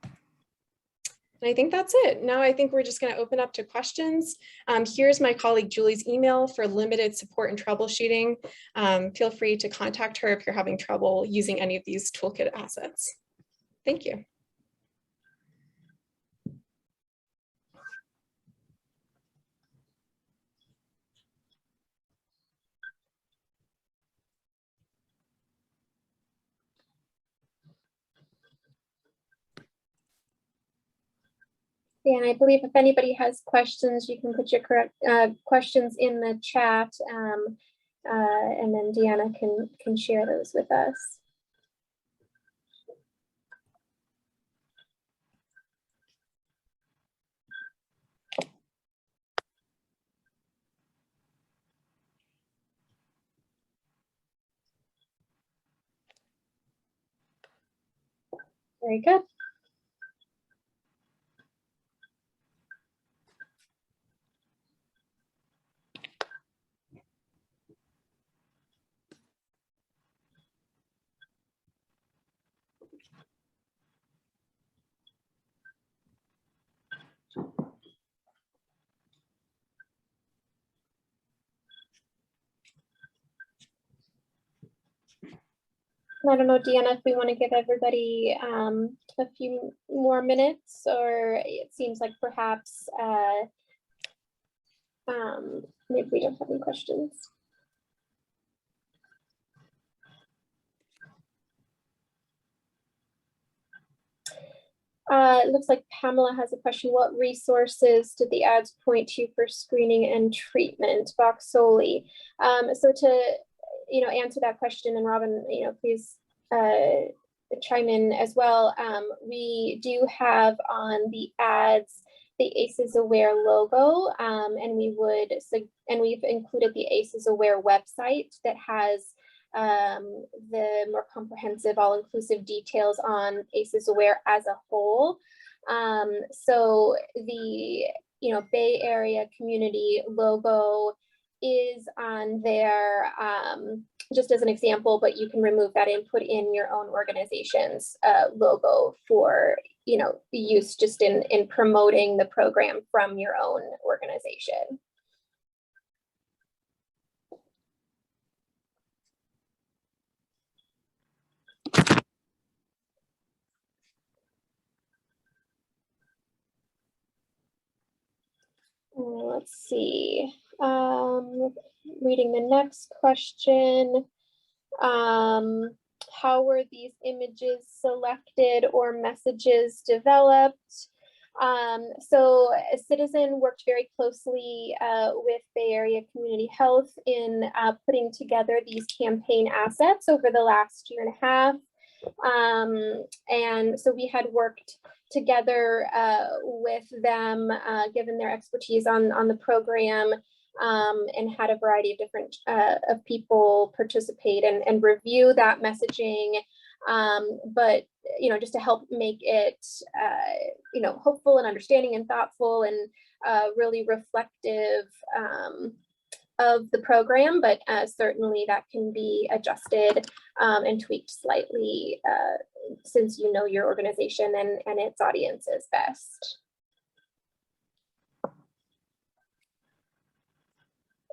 And I think that's it. Now I think we're just going to open up to questions. Here's my colleague Julie's email for limited support and troubleshooting. Feel free to contact her if you're having trouble using any of these toolkit assets. Thank you. Yeah, and I believe if anybody has questions, you can put your questions in the chat, and then Deanna can share those with us. Very good. I don't know, Deanna, if we want to give everybody a few more minutes, or it seems like perhaps maybe we don't have any questions. It looks like Pamela has a question. What resources did the ads point to for screening and treatment? BACH solely. So to answer that question, and Robin, please chime in as well. We do have on the ads the ACEs Aware logo, and we've included the ACEs Aware website that has the more comprehensive, all-inclusive details on ACEs Aware as a whole. So the Bay Area community logo is on there just as an example, but you can remove that and put in your own organization's logo for use just in promoting the program from your own organization. Let's see. Reading the next question. How were these images selected or messages developed? So a Citizen worked very closely with Bay Area Community Health in putting together these campaign assets over the last year and a half. And so we had worked together with them, given their expertise on the program, and had a variety of different of people participate and review that messaging. But just to help make it hopeful and understanding and thoughtful and really reflective of the program, but certainly that can be adjusted and tweaked slightly since your organization and its audiences best.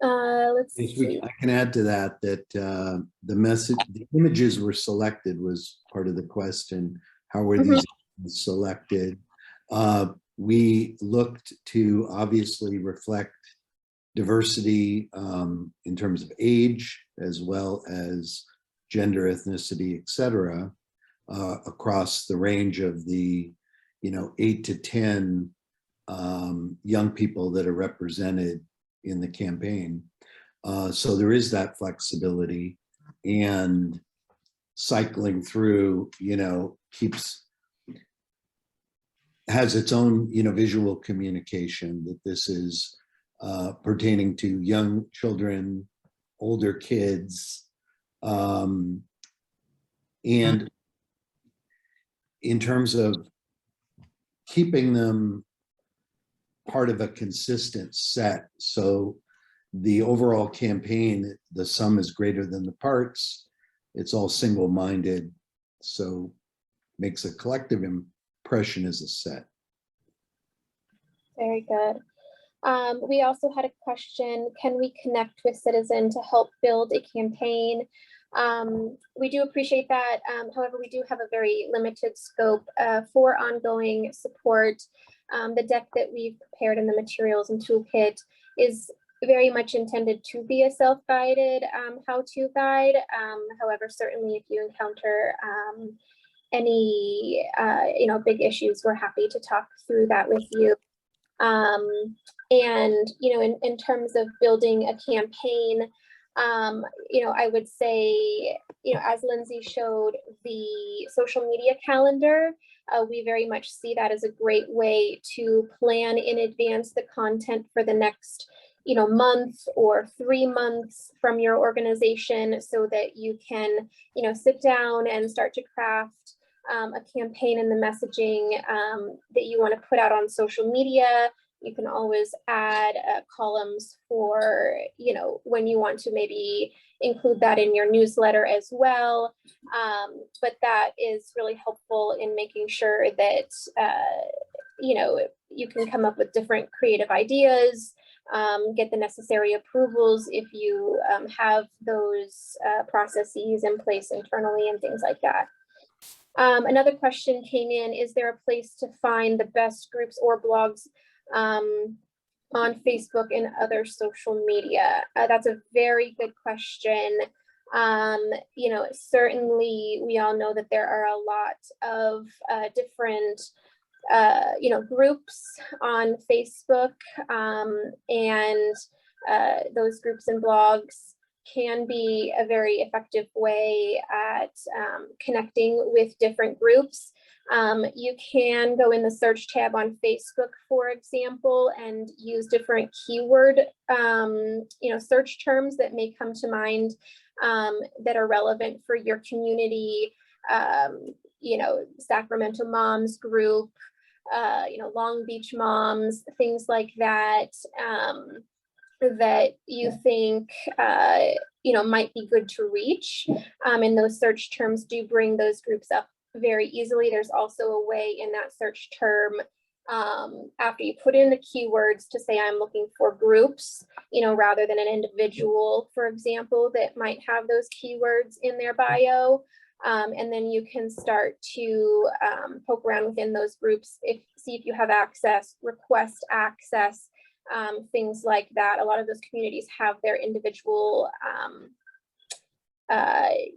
Let's see. I can add to that the images were selected was part of the question. How were these selected? We looked to obviously reflect diversity in terms of age, as well as gender, ethnicity, etc., across the range of the 8 to 10 young people that are represented in the campaign. So there is that flexibility, and cycling through, has its own, visual communication that this is pertaining to young children, older kids, and in terms of keeping them part of a consistent set. So the overall campaign, the sum is greater than the parts. It's all single-minded, so makes a collective impression as a set. Very good. We also had a question, can we connect with Citizen to help build a campaign? We do appreciate that. However, we do have a very limited scope for ongoing support. The deck that we've prepared in the materials and toolkit is very much intended to be a self-guided how-to guide. However, certainly if you encounter any big issues, we're happy to talk through that with you. And in terms of building a campaign, I would say, as Lindsay showed, the social media calendar, we very much see that as a great way to plan in advance the content for the next, month or 3 months from your organization, so that you can, sit down and start to craft a campaign and the messaging that you want to put out on social media. You can always add columns for, when you want to maybe include that in your newsletter as well. But that is really helpful in making sure that, you can come up with different creative ideas get the necessary approvals if you have those processes in place internally and things like that. Another question came in, is there a place to find the best groups or blogs on Facebook and other social media? That's a very good question. You know, certainly we all know that there are a lot of different you know, groups on Facebook, and those groups and blogs can be a very effective way at connecting with different groups. You can go in the search tab on Facebook, for example, and use different keyword, you know, search terms that may come to mind that are relevant for your community. You know, Sacramento Moms group, you know, Long Beach Moms, things like that, that you think, you know, might be good to reach. And those search terms do bring those groups up very easily. There's also a way in that search term, after you put in the keywords, to say I'm looking for groups, you know, rather than an individual, for example, that might have those keywords in their bio. And then you can start to poke around within those groups, see if you have access, request access, things like that. A lot of those communities have their individual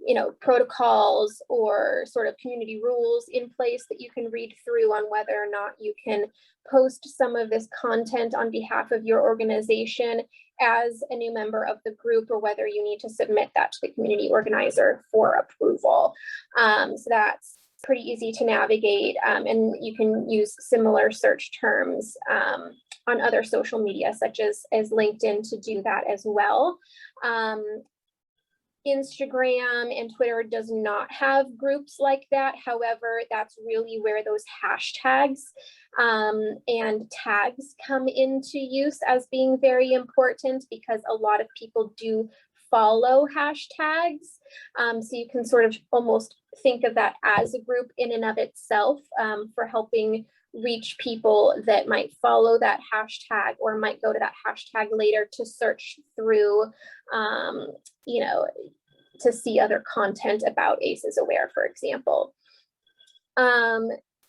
you know, protocols or sort of community rules in place that you can read through on whether or not you can post some of this content on behalf of your organization as a new member of the group, or whether you need to submit that to the community organizer for approval. So that's pretty easy to navigate, and you can use similar search terms on other social media, such as LinkedIn, to do that as well. Instagram and Twitter does not have groups like that. However, that's really where those hashtags and tags come into use as being very important, because a lot of people do follow hashtags. So you can sort of almost think of that as a group in and of itself, for helping reach people that might follow that hashtag or might go to that hashtag later to search through, you know, to see other content about ACEs Aware, for example.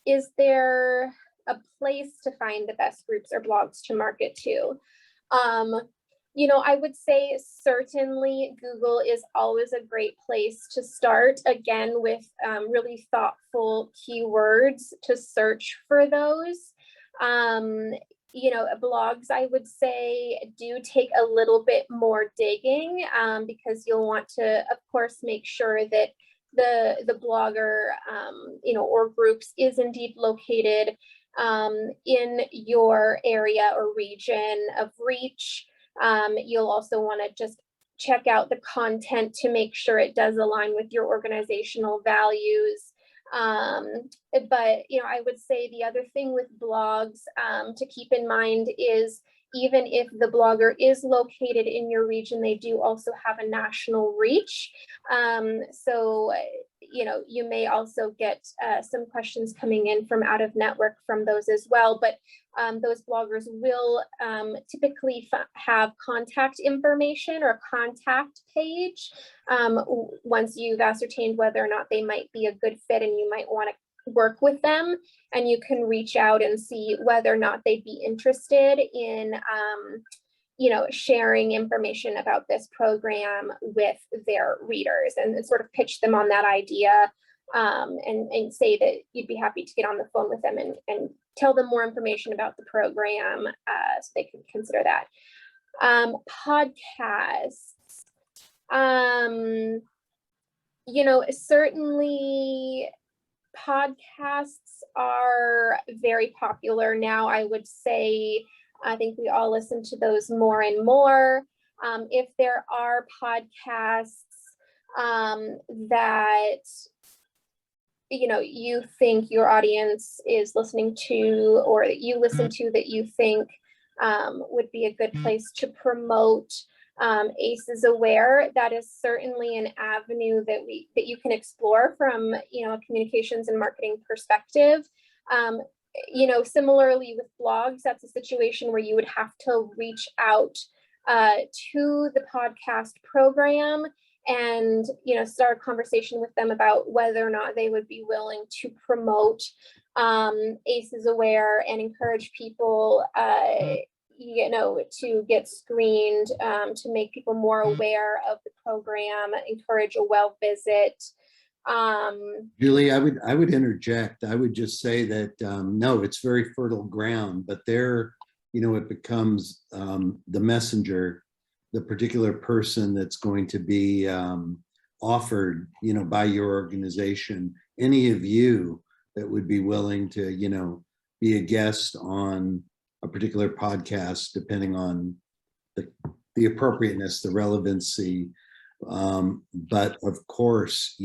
Is there a place to find the best groups or blogs to market to? You know, I would say certainly Google is always a great place to start, again, with really thoughtful keywords to search for those. You know, blogs, I would say, do take a little bit more digging, because you'll want to, of course, make sure that the blogger, you know, or groups is indeed located in your area or region of reach. You'll also want to just check out the content to make sure it does align with your organizational values. But, you know, I would say the other thing with blogs to keep in mind is, even if the blogger is located in your region, they do also have a national reach. So, you know, you may also get some questions coming in from out of network from those as well. But those bloggers will typically have contact information or contact page once you've ascertained whether or not they might be a good fit and you might want to work with them, and you can reach out and see whether or not they'd be interested in you know, sharing information about this program with their readers, and sort of pitch them on that idea, and say that you'd be happy to get on the phone with them and tell them more information about the program, so they can consider that. Podcasts, you know, certainly podcasts are very popular now. I would say, I think we all listen to those more and more. If there are podcasts that, you know, you think your audience is listening to, or that you listen to, that you think would be a good place to promote ACEs Aware, that is certainly an avenue that you can explore from, you know, a communications and marketing perspective. Similarly with blogs, that's a situation where you would have to reach out to the podcast program and, start a conversation with them about whether or not they would be willing to promote ACEs Aware and encourage people, to get screened, to make people more aware of the program, encourage a well visit. Julie, I would interject. I would just say that no, it's very fertile ground, but there, it becomes the messenger, the particular person that's going to be offered, by your organization. Any of you that would be willing to, be a guest on a particular podcast, depending on the appropriateness, the relevancy. But of course,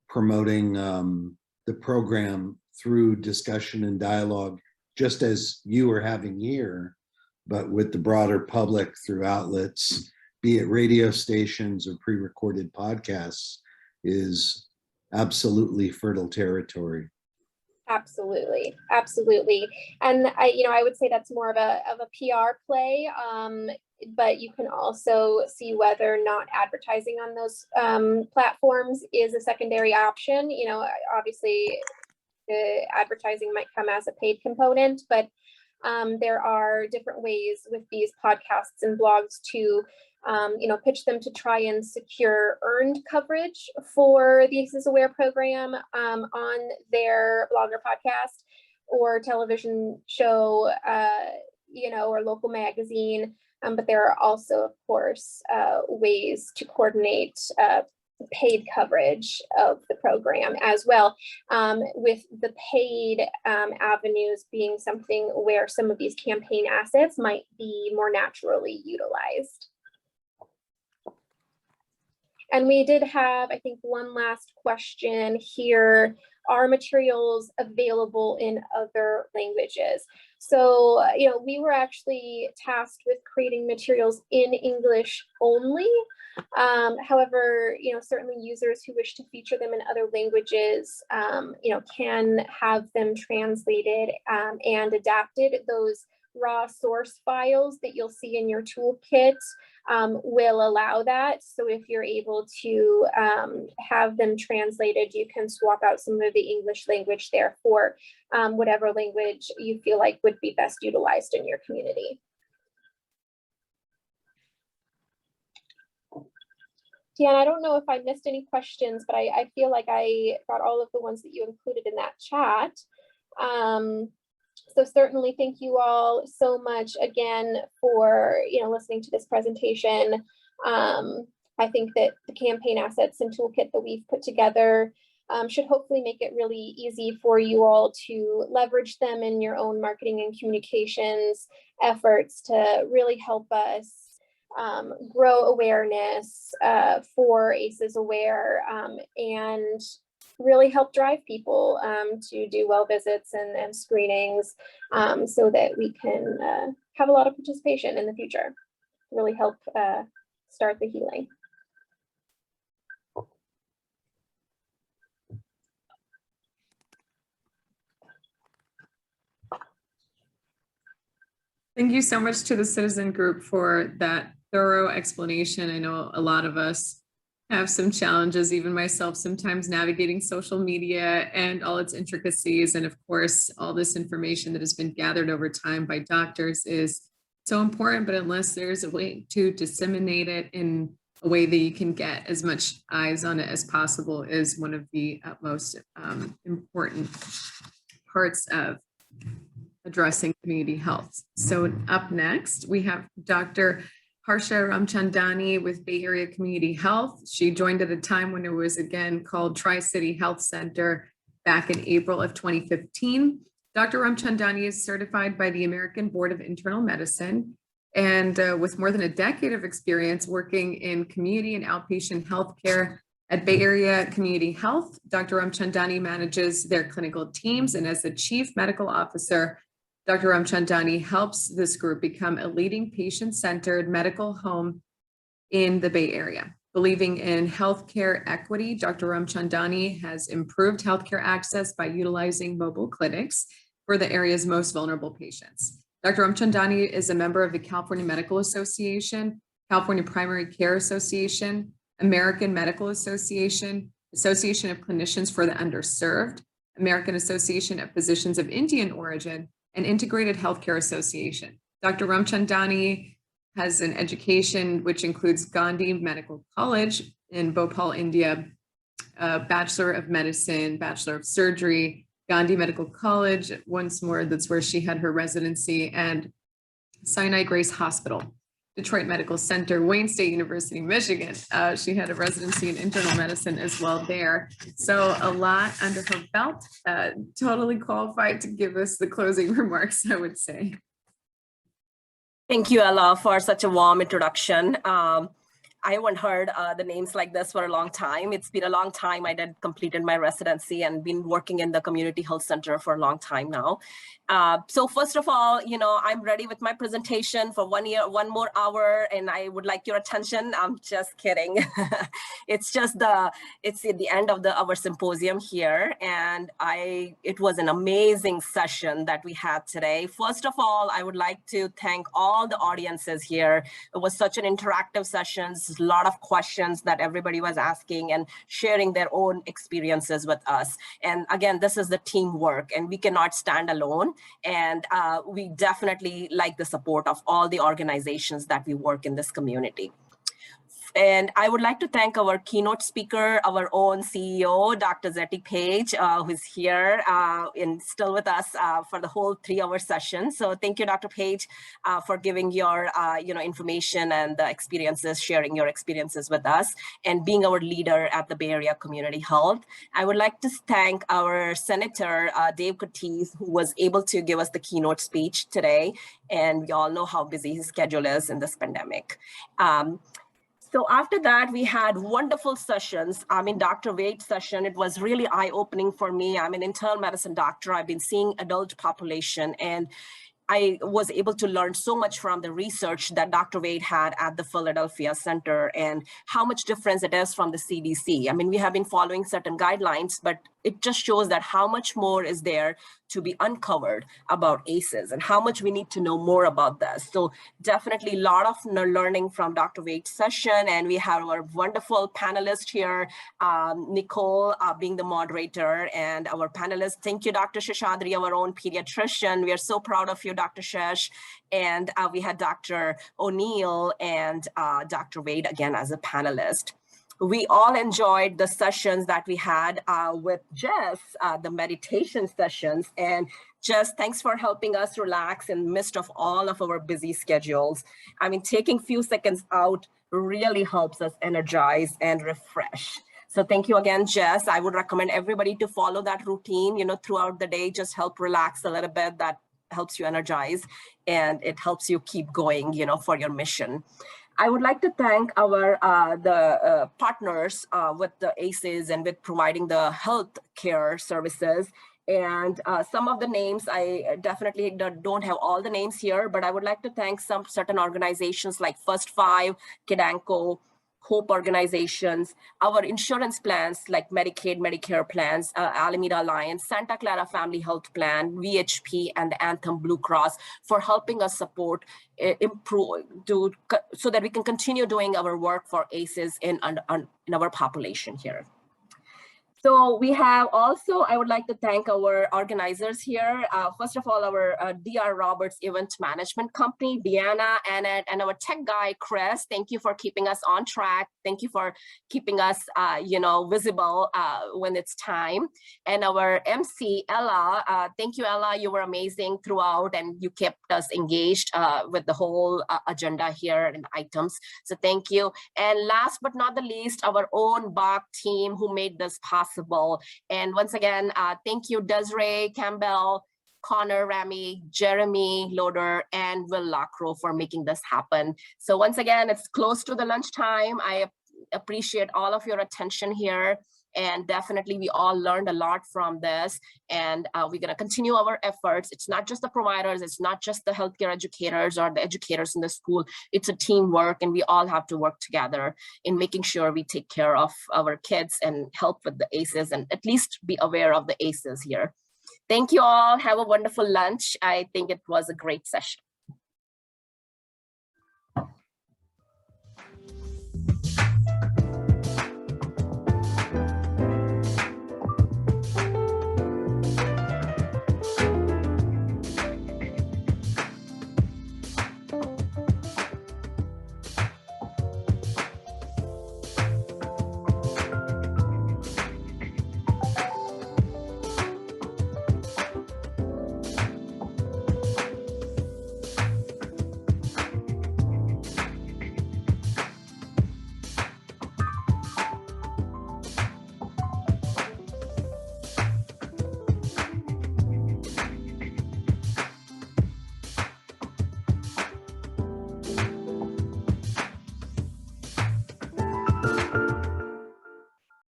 promoting the program through discussion and dialogue, just as you are having here, but with the broader public through outlets, be it radio stations or pre-recorded podcasts, is absolutely fertile territory. Absolutely. And I would say that's more of a PR play, but you can also see whether or not advertising on those platforms is a secondary option. Obviously the advertising might come as a paid component, but there are different ways with these podcasts and blogs to pitch them to try and secure earned coverage for the ACEs Aware program on their blog or podcast or television show, or local magazine. But there are also, of course, ways to coordinate paid coverage of the program as well, with the paid avenues being something where some of these campaign assets might be more naturally utilized. And we did have, I think, one last question here. Are materials available in other languages? So, we were actually tasked with creating materials in English only. However, certainly users who wish to feature them in other languages, can have them translated and adapted. Those raw source files that you'll see in your toolkit will allow that. So if you're able to have them translated, you can swap out some of the English language there for whatever language you feel like would be best utilized in your community. Deanna, I don't know if I missed any questions, but I feel like I got all of the ones that you included in that chat. So certainly thank you all so much again for listening to this presentation. I think that the campaign assets and toolkit that we've put together should hopefully make it really easy for you all to leverage them in your own marketing and communications efforts to really help us grow awareness for ACEs Aware and really help drive people to do well visits and screenings so that we can have a lot of participation in the future, really help start the healing. Thank you so much to the citizen group for that thorough explanation. I know a lot of us have some challenges, even myself, sometimes navigating social media and all its intricacies. And of course, all this information that has been gathered over time by doctors is so important, but unless there's a way to disseminate it in a way that you can get as much eyes on it as possible is one of the utmost important parts of addressing community health. So up next, we have Dr. Harsha Ramchandani with Bay Area Community Health. She joined at a time when it was again called Tri-City Health Center back in April of 2015. Dr. Ramchandani is certified by the American Board of Internal Medicine and with more than a decade of experience working in community and outpatient healthcare at Bay Area Community Health. Dr. Ramchandani manages their clinical teams, and as the Chief Medical Officer, Dr. Ramchandani helps this group become a leading patient-centered medical home in the Bay Area. Believing in healthcare equity, Dr. Ramchandani has improved healthcare access by utilizing mobile clinics for the area's most vulnerable patients. Dr. Ramchandani is a member of the California Medical Association, California Primary Care Association, American Medical Association, Association of Clinicians for the Underserved, American Association of Physicians of Indian Origin, and Integrated Healthcare Association. Dr. Ramchandani has an education which includes Gandhi Medical College in Bhopal, India, Bachelor of Medicine, Bachelor of Surgery, Gandhi Medical College, once more, that's where she had her residency, and Sinai Grace Hospital, Detroit Medical Center, Wayne State University, Michigan. She had a residency in internal medicine as well there. So a lot under her belt, totally qualified to give us the closing remarks, I would say. Thank you, Ella, for such a warm introduction. I haven't heard the names like this for a long time. It's been a long time. I completed my residency and been working in the community health center for a long time now. So first of all, I'm ready with my presentation for 1 more hour, and I would like your attention. I'm just kidding. It's at the end of our symposium here, and it was an amazing session that we had today. First of all, I would like to thank all the audiences here. It was such an interactive session. A lot of questions that everybody was asking and sharing their own experiences with us. And again, this is the teamwork, and we cannot stand alone. And we definitely like the support of all the organizations that we work in this community. And I would like to thank our keynote speaker, our own CEO, Dr. Zettie Page, who's here and still with us for the whole 3-hour session. So thank you, Dr. Page, for giving your information and the experiences, sharing your experiences with us, and being our leader at the Bay Area Community Health. I would like to thank our Senator Dave Cortese, who was able to give us the keynote speech today. And we all know how busy his schedule is in this pandemic. So after that, we had wonderful sessions. Dr. Wade's session, it was really eye-opening for me. I'm an internal medicine doctor. I've been seeing adult population, and I was able to learn so much from the research that Dr. Wade had at the Philadelphia Center and how much difference it is from the CDC. We have been following certain guidelines, but it just shows that how much more is there to be uncovered about ACEs and how much we need to know more about this. So definitely a lot of learning from Dr. Wade's session. And we have our wonderful panelist here, Nicole being the moderator, and our panelists. Thank you, Dr. Sheshadri, our own pediatrician. We are so proud of you, Dr. Shesh. And we had Dr. O'Neill and Dr. Wade again as a panelist. We all enjoyed the sessions that we had with Jess, the meditation sessions. And Jess, thanks for helping us relax in the midst of all of our busy schedules. Taking a few seconds out really helps us energize and refresh. So thank you again, Jess. I would recommend everybody to follow that routine, throughout the day. Just help relax a little bit. That helps you energize, and it helps you keep going, for your mission. I would like to thank our partners with the ACEs and with providing the health care services. And some of the names, I definitely don't have all the names here, but I would like to thank some certain organizations like First Five, Kidanko, Hope organizations, our insurance plans like Medicaid, Medicare plans, Alameda Alliance, Santa Clara Family Health Plan, VHP, and the Anthem Blue Cross for helping us support, improve, so that we can continue doing our work for ACEs in our population here. So we have also, I would like to thank our organizers here. First of all, our DR Roberts Event Management Company, Deanna, Annette, and our tech guy, Chris. Thank you for keeping us on track. Thank you for keeping us, visible when it's time. And our MC, Ella, thank you, Ella. You were amazing throughout, and you kept us engaged with the whole agenda here and items. So thank you. And last but not the least, our own BACH team who made this possible. And once again, thank you, Desiree Campbell, Connor, Rami, Jeremy Loader, and Will Lockrow for making this happen. So once again, it's close to the lunchtime. I appreciate all of your attention here. And definitely we all learned a lot from this, and we're gonna continue our efforts. It's not just the providers, it's not just the healthcare educators or the educators in the school, it's a teamwork, and we all have to work together in making sure we take care of our kids and help with the ACEs and at least be aware of the ACEs here. Thank you all. Have a wonderful lunch. I think it was a great session.